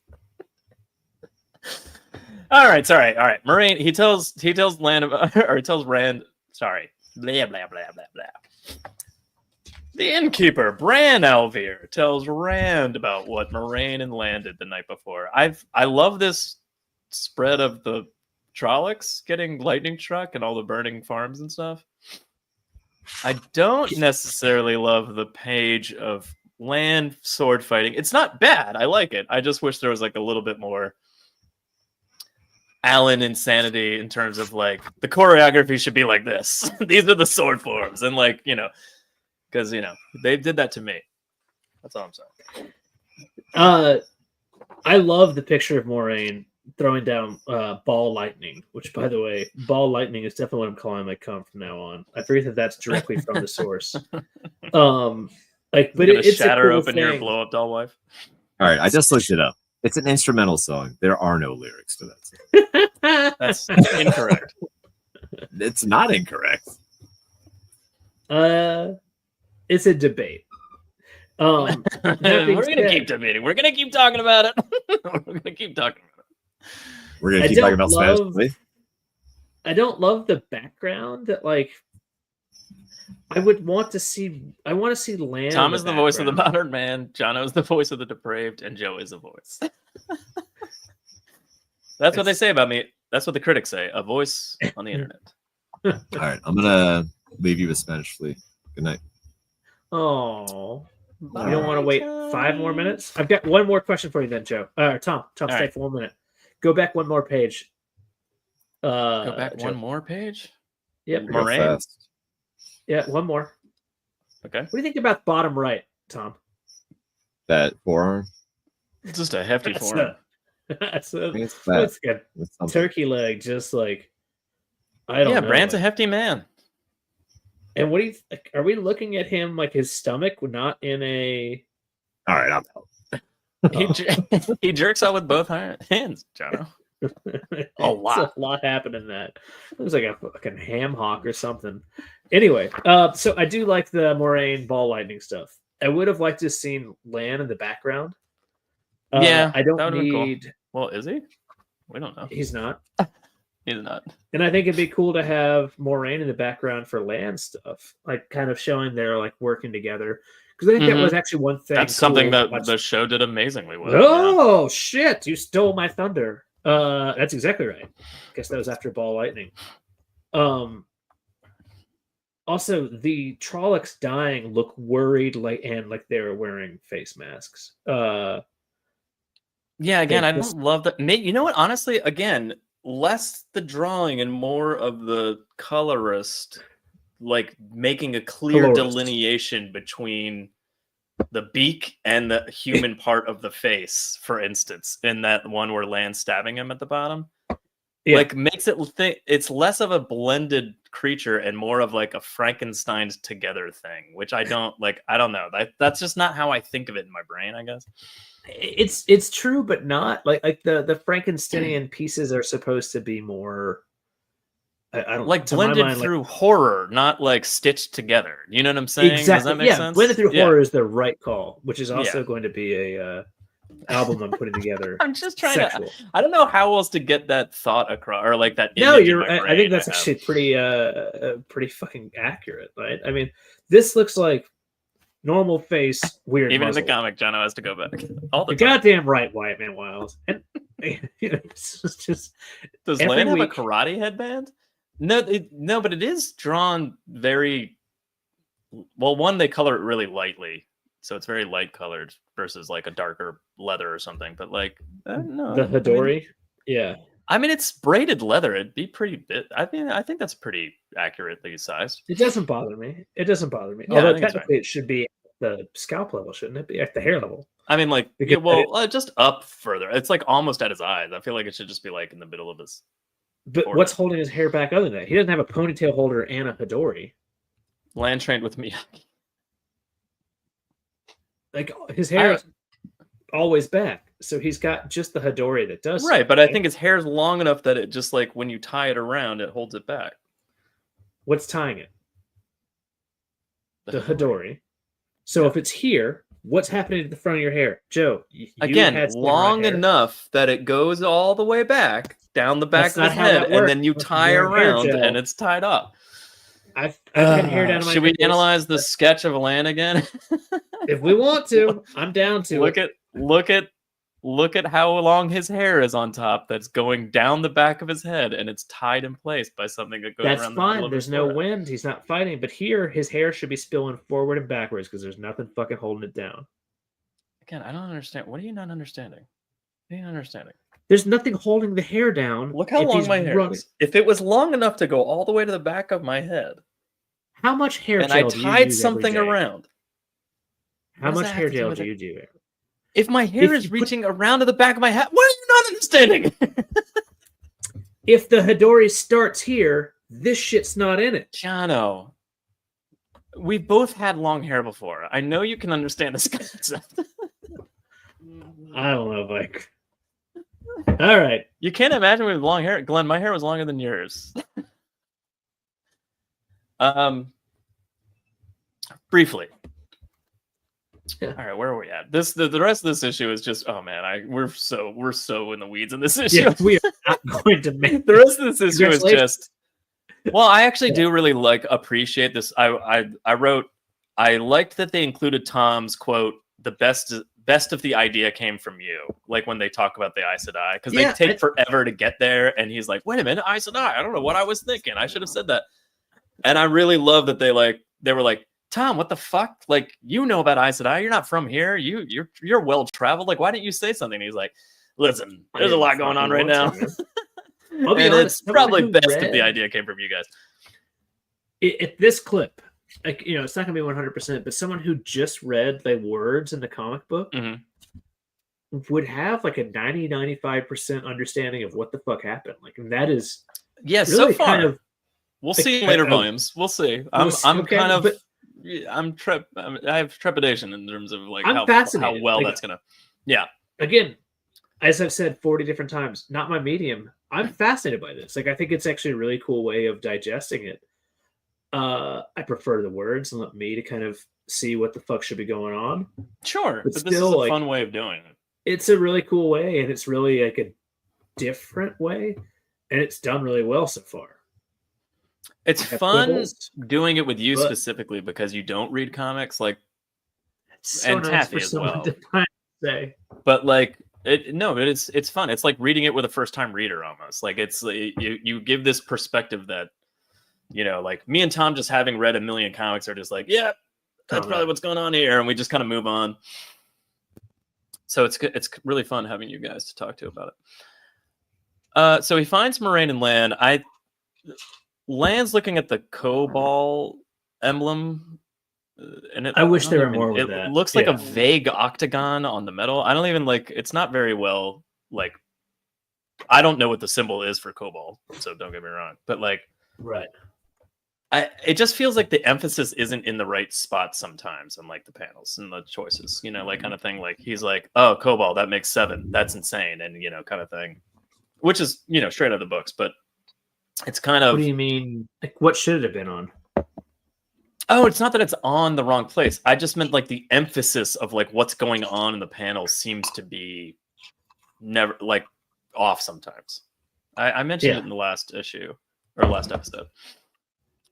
All right, sorry. All right, Moraine. He tells Land about, or he tells Rand. Sorry, blah blah blah blah blah. The innkeeper, Bran Alvear, tells Rand about what Moraine and Land did the night before. I love this spread of the Trollocs getting lightning struck and all the burning farms and stuff. I don't necessarily love the page of Land sword fighting. It's not bad. I like it. I just wish there was like a little bit more Alan insanity in terms of like the choreography should be like this. These are the sword forms, and like, you know, because you know they did that to me. That's all I'm saying. I love the picture of Moraine throwing down ball lightning, which, by the way, ball lightning is definitely what I'm calling my cum from now on. I forget that that's directly from the source. Like, but It's it's shatter a cool open your thing. blow up doll wife. All right, I just looked it up. It's an instrumental song. There are no lyrics to that song. That's incorrect. It's not incorrect. It's a debate. We're that being gonna said, keep debating. We're gonna keep talking about it. We're gonna keep talking about it. We're gonna I keep talking don't about Spanish love- Flea. I don't love the background that, like, I would want to see. I want to see Land. Tom in is the voice of the background. modern man. Jono is the voice of the depraved, and Joe is the voice. That's what they say about me. That's what the critics say. A voice on the internet. All right, I'm gonna leave you with Spanish Flea. Good night. Oh, you don't want to wait 5 more minutes? I've got one more question for you, then, Joe. Tom, stay right. for 1 minute. Go back one more page. Go back Joe. one more page. Yep. Go Moraine? fast. Yeah, one more. Okay. What do you think about bottom right, Tom? That forearm. It's just a hefty That's form. That's I a, think it's fat. that's a with something. turkey leg, just like I don't Yeah, know. Bran's a like- hefty man. And what do you? Are we looking at him like his stomach, not in a? All right, I'm out. He jerks out with both hands, Jono. A lot. A lot happened in that. It was like a fucking ham hock or something. Anyway, so I do like the Moraine ball lightning stuff. I would have liked to have seen Lan in the background. Yeah, I don't that would've been cool. need. Well, is he? We don't know. He's not. He's not. And I think it'd be cool to have Moraine in the background for Lan stuff, like kind of showing they're like working together. Because I think that Mhm. was actually one thing. That's something cool that to watch. the show did amazingly well. Yeah. Oh shit! You stole my thunder. That's exactly right. Guess that was after Ball Lightning. Also, the Trollocs dying look worried, like they were wearing face masks. Yeah, again, They I just- don't love that. You know what? Honestly, again, less the drawing and more of the colorist, like making a clear Colorist. delineation between the beak and the human part of the face, for instance, in that one where Lan's stabbing him at the bottom. Yeah. Like makes it it's less of a blended creature and more of like a Frankenstein's together thing, which I don't like. I don't know. That's just not how I think of it in my brain, I guess. It's true, but not like the Frankensteinian pieces are supposed to be more. I don't Like to my blended mind, like- through horror, not like stitched together. You know what I'm saying? Exactly. Does that make sense? Blended through Yeah. horror is the right call, which is also Yeah. going to be a album I'm putting together. I'm just trying sexual. to. I don't know how else to get that thought across, or like that. No, image in you're. my I brain think that's have. actually pretty fucking accurate, right? I mean, this looks like normal face, weird. Even muzzle. in the comic, Jono has to go back all the You're time. goddamn right, White Man Wiles. And it's just Does every Lan have a week- karate headband? No, but it is drawn very well. One, they color it really lightly, so it's very light colored versus like a darker leather or something. But like, no, the Hidori. Yeah. I mean, it's braided leather. It'd be pretty bit. I think that's pretty accurately sized. It doesn't bother me. Yeah, Although I think it's technically it should be at the scalp level, shouldn't it? Be at the hair level. I mean, like, Because just up further. It's like almost at his eyes. I feel like it should just be like in the middle of his. But Or- what's holding his hair back other than that? He doesn't have a ponytail holder and a Hidori. Land trained with Miyagi. Like his hair is always back. So he's got just the Hidori that does Right, but I think his hair's long enough that it just like when you tie it around, it holds it back. what's tying it? The Hidori. So if it's here, what's happening to the front of your hair? Joe, you Again, had samurai long hair. enough that it goes all the way back down the back That's of his not how head, that and then works. you With tie your hair around gel. and it's tied up. I've had hair down to my Should we ankles. analyze the sketch of Lan again? If we want to, I'm down to Look at how long his hair is on top. That's going down the back of his head, and it's tied in place by something that goes That's around the middle fine. of There's his no forehead. wind. He's not fighting. But here, his hair should be spilling forward and backwards because there's nothing fucking holding it down. Again, I don't understand. What are you not understanding? What are you not understanding? There's nothing holding the hair down. Look how if long he's my hair running. is. If it was long enough to go all the way to the back of my head, How much hair and I gel do you tied use something every day? around, How What does much that hair have to do gel with do it? you do? if my hair If is you put- reaching around to the back of my head, what are you not understanding? If the Hidori starts here, this shit's not in it. Jono, we both had long hair before. I know you can understand this concept. I don't know, Mike. All right. You can't imagine me with long hair. Glenn, my hair was longer than yours. Briefly. Yeah. All right, where are we at? The rest of this issue is just, oh man, we're so in the weeds in this issue. Yeah, we are not going to make The rest of this issue is Congratulations. just, well, I actually do really appreciate this. I wrote, I liked that they included Tom's quote, the best of the idea came from you, like when they talk about the Aes Sedai, because they take forever to get there, and he's like, wait a minute, Aes Sedai, I don't know what I was thinking, I should have said that. And I really love that they were like, Tom, what the fuck? Like, you know about Aes Sedai, you're not from here, you're well traveled, like, why didn't you say something? And he's like, listen, there's a lot going on right now. I'll be And honest, it's probably someone who best if the read- idea came from you guys. At this clip, like, it's not gonna be 100%, but someone who just read the words in the comic book Mhm. would have like a 90-95% understanding of what the fuck happened. Like, and that is Yeah, really so far. kind of We'll see in later I- volumes. We'll see. We'll see, I'm okay, kind of. but- I have trepidation in terms of like I'm how fascinated. well Like, that's gonna. Yeah, again, as I've said 40 different times, not my medium. I'm fascinated by this. Like, I think it's actually a really cool way of digesting it. I prefer the words and let me to kind of see what the fuck should be going on. sure. But But this is still, a like- fun way of doing it. It's a really cool way, and it's really like a different way, and it's done really well so far. It's I have fun quibbles, doing it with you but- specifically because you don't read comics, like. It's so And nice Taffy for as someone well. to kind of say. But like it's fun. It's like reading it with a first time reader almost. Like it's you give this perspective that like me and Tom just having read a million comics are just like, yeah, that's probably what's going on here, and we just kind of move on. So it's really fun having you guys to talk to about it. So he finds Moraine and Lan. Lan's looking at the Cobalt emblem. And I wish don't there were even- more with it that. looks like Yeah. a vague octagon on the metal. I don't even it's not very well, I don't know what the symbol is for Cobalt, so don't get me wrong. But Right. it just feels like the emphasis isn't in the right spot sometimes on the panels and the choices, kind of thing. Like he's like, oh, Cobalt, that makes 7. That's insane. And, kind of thing, which is, straight out of the books, but it's kind of, What do you mean? Like, what should it have been on? Oh, it's not that it's on the wrong place. I just meant like the emphasis of like what's going on in the panel seems to be never like off sometimes. I mentioned it in the last issue or last episode.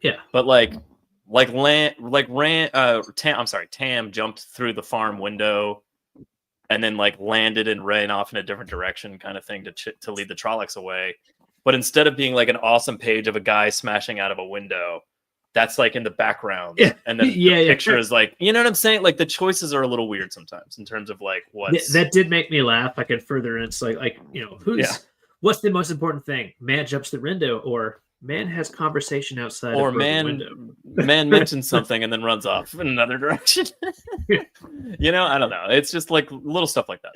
Yeah, but Tam jumped through the farm window and then like landed and ran off in a different direction, kind of thing to lead the Trollocs away. But instead of being like an awesome page of a guy smashing out of a window, that's like in the background. Yeah. And then the picture is like, you know what I'm saying? Like the choices are a little weird sometimes in terms of like what's that did make me laugh. I could further it's like you know what's the most important thing? Man jumps the window, or man has conversation outside, or of man window. man mentions something and then runs off in another direction. You know, I don't know. It's just like little stuff like that.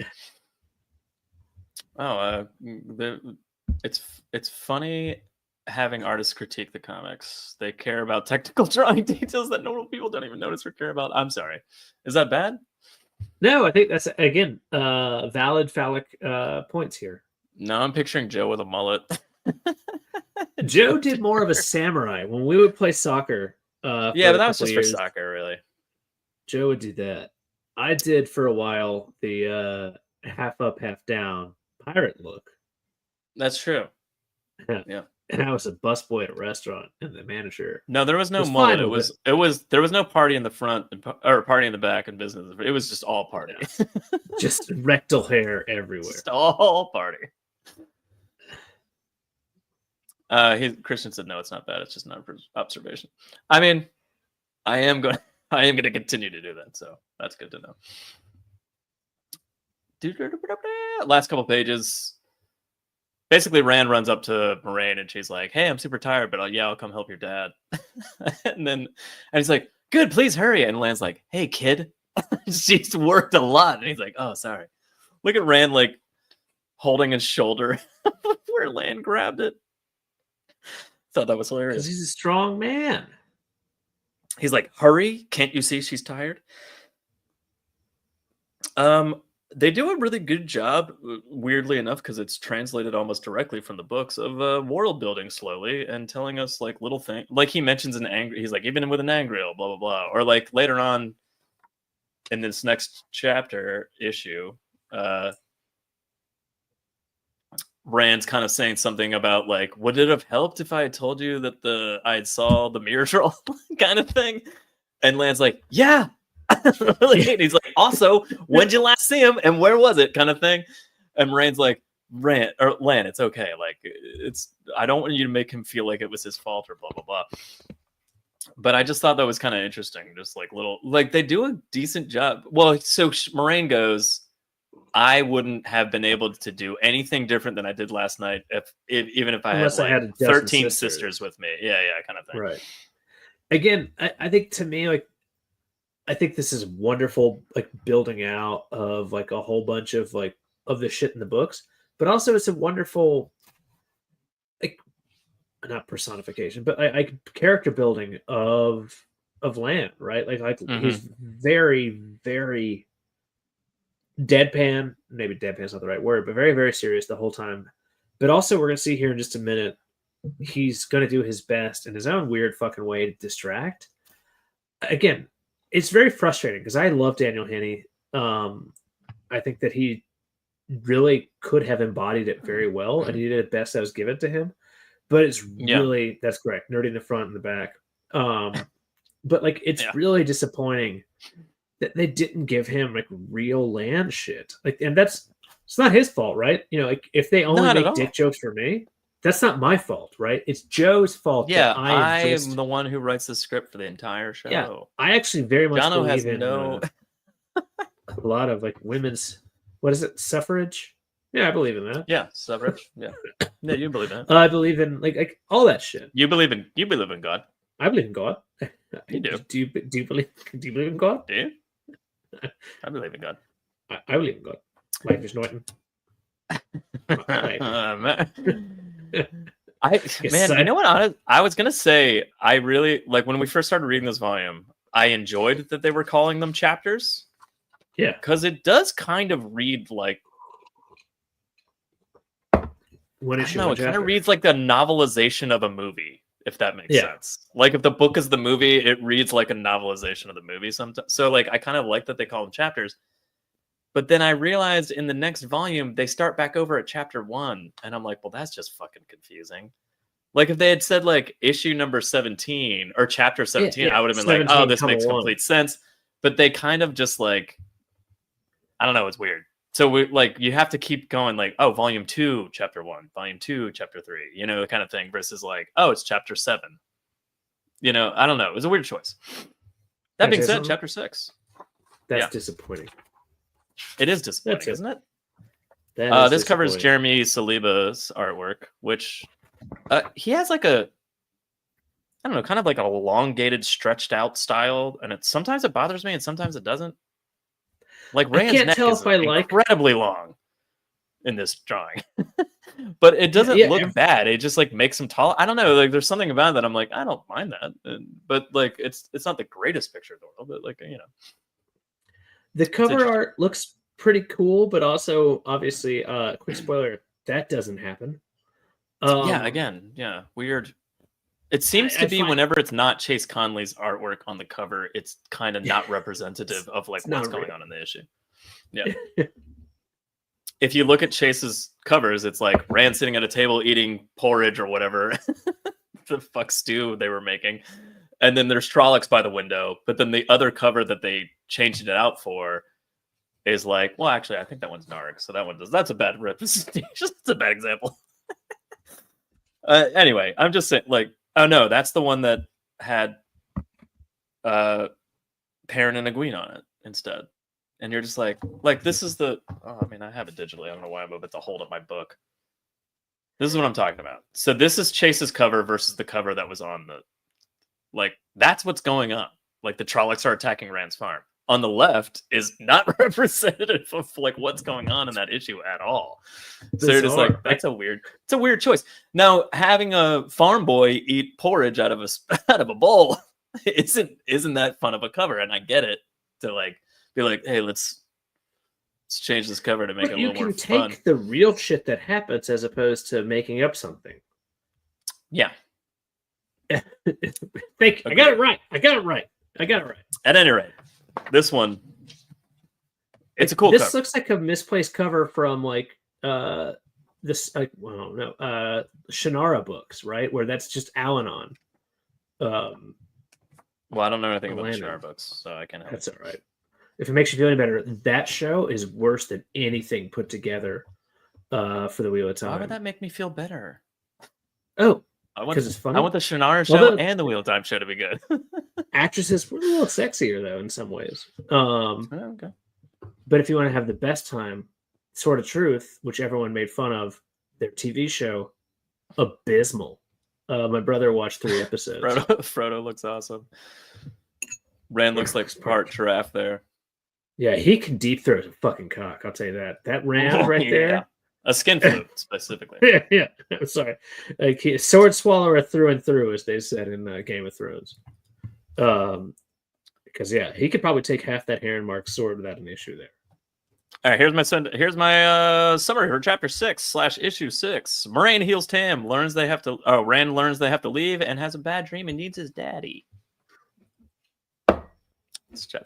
It's funny having artists critique the comics. They care about technical drawing details that normal people don't even notice or care about. I'm sorry. Is that bad? No, I think that's again valid phallic points here. No, I'm picturing Joe with a mullet. Joe did more of a samurai when we would play soccer. But that was just for soccer, really. Joe would do that. I did for a while the half up, half down pirate look. That's true. Yeah. And I was a busboy at a restaurant, and the manager. No, there was no mullet. There was no party in the front or party in the back in business. It was just all party. Yeah. Just rectal hair everywhere. Just all party. Christian said no, it's not bad. It's just an observation. I mean, I am going to continue to do that, so that's good to know. Last couple pages. Basically, Rand runs up to Moraine and she's like, "Hey, I'm super tired, but I'll come help your dad." and he's like, "Good, please hurry." And Land's like, "Hey, kid, she's worked a lot." And he's like, "Oh, sorry." Look at Rand like holding his shoulder where Land grabbed it. Thought that was hilarious. Because he's a strong man. He's like, "Hurry! Can't you see she's tired?" They do a really good job, weirdly enough, because it's translated almost directly from the books of world building slowly and telling us like little things. Like he mentions an angry, he's like, even with an angriel, blah blah blah. Or like later on in this next chapter issue, Rand's kind of saying something about like, would it have helped if I had told you that I saw the mirror troll kind of thing? And Land's like, yeah. Really? And he's like, also, when'd you last see him and where was it? Kind of thing. And Rand's like, Land, it's okay. Like, I don't want you to make him feel like it was his fault or blah blah blah. But I just thought that was kind of interesting. Just like little, like they do a decent job. Well, so Moraine goes, I wouldn't have been able to do anything different than I did last night even if I had 13 sisters with me. Yeah, kind of thing. Right. Again, I think to me, like, I think this is wonderful, like building out of like a whole bunch of like of the shit in the books, but also it's a wonderful, like, not personification, but like character building of Land, right? Like he's very, very deadpan. Maybe deadpan's not the right word, but very, very serious the whole time. But also, we're gonna see here in just a minute, he's gonna do his best in his own weird fucking way to distract. Again, it's very frustrating because I love Daniel Henney. I think that he really could have embodied it very well, and he did the best that was given to him. But it's really, that's correct, nerdy in the front and the back. But like, it's really disappointing that they didn't give him like real Land shit. Like, and it's not his fault, right? You know, like if they only make dick jokes for me, that's not my fault, right? It's Joe's fault. Yeah, I am the one who writes the script for the entire show. Yeah, I actually very much Jono believe has in a lot of like women's, what is it, suffrage? Yeah, I believe in that. Yeah, suffrage. Yeah, you believe in it. I believe in like all that shit. You believe in God. I believe in God. You do. Do you believe in God? Do you? I believe in God. I believe in God. Life is Norton. You know what? I was gonna say, I really like when we first started reading this volume. I enjoyed that they were calling them chapters. Yeah, because it does kind of read like. It kind of reads like the novelization of a movie. if that makes Yeah. sense. Like if the book is the movie, it reads like a novelization of the movie sometimes. So like I kind of like that they call them chapters. But then I realized in the next volume they start back over at chapter 1, and I'm like, well, that's just fucking confusing. Like if they had said like issue number 17 or chapter 17, I would have been like, oh, this makes complete sense. But they kind of just like, I don't know, it's weird. So we like you have to keep going like, oh, volume 2, chapter 1, volume 2, chapter 3, you know, the kind of thing, versus like, oh, it's chapter 7. You know, I don't know. It was a weird choice. That being said, chapter 6. That's disappointing. It is disappointing, isn't it? This covers Jeremy Saliba's artwork, which he has like a, I don't know, kind of like an elongated, stretched out style, and sometimes it bothers me, and sometimes it doesn't. Like Rand's neck is incredibly long in this drawing, but it doesn't look bad. It just like makes him tall. I don't know. Like there's something about that. I'm like, I don't mind that, but like it's not the greatest picture in the world. But like the cover art looks pretty cool, but also obviously, quick spoiler, that doesn't happen. Weird. It seems to be whenever it's not Chase Conley's artwork on the cover, it's kind of not representative of like what's going on in the issue. Yeah. If you look at Chase's covers, it's like Rand sitting at a table eating porridge or whatever the fuck stew they were making. And then there's Trollocs by the window. But then the other cover that they changed it out for is like, well, actually, I think that one's Narg. So that one does. That's a bad representation. It's a bad example. Anyway, I'm just saying, like, oh no, that's the one that had Perrin and Egwene on it instead. And you're just like this is the. Oh, I mean, I have it digitally. I don't know why I'm able to hold up my book. This is what I'm talking about. So this is Chase's cover versus the cover that was on the. Like that's what's going on. Like the Trollocs are attacking Rand's farm. On the left is not representative of like what's going on in that issue at all. So you're just like, it's a weird choice. Now having a farm boy eat porridge out of a bowl isn't that fun of a cover, and I get it to like be like, hey, let's change this cover to make it a little more fun. You can take the real shit that happens as opposed to making up something. Yeah. I got it right. At any rate, this one, it's a cool this cover. Looks like a misplaced cover from like Shannara books, right? Where that's just Al-Anon. Well, I don't know anything about the Shannara books, so I can't help. That's all right. If it makes you feel any better, that show is worse than anything put together for the Wheel of Time. Why would that make me feel better? Oh, because it's funny. I want the Shannara show and the Wheel of Time show to be good. Actresses were a little sexier though in some ways. Okay. But if you want to have the best time, Sword of Truth, which everyone made fun of, their TV show, abysmal. My brother watched 3 episodes. Frodo looks awesome. Rand looks like part giraffe there. Yeah, he can deep throat a fucking cock. I'll tell you that. That Rand there. A skin flute, specifically. Yeah. I'm sorry. Like sword swallower through and through, as they said in Game of Thrones. Because he could probably take half that Heron Mark's sword without an issue there. All right, here's my summary for chapter 6/issue 6. Moraine heals Tam, Rand learns they have to leave, and has a bad dream and needs his daddy.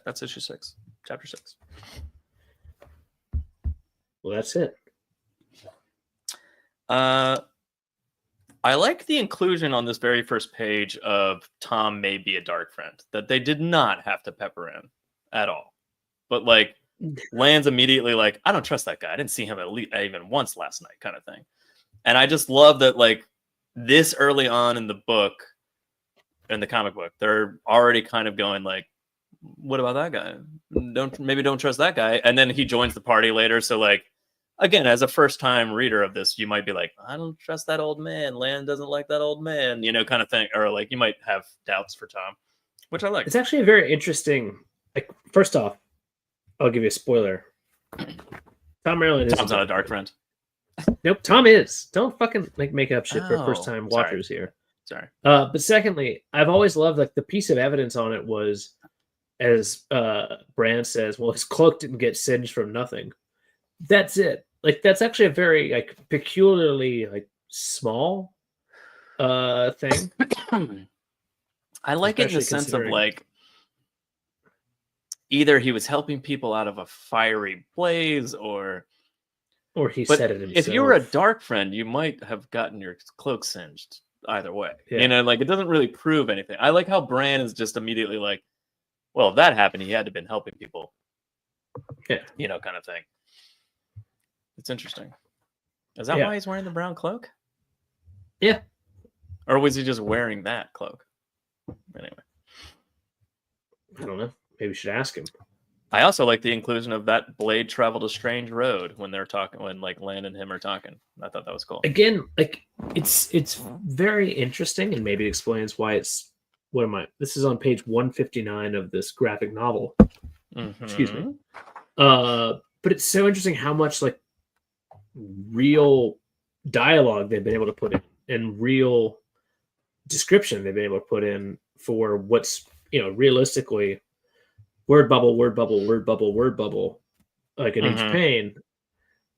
That's issue 6, chapter 6. Well, that's it. I like the inclusion on this very first page of Tom may be a dark friend, that they did not have to pepper in at all. But like Land's immediately like, I don't trust that guy. I didn't see him at least even once last night, kind of thing. And I just love that like this early on in the book, in the comic book, they're already kind of going like, what about that guy? Don't trust that guy. And then he joins the party later. So like, again, as a first-time reader of this, you might be like, I don't trust that old man. Land doesn't like that old man, kind of thing. Or like you might have doubts for Tom, which I like. It's actually a very interesting. Like, first off, I'll give you a spoiler. Tom Maryland Tom's not a dark friend. Nope, Tom is. Don't fucking make up shit for first-time watchers here. Sorry. But secondly, I've always loved like the piece of evidence on it was, as Bran says, well, his cloak didn't get singed from nothing. That's it. Like that's actually a very like peculiarly like small thing. I like it in the Especially sense of considering- like either he was helping people out of a fiery blaze, or he but said it himself. if you were a dark friend, you might have gotten your cloak singed either way. Yeah. You know, like it doesn't really prove anything. I like how Bran is just immediately like, well, if that happened, he had to have been helping people. Yeah. You know, kind of thing. It's interesting. Is that Yeah. why he's wearing the brown cloak? Yeah. Or was he just wearing that cloak? Anyway. I don't know. Maybe we should ask him. I also like the inclusion of that blade traveled a strange road when they're talking, when like Lan and him are talking. I thought that was cool. Again, like it's very interesting, and maybe it explains why it's this is on page 159 of this graphic novel. Excuse me. But it's so interesting how much like real dialogue they've been able to put in and real description they've been able to put in for what's, you know, realistically word bubble, word bubble, word bubble, word bubble, like in each pane.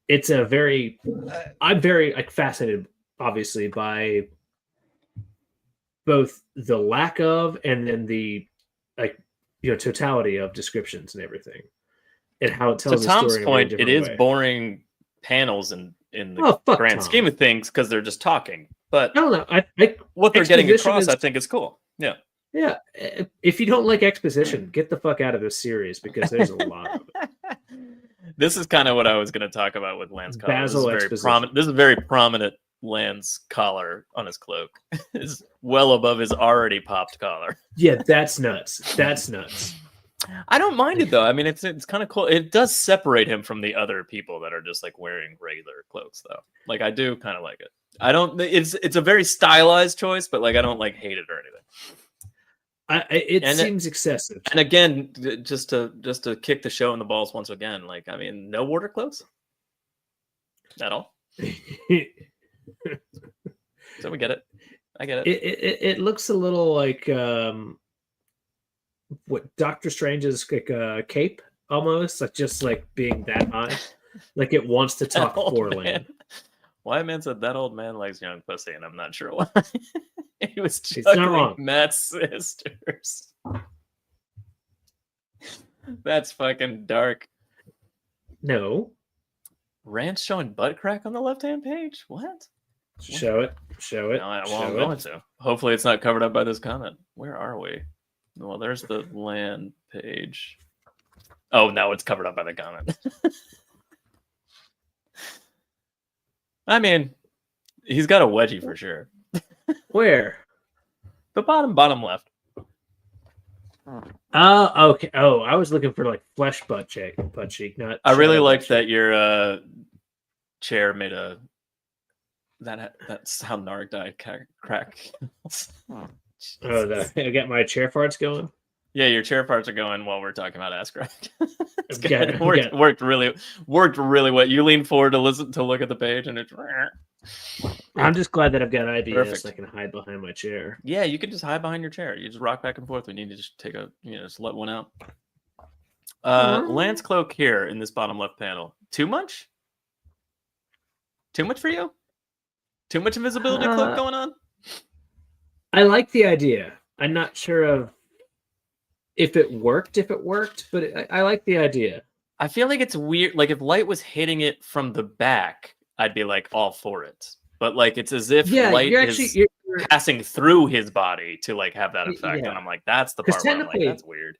It's a very, I'm very like fascinated, obviously, by both the lack of and then the like, you know, totality of descriptions and everything, and how it tells To the Tom's story. point, in a it very is different way. boring panels in the Oh, fuck grand Tom. scheme of things because they're just talking. But I don't know. I what they're getting exposition across, is- I think, is cool. Yeah. Yeah, if you don't like exposition, get the fuck out of this series because there's a lot of it. This is kind of what I was going to talk about with Lan's collar. Basil This exposition. is very prominent Lan's collar on his cloak. Is well above his already popped collar. Yeah, that's nuts. That's nuts. I don't mind it though. I mean, it's kind of cool. It does separate him from the other people that are just like wearing regular cloaks, though. Like I do kind of like it. I don't. It's a very stylized choice, but like I don't like hate it or anything. It seems excessive. And again, just to kick the show in the balls once again, like I mean, no water cloaks at all. So we get it. I get it. It looks a little like what Doctor Strange's like cape almost, like just like being that high, like it wants to talk for Lan. Why man said that old man likes young pussy, and I'm not sure why. He was He's not juggling wrong. Matt's sisters. That's fucking dark. No, Rand's showing butt crack on the left-hand page. What? show it. No, I'm going to. Hopefully, it's not covered up by this comment. Where are we? Well, there's the land page. Oh, no, it's covered up by the comment. I mean, he's got a wedgie for sure. Where? The bottom left. Oh, okay. Oh, I was looking for like flesh butt cheek, not. I really shadow like butt that cheek. your chair made a. That's how Narg died. Crack. Oh, I got my chair farts going. Yeah, your chair parts are going while we're talking about ass crack. It's I've good. got- It I've got- worked really well. You lean forward to look at the page, and it's. I'm just glad that I've got IBS. Perfect. I can hide behind my chair. Yeah, you can just hide behind your chair. You just rock back and forth when you need to just take just let one out. Lance cloak here in this bottom left panel. Too much? Too much for you? Too much invisibility cloak going on? I like the idea. I'm not sure of if it worked, but I like the idea. I feel like it's weird. Like if light was hitting it from the back, I'd be like all for it. But like it's as if light is passing through his body to like have that effect, and I'm like, that's the 'Cause part where I'm like, technically- that's weird.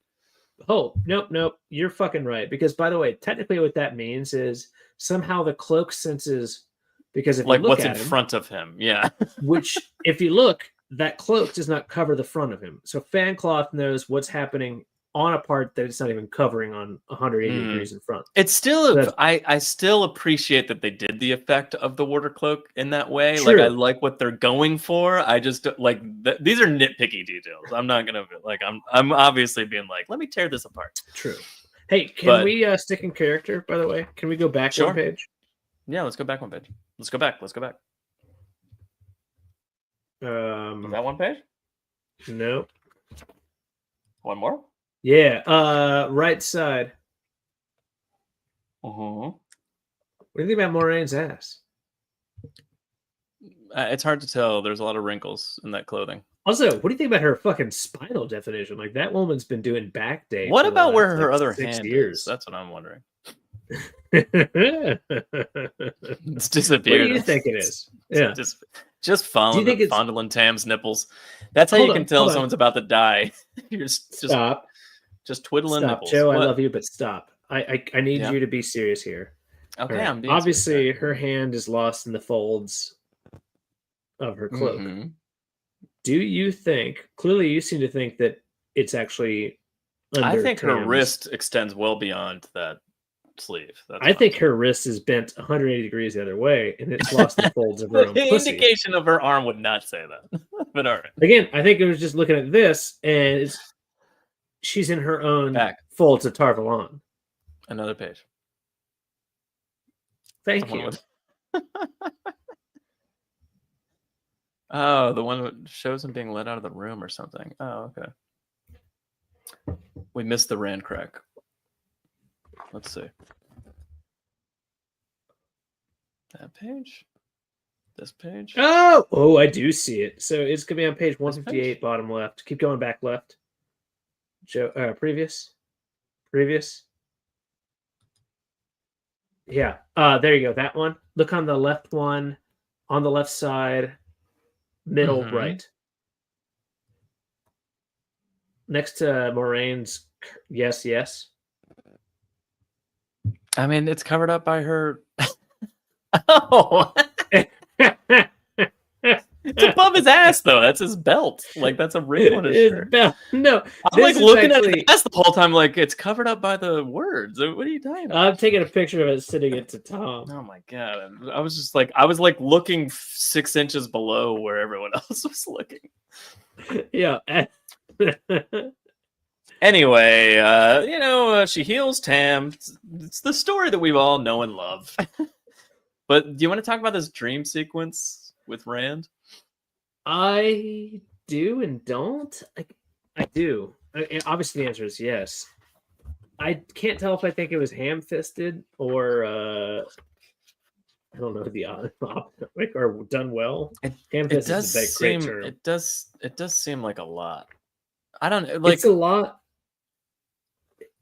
Oh, nope. You're fucking right. Because by the way, technically what that means is somehow the cloak senses, because if Like you look what's at in him, front of him, yeah. which if you look, that cloak does not cover the front of him. So fan cloth knows what's happening on a part that it's not even covering on 180 degrees in front. It's still, That's- I still appreciate that they did the effect of the water cloak in that way. True. Like I like what they're going for. I just like these are nitpicky details. I'm not gonna like I'm obviously being like, let me tear this apart. True. Hey, can But- we stick in character? By the way, can we go back Sure. one page? Yeah, let's go back one page. Let's go back. Is that one page? No. One more? Yeah. Right side. Uh-huh. What do you think about Moraine's ass? It's hard to tell. There's a lot of wrinkles in that clothing. Also, what do you think about her fucking spinal definition? Like that woman's been doing back day. What for the about where last, her like, other 6 hand years. is? That's what I'm wondering. What It's do disappeared. you think it is? Yeah. Just fondling, think it's- fondling Tam's nipples. That's how Hold you on, can tell hold on. someone's about to die. You're just Stop. twiddling Stop, nipples. Joe. I What? love you, but stop. I need Yeah. you to be serious here. Okay, All right. I'm being Obviously, her hand is lost in the folds of her cloak. Mhm. Do you think? Clearly, you seem to think that it's actually. I Under think her Tam's. wrist extends well beyond that sleeve. That's I think her wrist is bent 180 degrees the other way, and it's lost in the folds of her own the pussy. indication of her arm would not say that. But all right. Again, I think it was just looking at this, and she's in her own Back. folds of Tarvalon. Another page. Thank The one you. with- Oh, the one that shows him being let out of the room or something. Oh, okay. We missed the Rand crack. Let's see. That page? This page? Oh, I do see it. So it's gonna be on page 158, page? bottom left. Keep going back left. Joe, previous. Yeah. There you go. That one. Look on the left one, on the left side, middle Mhm. right. Next to Moraine's yes. I mean, it's covered up by her. Oh, it's above his ass though. That's his belt. Like that's a ring on his shirt. No, I'm like this is looking at actually- his ass the whole time. Like it's covered up by the words. What are you talking about? I'm taking a picture of it, sending it to Tom. Oh my god! I was like looking 6 inches below where everyone else was looking. Yeah. Anyway, she heals Tam. It's the story that we all know and love. But do you want to talk about this dream sequence with Rand? I do and don't. I do. Obviously, the answer is yes. I can't tell if I think it was ham-fisted or I don't know the opposite, or done well. It Ham-fisted does is a great seem. term. It does seem like a lot. I don't like. It's a lot,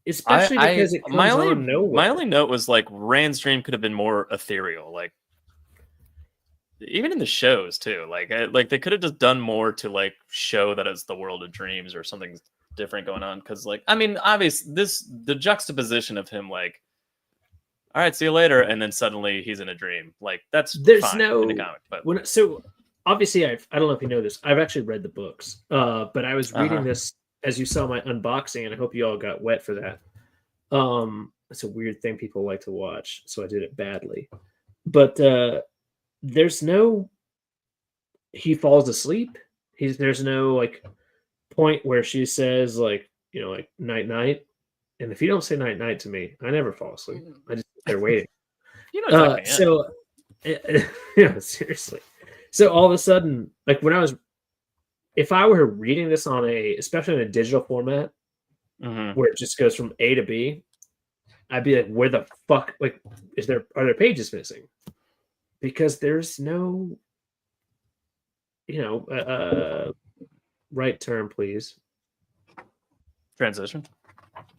especially because it comes on nowhere. My only note was like Rand's dream could have been more ethereal, like even in the shows too. Like they could have just done more to like show that it's the world of dreams or something different going on. Because like I mean, obviously the juxtaposition of him like, all right, see you later, and then suddenly he's in a dream. Like there's fine in the comic, but so obviously I don't know if you know this. I've actually read the books, but I was reading this as you saw my unboxing, and I hope you all got wet for that. It's a weird thing people like to watch, so I did it badly. But there's no he falls asleep. There's no like point where she says like night night. And if you don't say night night to me, I never fall asleep. I just sit there waiting. you know, So seriously. So all of a sudden, like if I were reading this especially in a digital format, where it just goes from A to B, I'd be like, where the fuck, like, are there pages missing? Because there's no, right term, please. transition.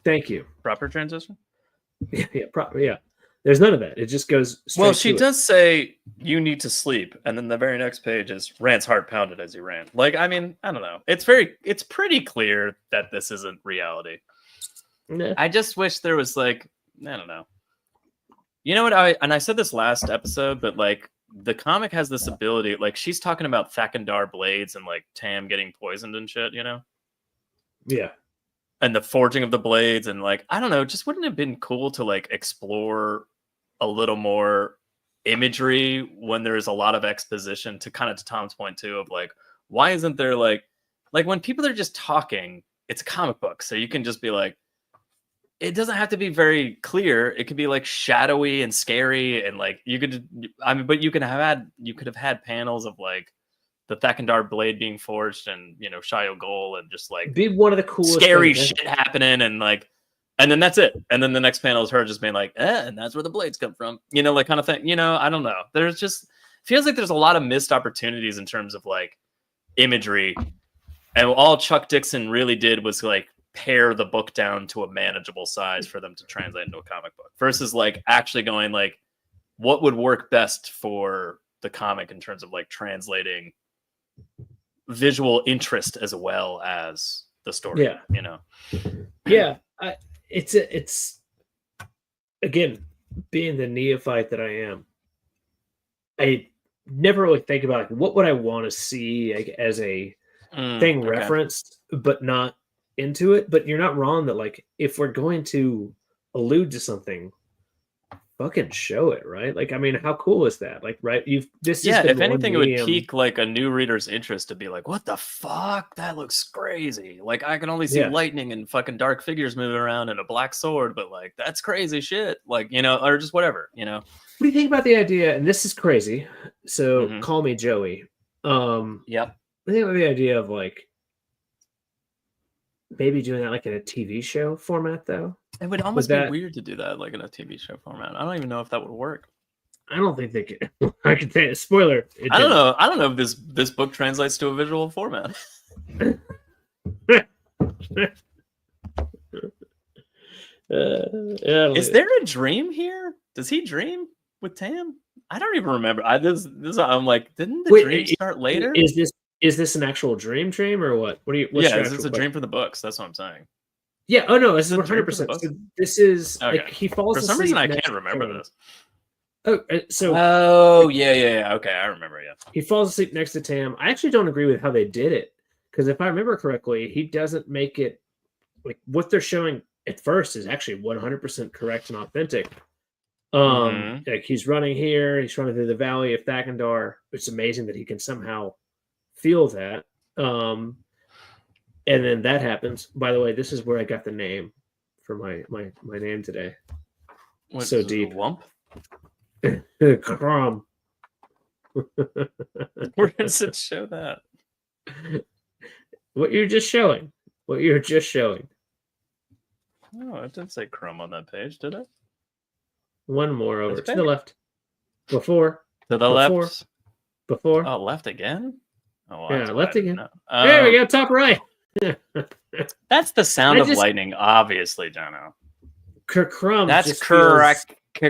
Thank you. Proper transition. Yeah. There's none of that. It just goes straight Well, she to it. does say you need to sleep, and then the very next page is Rand's heart pounded as he ran. Like, I mean, I don't know. It's pretty clear that this isn't reality. Nah. I just wish there was like, I don't know. You know what? I said this last episode, but like the comic has this ability, like she's talking about Thakandar blades and like Tam getting poisoned and shit, Yeah. and the forging of the blades, and like I don't know, just wouldn't it have been cool to like explore a little more imagery when there's a lot of exposition, to kind of to Tom's point too, of like why isn't there like when people are just talking, it's a comic book, so you can just be like, it doesn't have to be very clear. It could be like shadowy and scary, and like but you could have had panels of like the Thakandar blade being forged, and Shia Ghul, and just like Be one of the coolest scary things. shit happening, and then that's it. And then the next panel is her just being like, and that's where the blades come from, like kind of thing. I don't know. There's just feels like there's a lot of missed opportunities in terms of like imagery And all Chuck Dixon really did was like pare the book down to a manageable size for them to translate into a comic book versus like actually going like, what would work best for the comic in terms of like translating visual interest as well as the story. Yeah. You know? Yeah. It's again, being the neophyte that I am, I never really think about like, what would I want to see like, as a thing referenced, but not into it. But you're not wrong that like if we're going to allude to something, fucking show it, right? Like, I mean, how cool is that? Like, right? If anything, it would pique like a new reader's interest to be like, what the fuck? That looks crazy. Like, I can only see lightning and fucking dark figures moving around and a black sword, but like, that's crazy shit. Like, you know, or just whatever, you know. What do you think about the idea? And this is crazy. So call me Joey. Yep. What do you think about the idea of like maybe doing that like in a TV show format though? It would almost be weird to do that like in a TV show format. I don't even know if that would work. I don't think they could. I could say spoiler. I don't know. I don't know if this book translates to a visual format. Is there a dream here? Does he dream with Tam? I don't even remember. I'm like, didn't the dream start later? Is this an actual dream or what? Is this a dream from the books? That's what I'm saying. Yeah. Oh no, this is 100%. So this is like he falls asleep. For some reason, I can't remember this. Yeah. Okay, I remember. Yeah, he falls asleep next to Tam. I actually don't agree with how they did it because if I remember correctly, he doesn't make it like what they're showing at first is actually 100% correct and authentic. Like he's running here, he's running through the valley of Thakandar. It's amazing that he can somehow feel that. And then that happens. By the way, this is where I got the name for my name today. What's so deep. Wump? Crom. Where does it show that? What you're just showing. Oh, it didn't say Chrome on that page, did it? One more over to the left. Before. To the left. Before. Oh, left again? Oh, yeah, left again. Oh. There we go, top right. That's the sound of lightning, obviously, Jono. Kerkrum. That's correct. I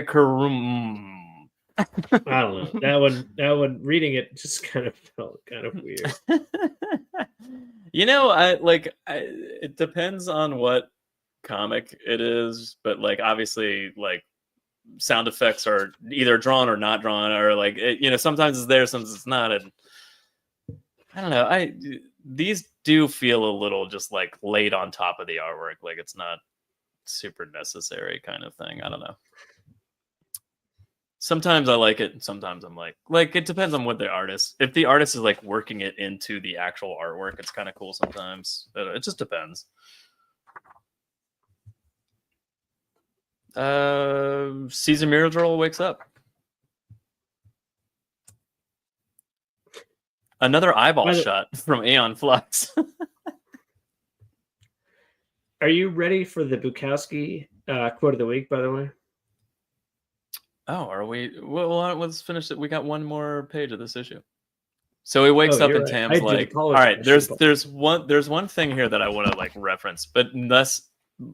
don't know. That one reading it just kind of felt kind of weird. You know, it depends on what comic it is, but like obviously like sound effects are either drawn or not drawn, or like sometimes it's there, sometimes it's not. And I don't know. These do feel a little just like laid on top of the artwork, like it's not super necessary kind of thing. I don't know. Sometimes I like it, and sometimes I'm like it depends on what the artist. If the artist is like working it into the actual artwork, it's kind of cool sometimes. But it just depends. Caesar Miracle wakes up. Another eyeball shot from Aeon Flux. Are you ready for the Bukowski quote of the week, by the way? Oh, are we? Well, let's finish it. We got one more page of this issue. So he wakes up and Tam's like, all right, there's one thing here that I want to like reference, but that's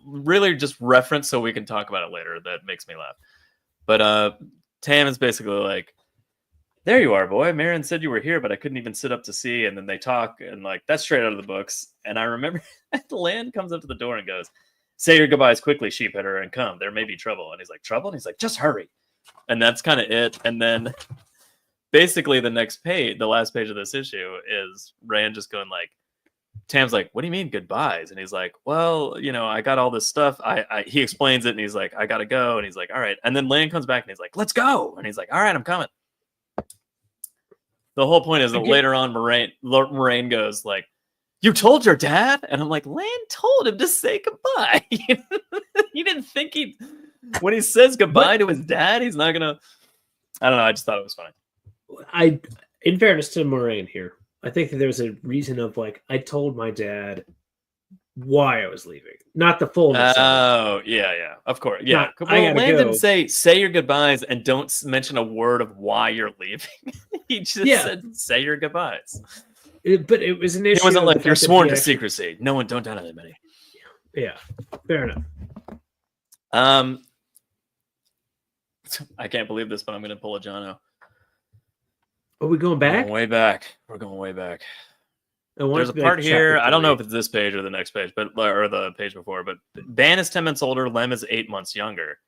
really just reference so we can talk about it later. That makes me laugh. But Tam is basically like, there you are, boy. Marin said you were here, but I couldn't even sit up to see. And then they talk and like, that's straight out of the books. And I remember Land comes up to the door and goes, say your goodbyes quickly, sheepheader, and come. There may be trouble. And he's like, trouble? And he's like, just hurry. And that's kind of it. And then basically the next page, the last page of this issue is Rand just going like, Tam's like, what do you mean goodbyes? And he's like, well, I got all this stuff. He explains it and he's like, I got to go. And he's like, all right. And then Land comes back and he's like, let's go. And he's like, all right, I'm coming. The whole point is that later on, Moraine goes like, you told your dad? And I'm like, Land told him to say goodbye. He didn't think when he says goodbye to his dad, he's not gonna. I don't know. I just thought it was funny. In fairness to Moraine here, I think that there's a reason of like I told my dad why I was leaving, not the fullness. Oh, yeah, of course, yeah. Land didn't say your goodbyes and don't mention a word of why you're leaving. He just said say your goodbyes. But it was an issue. It wasn't of the like you're fact that sworn he to actually- secrecy. No one, don't tell anybody. Yeah, fair enough. I can't believe this, but I'm going to pull a Jono. Are we going back? Going way back. We're going way back. I want There's it a to be part like here. chapter I don't know if 3. it's this page or the next page, or the page before. But Ban is 10 months older. Lem is 8 months younger,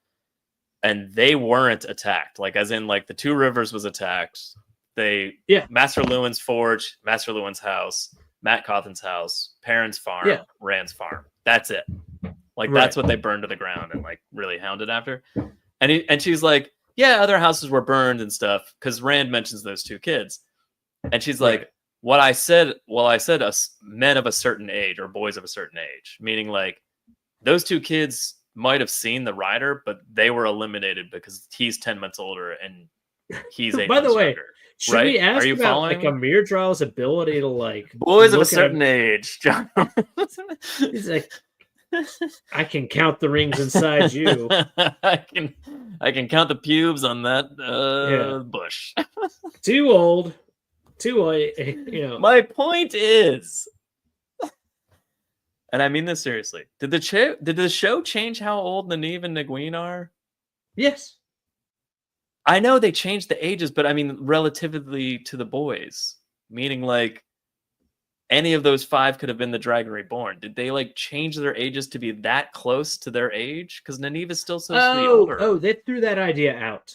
and they weren't attacked. Like, as in, like the Two Rivers was attacked. Master Lewin's forge, Master Lewin's house, Matt Cawthon's house, Perrin's farm, Rand's farm. That's it. Like that's what they burned to the ground and like really hounded after. And she's like, yeah, other houses were burned and stuff because Rand mentions those 2 kids, and she's like, what I said, men of a certain age or boys of a certain age, meaning like those 2 kids might have seen the rider, but they were eliminated because he's 10 months older and he's 8 By the months way, younger. should Right? we ask Are you about following like me? Amir Drill's ability to like Boys of a look certain at age, John. He's like, I can count the rings inside you. I can count the pubes on that bush. Too old. You know. My point is, and I mean this seriously, did the show change how old Nynaeve and Nyguen are? Yes. I know they changed the ages, but I mean relatively to the boys, meaning like any of those 5 could have been the Dragon Reborn. Did they like change their ages to be that close to their age? Because Nynaeve is still supposed to be older. Oh, they threw that idea out.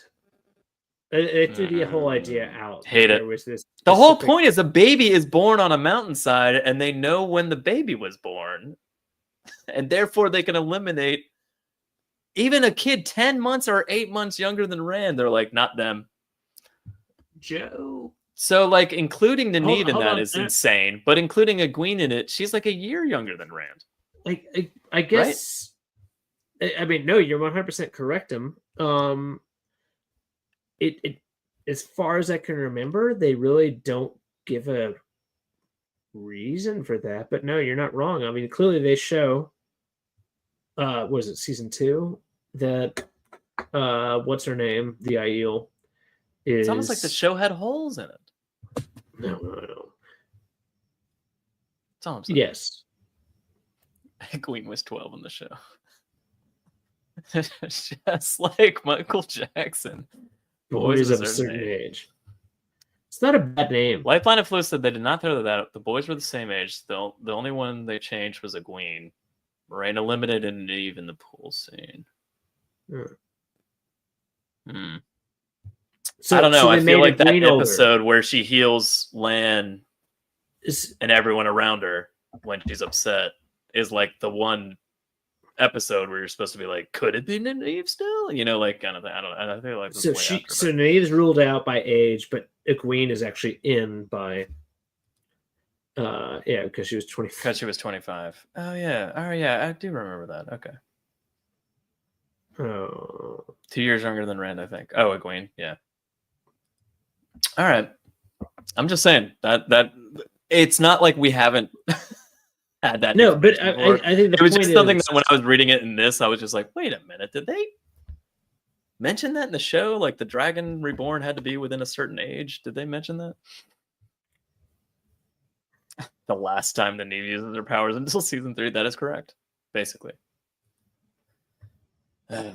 They threw the whole idea out. Hate it. There was this The whole specific- point is a baby is born on a mountainside, and they know when the baby was born, and therefore they can eliminate even a kid 10 months or 8 months younger than Rand. They're like, not them. Joe. So, like, including Nynaeve in hold that on. is insane, but including Egwene in it, she's like a year younger than Rand. Like, I guess. Right? I mean, no, you're 100% correct. It as far as I can remember, they really don't give a reason for that. But no, you're not wrong. I mean, clearly they show. Was it season 2 that what's her name, the Aiel, is. It's almost like the show had holes in it. No. That's all I'm saying. Yes. Egwene was 12 in the show. Just like Michael Jackson. Boys of a certain age. It's not a bad name. Lifeline of Flu said they did not throw that up. The boys were the same age. The only one they changed was Egwene. Morena limited and even the pool scene. So, I don't know. so I they feel made like that Egwene older. episode where she heals Lan Is- and everyone around her when she's upset is like the one episode where you're supposed to be like, could it be Nynaeve still? You know, like kind of thing. I feel like So Nynaeve's ruled out by age, but Egwene is actually in by because she was 25. because she was 25. Oh yeah, I do remember that. Okay, Oh. 2 years younger than Rand, I think. Oh, Egwene, yeah. All right, I'm just saying that it's not like we haven't had that. No, but before. I think the It was point just something is, that when I was reading it in this, I was just like, wait a minute, did they mention that in the show? Like the Dragon Reborn had to be within a certain age. Did they mention that? The last time the Navy uses their powers until season 3, that is correct, basically. all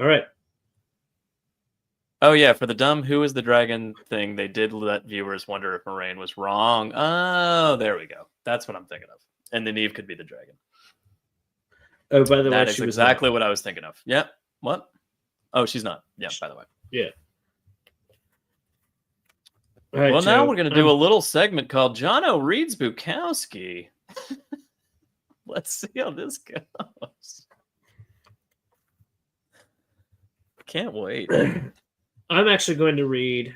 right. Oh yeah, for the dumb "Who is the dragon" thing, they did let viewers wonder if Moraine was wrong. Oh, there we go. That's what I'm thinking of. And Nynaeve could be the dragon. Oh, by the way, That is she was exactly what I was thinking of. Yep. What? Oh, she's not. Yeah, by the way. Yeah. All right, Well, now Joe, we're going to do a little segment called Jono Reads Bukowski. Let's see how this goes. Can't wait. I'm actually going to read.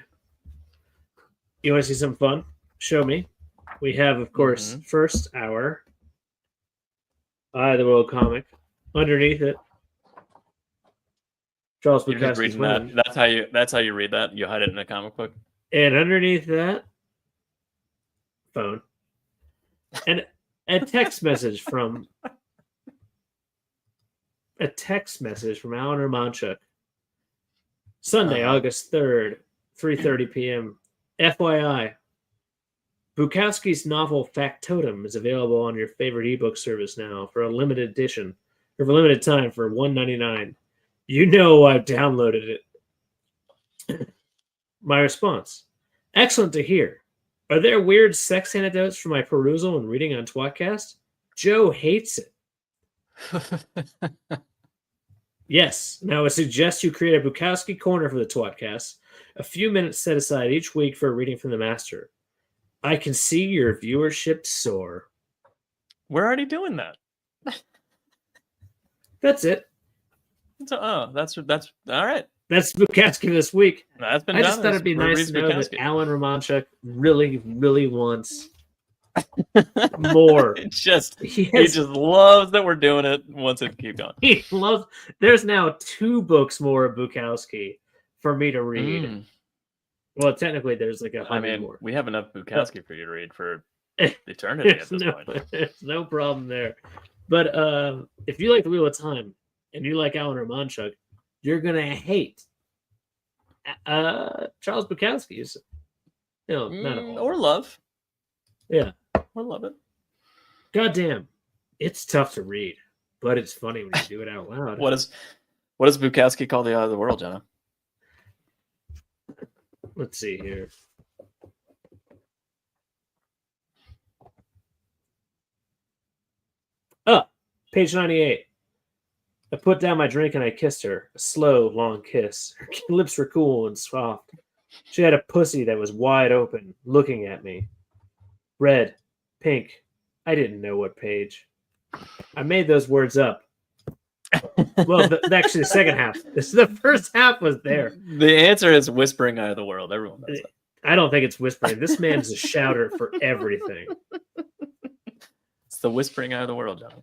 You want to see some fun? Show me. We have, of course, first hour. The World comic. Underneath it, Charles You're just Bukowski's reading that. That's how you read that. You hide it in a comic book. And underneath that, phone. And a text message from Alan Romanchuk. Sunday, August 3rd, 3:30 p.m. FYI, Bukowski's novel Factotum is available on your favorite ebook service now for a limited edition, or for a limited time for $1.99. You know I've downloaded it. My response: excellent to hear. Are there weird sex anecdotes for my perusal and reading on tWoTcast? Joe hates it. Yes. Now I suggest you create a Bukowski corner for the tWoTcast. A few minutes set aside each week for a reading from the master. I can see your viewership soar. We're already doing that. That's it. So, that's all right. That's Bukowski this week. That's been I done. just thought it'd be nice to know that Alan Romanchuk really, really wants more. He just loves that we're doing it. Wants it to keep going. He loves. There's now 2 books more of Bukowski for me to read. Well, technically, there's like 100 more. We have enough Bukowski for you to read for eternity at this point. There's no problem there. But if you like The Wheel of Time and you like Alan Romanchuk, you're gonna hate Charles Bukowski's. Not all. Or love. Yeah. Or love it. Goddamn, it's tough to read, but it's funny when you do it out loud. What does Bukowski call the eye of the world, Jono? Let's see here. Page 98. I put down my drink and I kissed her. A slow, long kiss. Her lips were cool and soft. She had a pussy that was wide open, looking at me. Red, pink. I didn't know what page. I made those words up. Well, actually, the second half. The first half was there. The answer is whispering eye of the world. Everyone knows that. I don't think it's whispering. This man's a shouter for everything. It's the whispering eye of the world, Jono.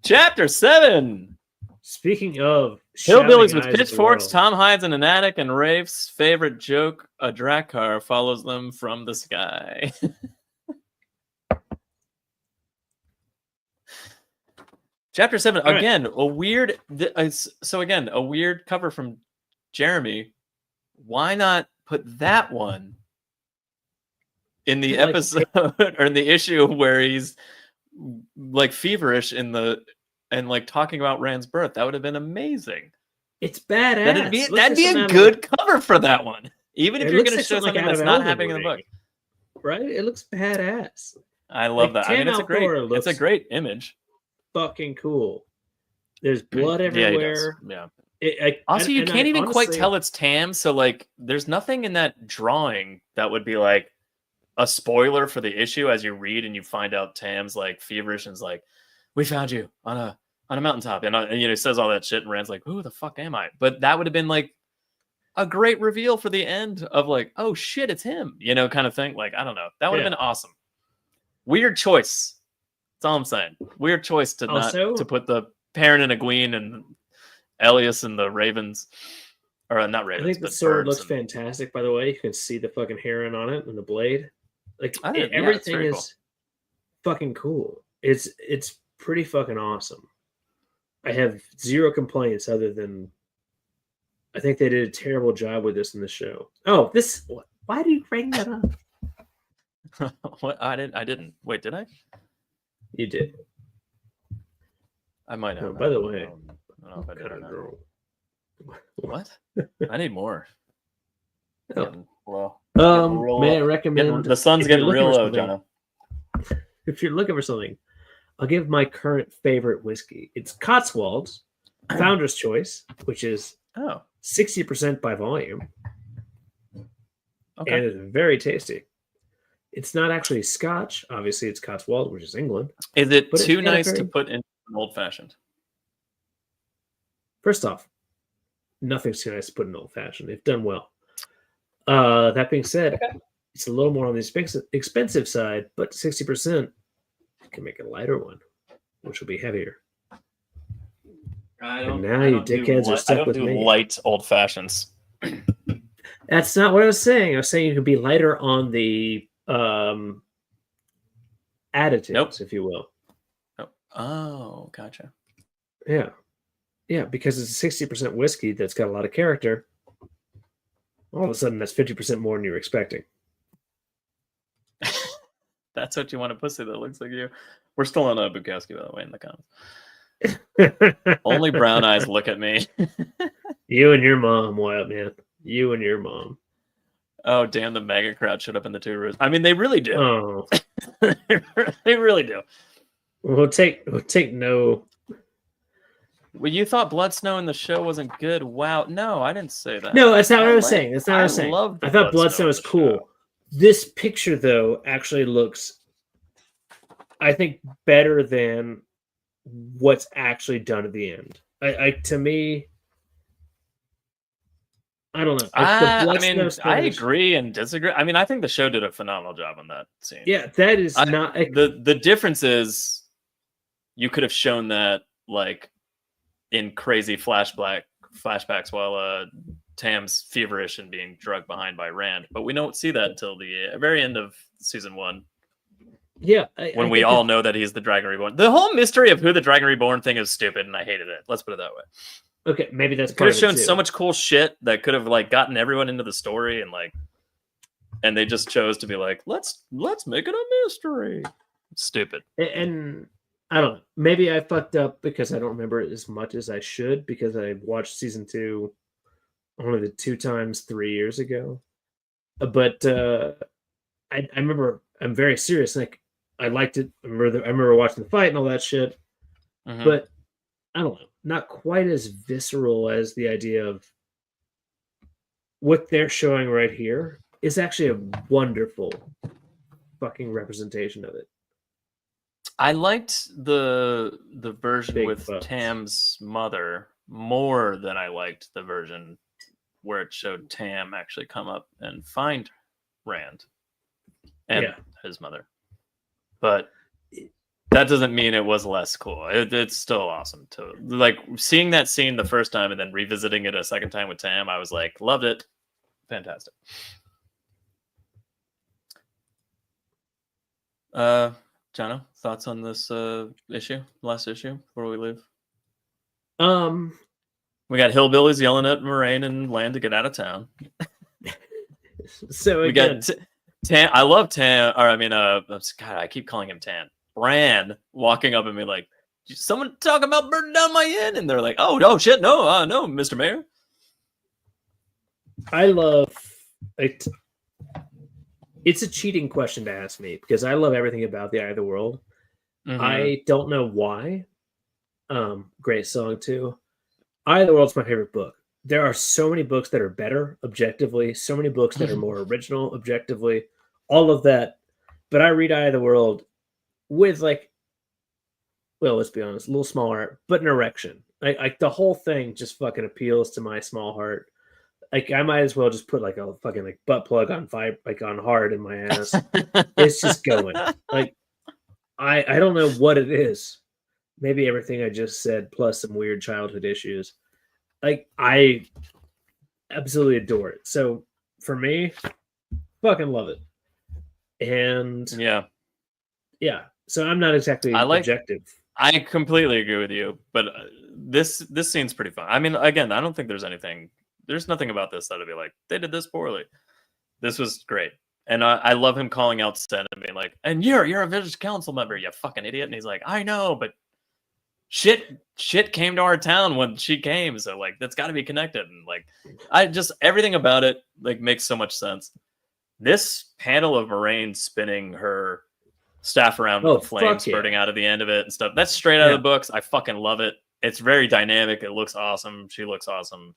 Chapter 7. Speaking of hillbillies with shouting eyes of the pitchforks, world. Tom hides in an attic, and Rafe's favorite joke, a drag car follows them from the sky. Chapter 7. All Again, a weird cover from Jeremy. Why not put that one in the episode or in the issue where he's like feverish and like talking about Rand's birth? That would have been amazing. It's badass. That'd be a good cover for that one. Even if you're going to show something that's not happening in the book. Right? It looks badass. I love that. I mean, it's a great image. Fucking cool. There's blood everywhere. Yeah. Also, you can't even quite tell it's Tam. So, like, there's nothing in that drawing that would be like a spoiler for the issue as you read and you find out Tam's like feverish and is like, "We found you on a mountaintop," and says all that shit. And Rand's like, "Who the fuck am I?" But that would have been like a great reveal for the end of like, "Oh shit, it's him," kind of thing. Like, I don't know. That would have been awesome. Weird choice. That's all I'm saying. Weird choice to put the Perrin and Egwene and Elias and the Ravens, or not Ravens. I think the sword looks fantastic. By the way, you can see the fucking heron on it and the blade. Like everything is fucking cool. It's pretty fucking awesome. I have zero complaints other than I think they did a terrible job with this in the show. Oh, why do you bring that up? What? I didn't. Wait, did I? You did. I might have. Oh, by the way, I don't know if I did or not. What? I need more. Oh. May I recommend? The sun's getting real low, Jono. If you're looking for something, I'll give my current favorite whiskey. It's Cotswolds Founder's Choice, which is 60% by volume. Okay. And it's very tasty. It's not actually Scotch. Obviously, it's Cotswold, which is England. Is it too nice to put in an old-fashioned? First off, nothing's too nice to put in old-fashioned. They've done well. That being said, it's a little more on the expensive side, but 60% can make a lighter one, which will be heavier. And now you dickheads are stuck with me. I don't do light old-fashions. That's not what I was saying. I was saying you could be lighter on the additives, if you will. Oh, gotcha. Yeah, because it's a 60% whiskey that's got a lot of character. All of a sudden, that's 50% more than you were expecting. That's what you want a pussy that looks like you. We're still on Bukowski, by the way, in the comments. Only brown eyes look at me. You and your mom, what, man? You and your mom. Oh, damn, the MAGA crowd showed up in the two rooms. I mean, they really do. Oh, They really do. we'll take no. Well, you thought Blood Snow in the show wasn't good. Wow. No, I didn't say that. No, that's not what I was saying. That's not what I was saying. love the I thought Blood Blood Snow Snow in was the cool. show. This picture, though, actually looks, I think, better than what's actually done at the end. To me, I don't know. I agree and disagree. I mean, I think the show did a phenomenal job on that scene. Yeah, that is not the difference is you could have shown that like in crazy flashbacks while Tam's feverish and being drugged behind by Rand, but we don't see that until the very end of season 1. Yeah, when we all know that he's the Dragon Reborn. The whole mystery of who the Dragon Reborn thing is stupid, and I hated it. Let's put it that way. Okay, maybe that's could have shown so much cool shit that could have like gotten everyone into the story, and they just chose to be like, let's make it a mystery. Stupid. And I don't know. Maybe I fucked up because I don't remember it as much as I should because I watched season 2 only the 2 times 3 years ago. But I remember. I'm very serious. Like I liked it. I remember watching the fight and all that shit. Mm-hmm. But I don't know. Not quite as visceral as the idea of what they're showing right here is actually a wonderful fucking representation of it. I liked the version Big with butts. Tam's mother more than I liked the version where it showed Tam actually come up and find Rand and his mother. But that doesn't mean it was less cool. It's still awesome to like seeing that scene the first time and then revisiting it a second time with Tam. I was like, loved it. Fantastic. Jono, thoughts on this last issue before we leave? We got hillbillies yelling at Moraine and Land to get out of town. So we got Tan. I love Tan. Or I mean, God, I keep calling him Tan. Bran walking up and me like, someone talking about burning down my inn, and they're like, oh shit, no, no, Mr. Mayor. I love it. It's a cheating question to ask me because I love everything about the Eye of the World. Mm-hmm. I don't know why. Great song too. Eye of the World's my favorite book. There are so many books that are better objectively, so many books that are more original objectively, all of that. But I read Eye of the World with like, well, let's be honest, a little small heart, but an erection. Like the whole thing just fucking appeals to my small heart. Like I might as well just put like a fucking like butt plug on on hard in my ass. It's just going. Like I don't know what it is. Maybe everything I just said plus some weird childhood issues. Like I absolutely adore it. So for me, fucking love it. And yeah. So I'm not exactly objective. I completely agree with you, but this scene's pretty fun. I mean, again, I don't think there's nothing about this that'll be like they did this poorly. This was great, and I love him calling out Sen and being like, "And you're a village council member, you fucking idiot." And he's like, "I know, but shit came to our town when she came, so like that's got to be connected." And like, I just everything about it like makes so much sense. This panel of Moraine spinning her staff around with the flames spurting out of the end of it and stuff. That's straight out of the books. I fucking love it. It's very dynamic. It looks awesome. She looks awesome.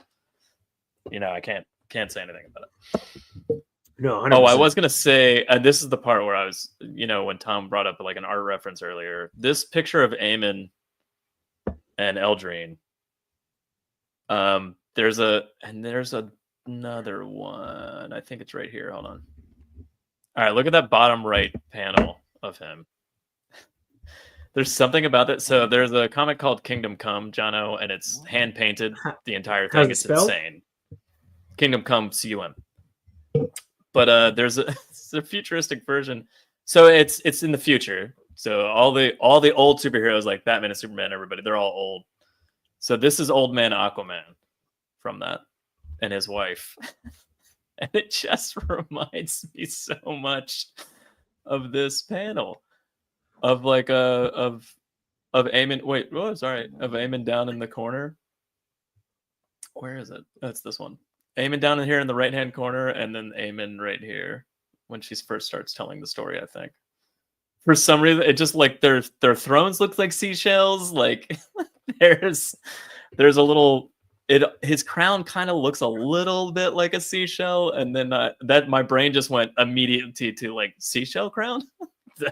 You know, I can't say anything about it. No, 100%. Oh, I was gonna say this is the part where I was, when Tom brought up like an art reference earlier. This picture of Aemon and Eldrine. There's another one. I think it's right here. Hold on. All right, look at that bottom right panel of him. There's something about that. So there's a comic called Kingdom Come, Jono, and it's hand painted. The entire thing. It's insane. Kingdom Come, CUM. But there's a futuristic version. So it's in the future. So all the old superheroes like Batman and Superman, everybody, they're all old. So this is old man Aquaman from that, and his wife. And it just reminds me so much of this panel of like of Eamon. Wait, oh, sorry, of Eamon down in the corner. Where is it? That's this one. Eamon down in here in the right hand corner, and then Eamon right here when she first starts telling the story. I think for some reason it just like their thrones look like seashells. Like there's a little. His crown kind of looks a little bit like a seashell, and then that my brain just went immediately to like seashell crown.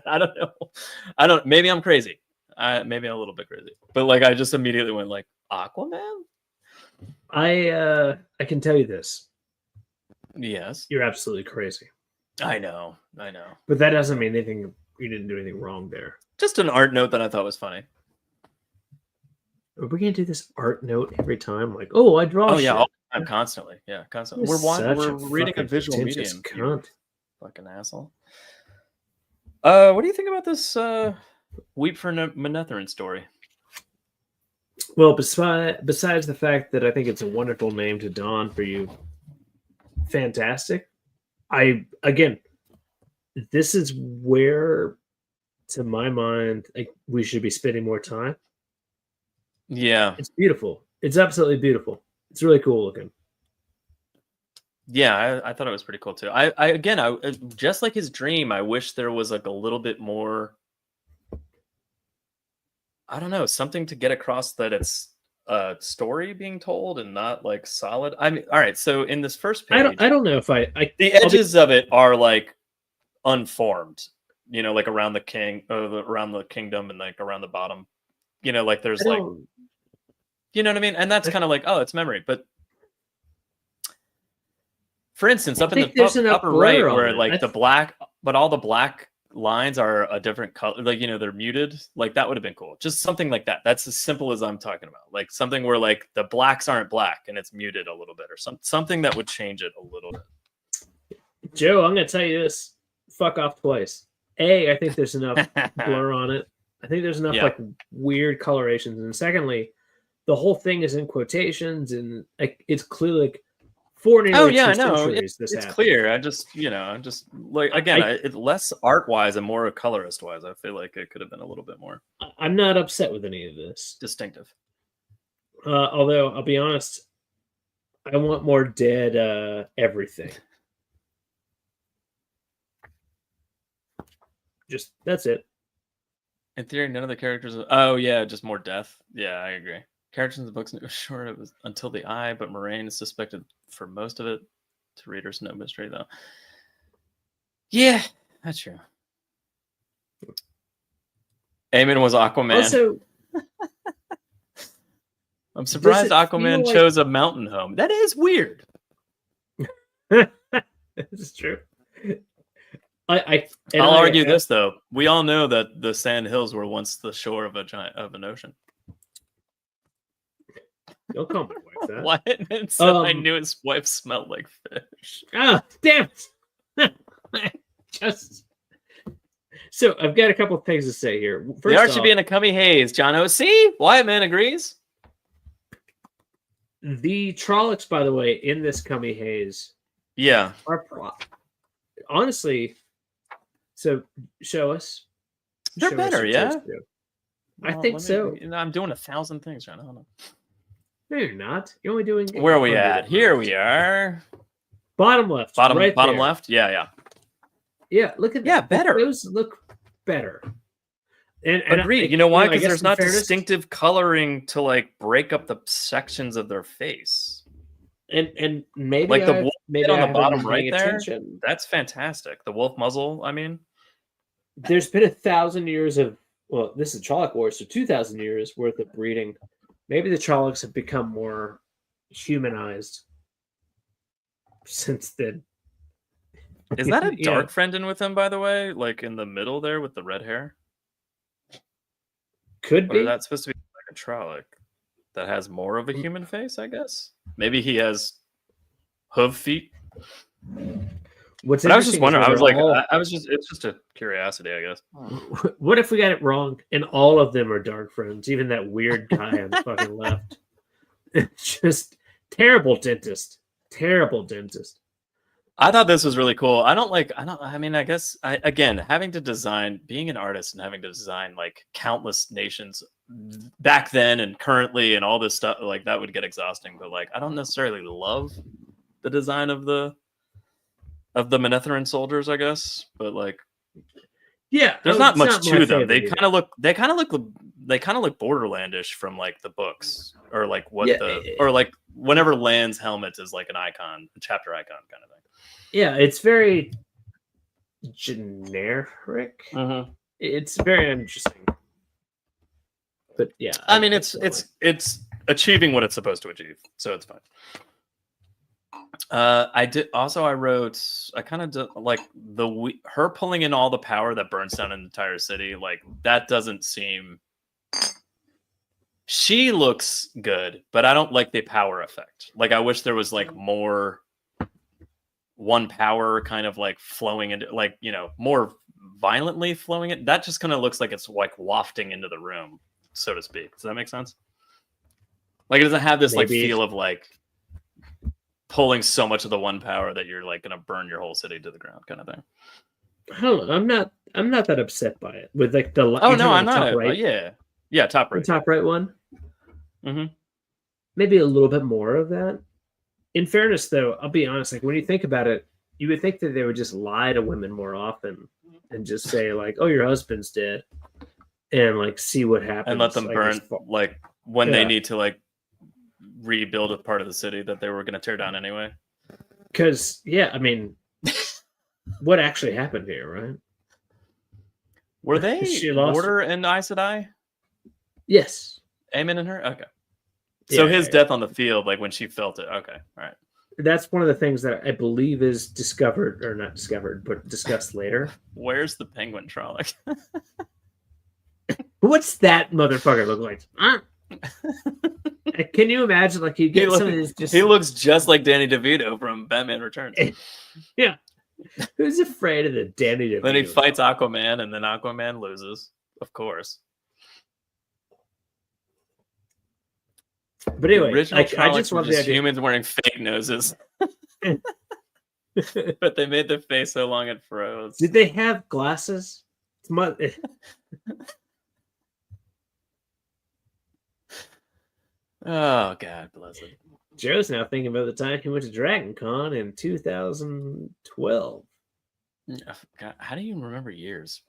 I don't know. Maybe I'm crazy. Maybe I'm a little bit crazy, but like I just immediately went like Aquaman. I can tell you this. Yes, You're absolutely crazy. I know. But that doesn't mean anything. You didn't do anything wrong there. Just an art note that I thought was funny. Are we gonna do this art note every time? Like, oh, I draw. Oh yeah, shit. all the time, constantly. Yeah, constantly. You're We're such reading a fucking visual pretentious medium. You cunt. fucking asshole. What do you think about this Weep for Manetheren story? Well, besides the fact that I think it's a wonderful name to don for you, fantastic. This is where, to my mind, we should be spending more time. Yeah, It's beautiful. It's absolutely beautiful. It's really cool looking. yeah, I thought it was pretty cool too. I just like his dream. I wish there was like a little bit more. I don't know, something to get across that it's a story being told and not like solid. I mean, all right. So in this first page, I don't know if the edges of it are like unformed. You know, like around the king, around the kingdom, and like around the bottom. You know, like there's like, you know what I mean? And that's kind of like, oh, it's memory. But for instance, up in the upper right, where like the black, but all the black lines are a different color, like, you know, they're muted. Like that would have been cool. Just something like that. That's as simple as I'm talking about. Like something where like the blacks aren't black and it's muted a little bit, or something that would change it a little bit. Joe, I'm gonna tell you this. Fuck off twice. I think there's enough blur on it. I think there's enough like weird colorations, and secondly, the whole thing is in quotations, and like it's clearly like 40. Oh yeah, I know. It's clear. I just like again, it's less art wise and more colorist wise. I feel like it could have been a little bit more. I'm not upset with any of this. Distinctive. Although I'll be honest, I want more dead everything. Just that's it. In theory, none of the characters. Oh yeah, just more death. Yeah, I agree. Characters in the books knew sure it was until the eye, but Moraine is suspected for most of it. To readers, no mystery though. Yeah, that's true. Eamon was Aquaman. Also, I'm surprised Aquaman chose a mountain home. That is weird. This is true. I'll argue this though. We all know that the sand hills were once the shore of an ocean. Don't call my wife that. What? And so I knew his wife smelled like fish. Ah, damn it! So I've got a couple of things to say here. First, the art should be in a cummy haze. Jono, see? Wyatt Man agrees. The Trollocs, by the way, in this cummy haze, are honestly. So show us. They're better, yeah. I think so. I'm doing 1,000 things, John. Hold on. No, you're not. You're only doing. Where are we at? Here we are. Bottom left. Bottom right there. left. Yeah. Look at better. Those look better. And agreed. You know why? Because there's not distinctive coloring to like break up the sections of their face. And maybe like the wolf on the bottom right there. Attention. That's fantastic. The wolf muzzle. I mean, there's been 1,000 years of this is Trolloc Wars, so 2,000 years worth of breeding. Maybe the Trollocs have become more humanized since then. Is that a dark friend in with him, by the way? Like in the middle there with the red hair? Could be. Or is that supposed to be like a Trolloc that has more of a human face, I guess? Maybe he has hoof feet. But I was just wondering. It's just a curiosity, I guess. What if we got it wrong and all of them are dark friends? Even that weird guy on the fucking left. It's just terrible dentist. I thought this was really cool. I mean, I guess again, having to design, being an artist and having to design like countless nations back then and currently and all this stuff, like that would get exhausting. But like, I don't necessarily love the design of the Manetheren soldiers, I guess. But like, Yeah, there's it's not much my to them. They favorite kind of look Borderlandish from like the books or like or like whenever Land's helmet is like an icon, a chapter icon kind of thing. Yeah, it's very generic. Mm-hmm. It's very interesting. But yeah, I mean, it's achieving what it's supposed to achieve, so it's fine. I kind of did like her pulling in all the power that burns down an entire city. Like that doesn't seem. She looks good, but I don't like the power effect. Like I wish there was like more one power kind of like flowing into, like, you know, more violently flowing it. That just kind of looks like it's like wafting into the room, so to speak. Does that make sense? Like it doesn't have this like feel of like pulling so much of the one power that you're like gonna burn your whole city to the ground kind of thing. I don't know. I'm not that upset by it. With like the oh no, I'm not. Right? Yeah, top right. The top right one. Mm-hmm. Maybe a little bit more of that. In fairness, though, I'll be honest. Like when you think about it, you would think that they would just lie to women more often and just say like, "Oh, your husband's dead," and like see what happens and let them like, burn like when they need to like rebuild a part of the city that they were going to tear down anyway. Because I mean, what actually happened here, right? Were they Mortar and Aes Sedai? Yes. Aemon and her? Okay. So his death on the field, like when she felt it. Okay. All right. That's one of the things that I believe is discovered, or not discovered, but discussed later. Where's the penguin Trolloc? What's that motherfucker look like? Can you imagine? Like you get some of these. He looks just like Danny DeVito from Batman Returns. Yeah. Who's afraid of the Danny DeVito? Then he fights Aquaman, and then Aquaman loses, of course. But anyway, I just love the idea. Humans wearing fake noses. But they made the face so long it froze. Did they have glasses? Oh, God bless it. Joe's now thinking about the time he went to Dragon Con in 2012. God, how do you remember years?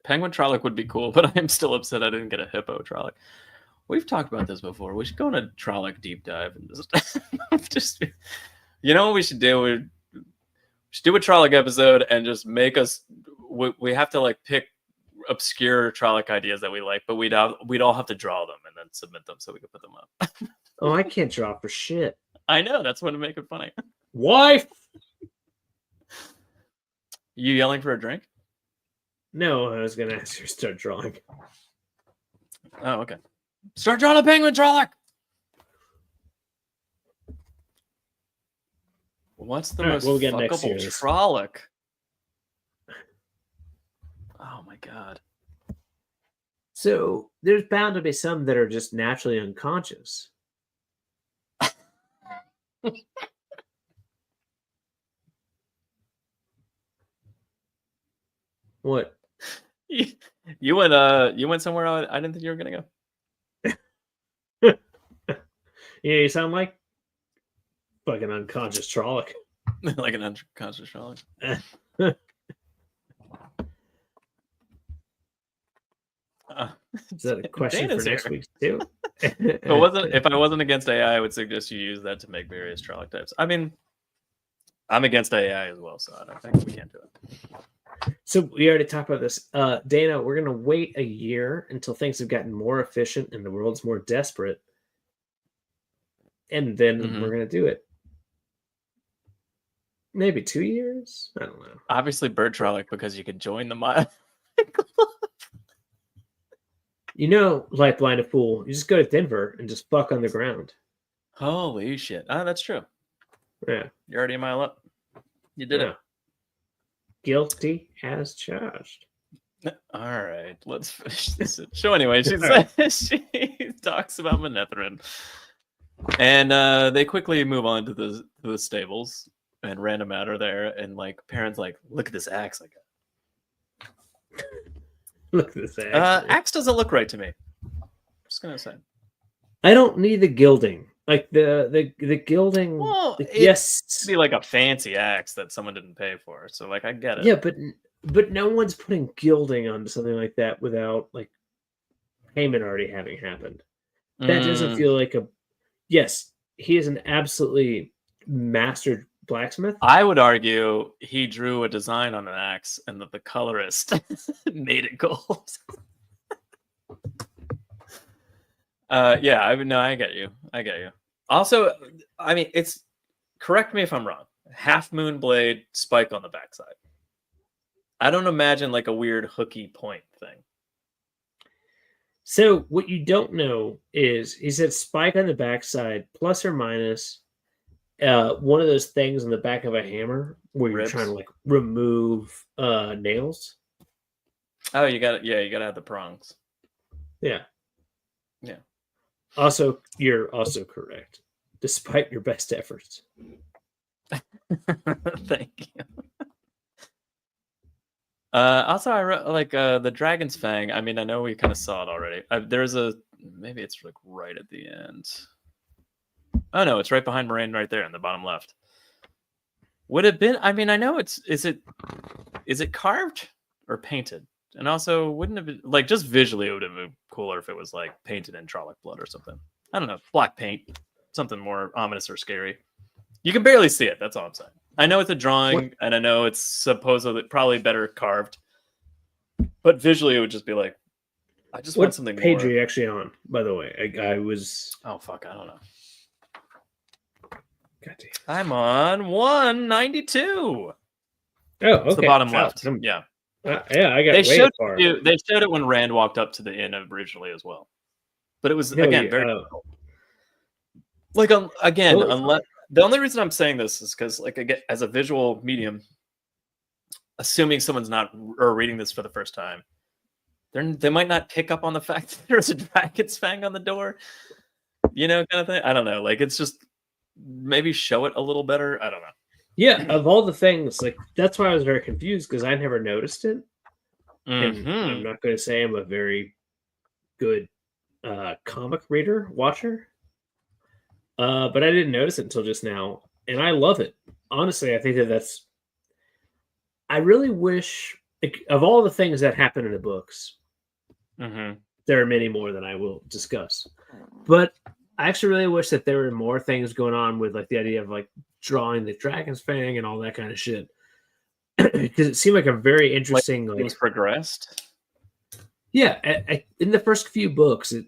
Penguin Trolloc would be cool, but I'm still upset I didn't get a Hippo Trolloc. We've talked about this before. We should go on a Trolloc deep dive and just you know what we should do? We should do a Trolloc episode and just make us. We have to like pick obscure Trolloc ideas that we like, but we'd all have to draw them and then submit them so we could put them up. Oh, I can't draw for shit. I know, that's what would make it funny. Wife. You yelling for a drink? No, I was gonna ask you to start drawing. Oh, okay. Start drawing a penguin Trolloc. What's the most fuckable Trolloc? Oh my God. So there's bound to be some that are just naturally unconscious. What? You went somewhere I didn't think you were gonna go. Yeah, you sound like fucking unconscious Trolloc. Like an unconscious Trolloc. Is that a question Dana's for next here. week too? If I wasn't against AI, I would suggest you use that to make various Trolloc types. I mean, I'm against AI as well, so I don't think we can't do it. So we already talked about this. Dana, we're gonna wait a year until things have gotten more efficient and the world's more desperate. And then we're gonna do it. Maybe 2 years? I don't know. Obviously Bird Trolloc, because you could join the mod. You know, like Blind a Fool, you just go to Denver and just fuck on the ground. Holy shit. Oh, that's true. Yeah. You're already a mile up. You did it. Guilty as charged. All right, let's finish this show anyway. She talks about Manetheren. And they quickly move on to the stables. and random out of there, and like parents like, look at this axe. Like, Look at this axe. axe doesn't look right to me. Just gonna say. I don't need the gilding. Like the gilding. Well, like, it yes, be like a fancy axe that someone didn't pay for. So like, I get it. yeah, but no one's putting gilding onto something like that without like payment already having happened. That doesn't feel like a. Yes, he is an absolutely mastered blacksmith. I would argue he drew a design on an axe, and that the colorist made it gold. Yeah, I get you. Also, I mean, it's, correct me if I'm wrong. Half moon blade, spike on the backside. I don't imagine like a weird hooky point thing. So what you don't know is he said spike on the backside, plus or minus one of those things on the back of a hammer where you're Ribs? trying to like remove nails. Oh, you got it. Yeah, you got to have the prongs. Yeah. Yeah. Also, you're also correct, despite your best efforts. Thank you. Also, I like the Dragon's Fang. I mean, I know we kind of saw it already. There's maybe it's like right at the end. Oh no, it's right behind Moraine, right there in the bottom left. Would it have been? I mean, I know it's. Is it carved or painted? And also, wouldn't it be like just visually? It would have been cooler if it was like painted in Trolloc blood or something. I don't know, black paint, something more ominous or scary. You can barely see it. That's all I'm saying. I know it's a drawing, and I know it's supposedly probably better carved, but visually it would just be like, I just want something. What page more... are you actually on? By the way, I was. Oh fuck, I don't know. God damn. I'm on 192. Oh, okay. It's the bottom Wow. left. Yeah. Yeah, I got They way showed far. they showed it when Rand walked up to the inn originally as well, but it was No, again you- very like again Totally unless the only reason I'm saying this is because like again, as a visual medium, assuming someone's not or reading this for the first time, they might not pick up on the fact that there's a dragon's fang on the door, you know, kind of thing. I don't know, like it's just maybe show it a little better. I don't know. Yeah, of all the things, like that's why I was very confused because I never noticed it. And I'm not going to say I'm a very good comic reader, watcher, but I didn't notice it until just now, and I love it. Honestly, I think that's. I really wish, like, of all the things that happen in the books, there are many more that I will discuss, but I actually really wish that there were more things going on with like the idea of like drawing the dragon's fang and all that kind of shit. Because it seemed like a very interesting like things progressed. Yeah, in the first few books, it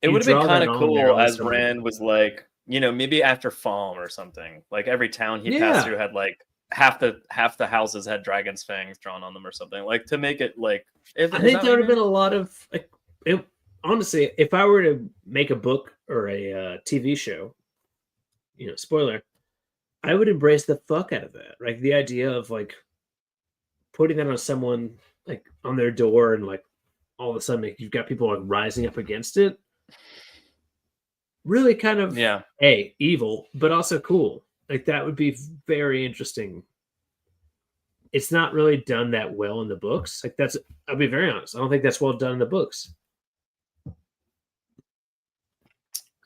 would have been kind of cool as Rand was like, you know, maybe after Falm or something. Like every town he passed through had like half the houses had dragon's fangs drawn on them or something. Like to make it like. I think there would have been a lot of like. Honestly, if I were to make a book or a TV show, you know, spoiler, I would embrace the fuck out of that. Like the idea of like putting that on someone like on their door and like all of a sudden like, you've got people like rising up against it. Really kind of evil, but also cool. Like that would be very interesting. It's not really done that well in the books. Like I'll be very honest. I don't think that's well done in the books.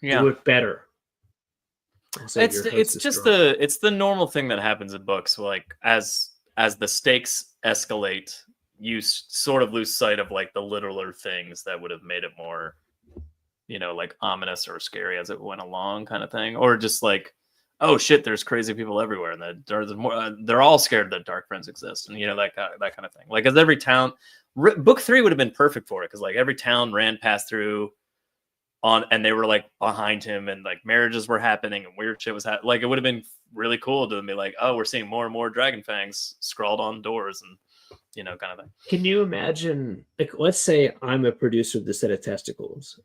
Yeah, do it better. It's just the normal thing that happens in books. Like as the stakes escalate, you sort of lose sight of like the littler things that would have made it more, you know, like ominous or scary as it went along, kind of thing, or just like, oh shit, there's crazy people everywhere, and that there's more. They're all scared that dark friends exist, and you know that kind of thing. Like as every town, book 3 would have been perfect for it because like every town Rand passed through. And they were like behind him and like marriages were happening and weird shit was happening. Like it would have been really cool to be like, oh, we're seeing more and more dragon fangs scrawled on doors and, you know, kind of thing. Can you imagine, like, let's say I'm a producer of the set of testicles.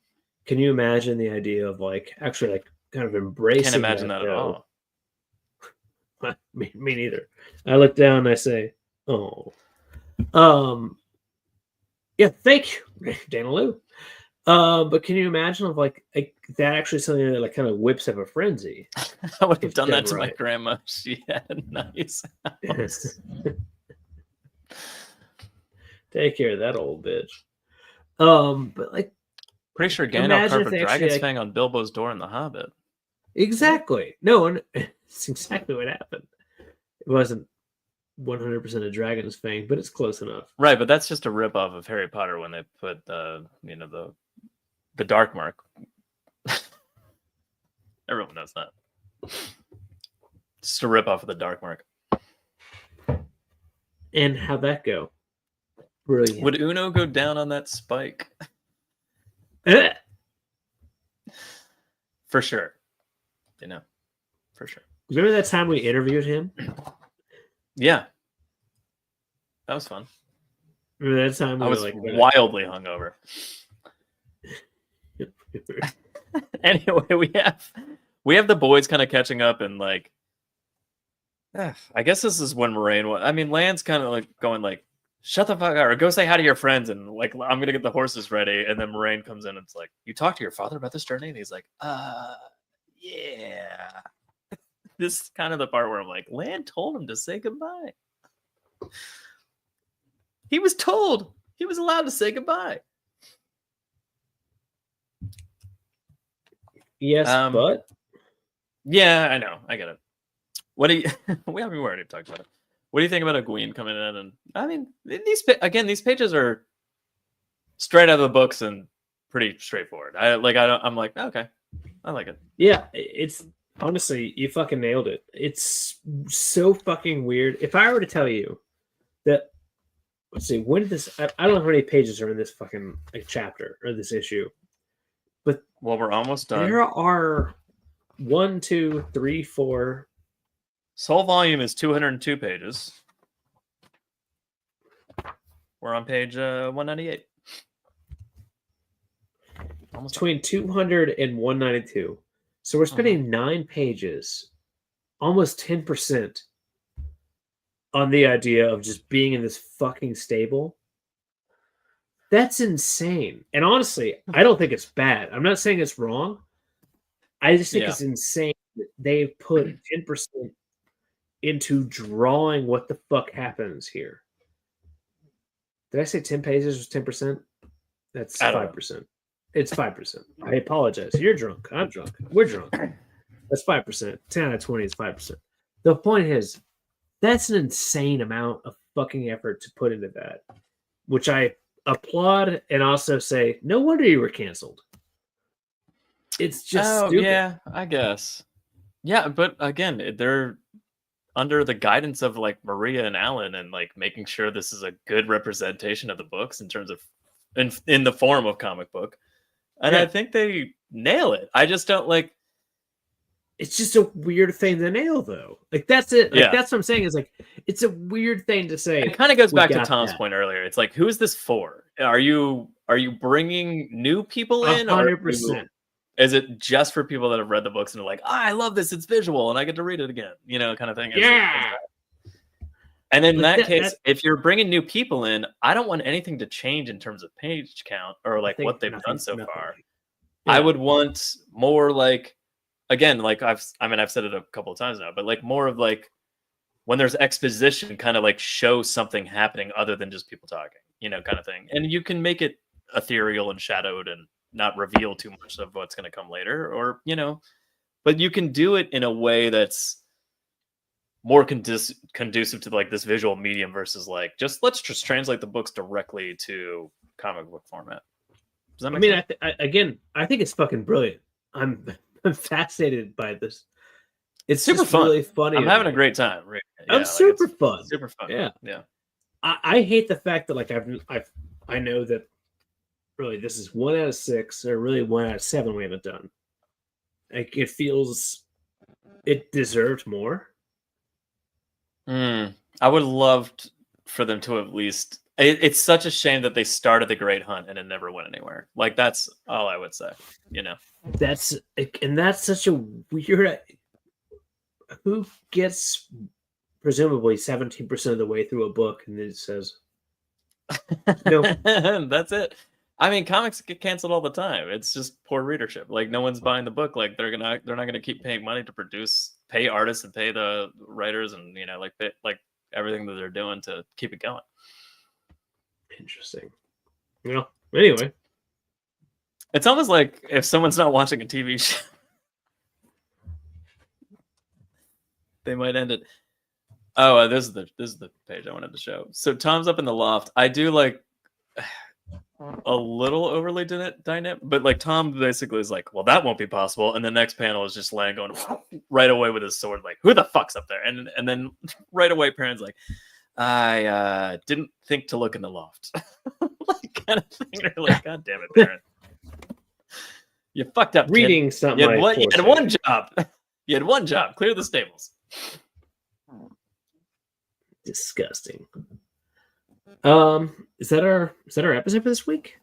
Can you imagine the idea of like actually like kind of embracing? Can't imagine that at all. Me neither. I look down and I say, oh, yeah, thank you, Dana Lou. But can you imagine if like that actually something that like kind of whips up a frenzy? I would have If done that done to my right. grandma. She had a nice house. Take care of that old bitch. But like Pretty sure Gandalf imagine carved if a they dragon's actually fang on Bilbo's door in The Hobbit. exactly. No, and it's exactly what happened. It wasn't 100% a dragon's fang, but it's close enough. Right, but that's just a ripoff of Harry Potter when they put the dark mark. Everyone knows that. Just a ripoff of the dark mark. And how'd that go? Brilliant. Would Uno go down on that spike? For sure. For sure. Remember that time we interviewed him? Yeah. That was fun. Remember that time we I were was like wildly hungover. Anyway, we have the boys kind of catching up and like I guess this is when Moraine Lan's kind of like going like, shut the fuck up or go say hi to your friends and like I'm gonna get the horses ready, and then Moraine comes in and it's like, you talked to your father about this journey? And he's like, yeah. This is kind of the part where I'm like, Lan told him to say goodbye. He was told he was allowed to say goodbye. yes, but yeah, I know, I get it. What do you? we already talked about it. What do you think about Egwene coming in? And I mean, these pages are straight out of the books and pretty straightforward. I'm like, okay, I like it. yeah, it's honestly, you fucking nailed it. It's so fucking weird. If I were to tell you that, let's see, when did this? I don't know how many pages are in this fucking chapter or this issue, but Well, we're almost done. there are 1, 2, 3, 4. This whole volume is 202 pages. We're on page 198. Almost Between 200 and 192. So we're spending 9 pages, almost 10% on the idea of just being in this fucking stable. That's insane. And honestly, I don't think it's bad. I'm not saying it's wrong. I just think it's insane that they put 10% into drawing what the fuck happens here. Did I say 10 pages was 10%? That's 5%. It's 5%. I apologize. You're drunk. I'm drunk. We're drunk. That's 5%. 10 out of 20 is 5%. The point is, that's an insane amount of fucking effort to put into that, which I applaud and also say, no wonder you were canceled. It's just stupid. Yeah, I guess. Yeah, but again, they're under the guidance of like Maria and Alan and like making sure this is a good representation of the books in terms of in the form of comic book. And I think they nail it. I just don't like. It's just a weird thing to nail, though. Like that's it. Like that's what I'm saying. Is like it's a weird thing to say. It kind of goes back to Tom's point earlier. It's like, who is this for? Are you bringing new people in? 100%. Is it just for people that have read the books and are like, I love this, it's visual, and I get to read it again, kind of thing? And in that case, if you're bringing new people in, I don't want anything to change in terms of page count or like what they've done so far. I would want more like, again, like I've said it a couple of times now, but like more of like when there's exposition, kind of like show something happening other than just people talking, kind of thing. And you can make it ethereal and shadowed and not reveal too much of what's going to come later, or but you can do it in a way that's more conducive to like this visual medium versus like let's just translate the books directly to comic book format. Does that make sense? I think it's fucking brilliant. I'm fascinated by this. It's super fun. Really funny. I'm having a great time. I'm super fun. Super fun. Yeah. I hate the fact that like I know that. Really, this is 1 out of 6, or really 1 out of 7 we haven't done. Like it feels, it deserved more. I would love for them to at least. It's such a shame that they started the Great Hunt and it never went anywhere. Like that's all I would say. That's such a weird. Who gets presumably 17% of the way through a book and then it says, no, that's it. I mean, comics get canceled all the time. It's just poor readership. Like no one's buying the book. Like they're not gonna keep paying money to pay artists and pay the writers and like everything that they're doing to keep it going. Interesting. Well, anyway, it's almost like if someone's not watching a TV show, they might end it. Oh, this is the page I wanted to show. So Tom's up in the loft. I do like a little overly dynamic, but like Tom basically is like, well, that won't be possible. And the next panel is just Lang going right away with his sword, like, who the fuck's up there? And then right away, Perrin's like, I didn't think to look in the loft, like kind of thing. They're like, God damn it, Perrin, you fucked up. Reading kid. something. You had one job. You had one job. Clear the stables. Disgusting. Is that our episode for this week?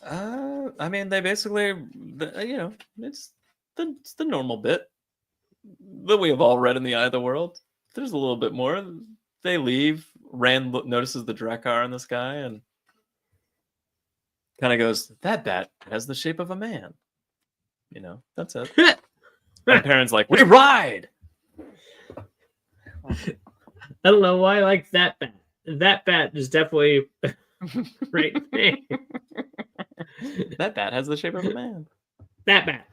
I mean, they basically, it's the normal bit that we have all read in the Eye of the World. There's a little bit more. They leave. Rand notices the Drakkar in the sky and kind of goes, "That bat has the shape of a man." That's it. And Perrin's like, "We ride." I don't know why I like that bat. That bat is definitely right. That bat has the shape of a man. That bat.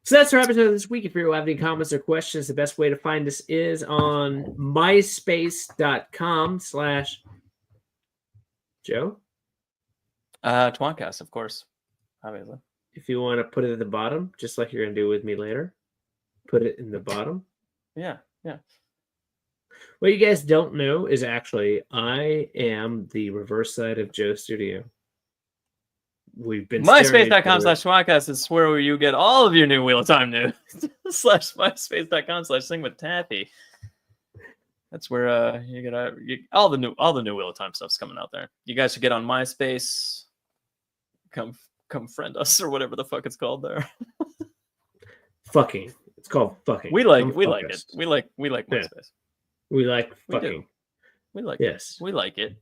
So that's our episode this week. If you have any comments or questions, the best way to find us is on myspace.com/Joe. tWoTcast, of course. Obviously. If you want to put it at the bottom, just like you're going to do with me later, put it in the bottom. Yeah. What you guys don't know is actually I am the reverse side of Joe Studio. We've been MySpace.com/tWoTcast is where you get all of your new Wheel of Time news. /MySpace.com/Sing with Taffy. That's where you get all the new Wheel of Time stuff's coming out there. You guys should get on MySpace. Come friend us or whatever the fuck it's called there. Fucking. It's called fucking. We like it. We like MySpace. Yeah. We like fucking. We like yes. it. We like it.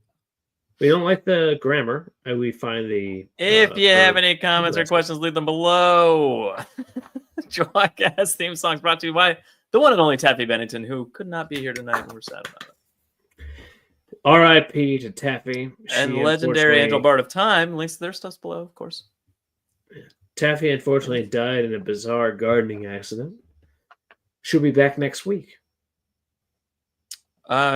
We don't like the grammar. We find the. If you have any comments or questions, leave them below. tWoTcast theme songs brought to you by the one and only Taffy Bennington, who could not be here tonight, and we're sad about it. R.I.P. to Taffy. And legendary Angel Bard of Time. Links to their stuffs below, of course. Taffy unfortunately died in a bizarre gardening accident. She'll be back next week.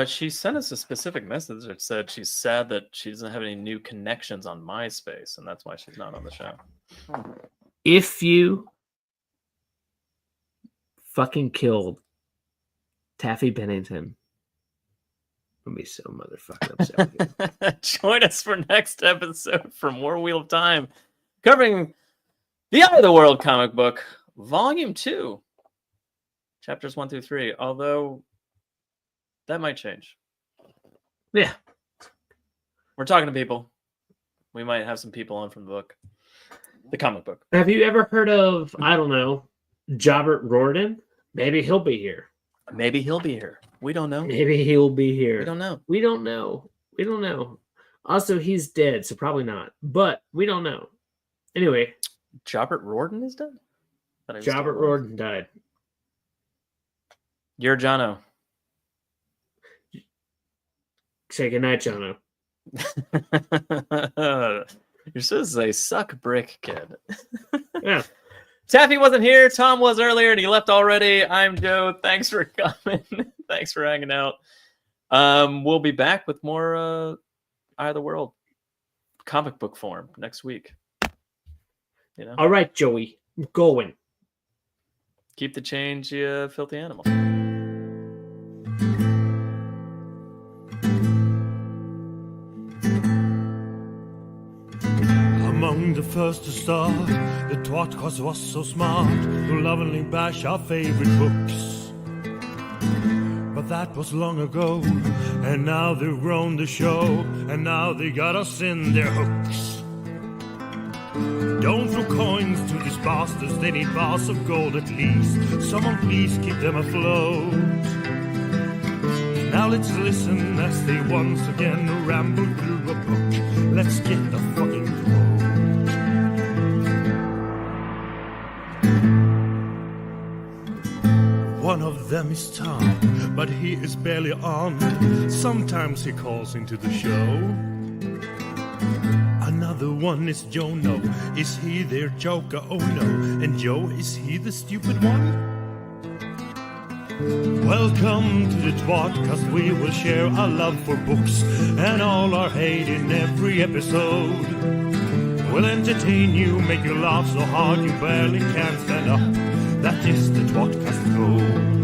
She sent us a specific message that said she's sad that she doesn't have any new connections on MySpace, and that's why she's not on the show. If you fucking killed Taffy Bennington, I'll be so motherfucking upset with you. Join us for next episode for more Wheel of Time, covering the Eye of the World comic book, Volume 2, Chapters 1 through 3, although that might change. Yeah. We're talking to people. We might have some people on from the book. The comic book. Have you ever heard of, I don't know, Jobbert Rorden? Maybe he'll be here. Maybe he'll be here. We don't know. Maybe he'll be here. We don't know. We don't know. We don't know. Also, he's dead, so probably not. But we don't know. Anyway. Jobbert Rorden is dead? Jobbert Rorden died. You're Jono. Say goodnight, Jono. You're supposed to say suck brick, kid. Yeah. Taffy wasn't here. Tom was earlier and he left already. I'm Joe. Thanks for coming. Thanks for hanging out. We'll be back with more Eye of the World comic book form next week. All right, Joey. I'm going. Keep the change, you filthy animal. Among the first to start, the tWoTcast was so smart to lovingly bash our favorite books. But that was long ago, and now they've grown the show, and now they got us in their hooks. Don't throw coins to these bastards, they need bars of gold at least. Someone please keep them afloat. Now let's listen as they once again ramble through a book. Let's get the fucking go. One of them is Tom, but he is barely on. Sometimes he calls into the show. Another one is Jono. Is he their joker? Oh no. And Joe, is he the stupid one? Welcome to the tWoTcast. We will share our love for books and all our hate in every episode. We'll entertain you, make you laugh so hard you barely can stand up. That is the tWoTcast code.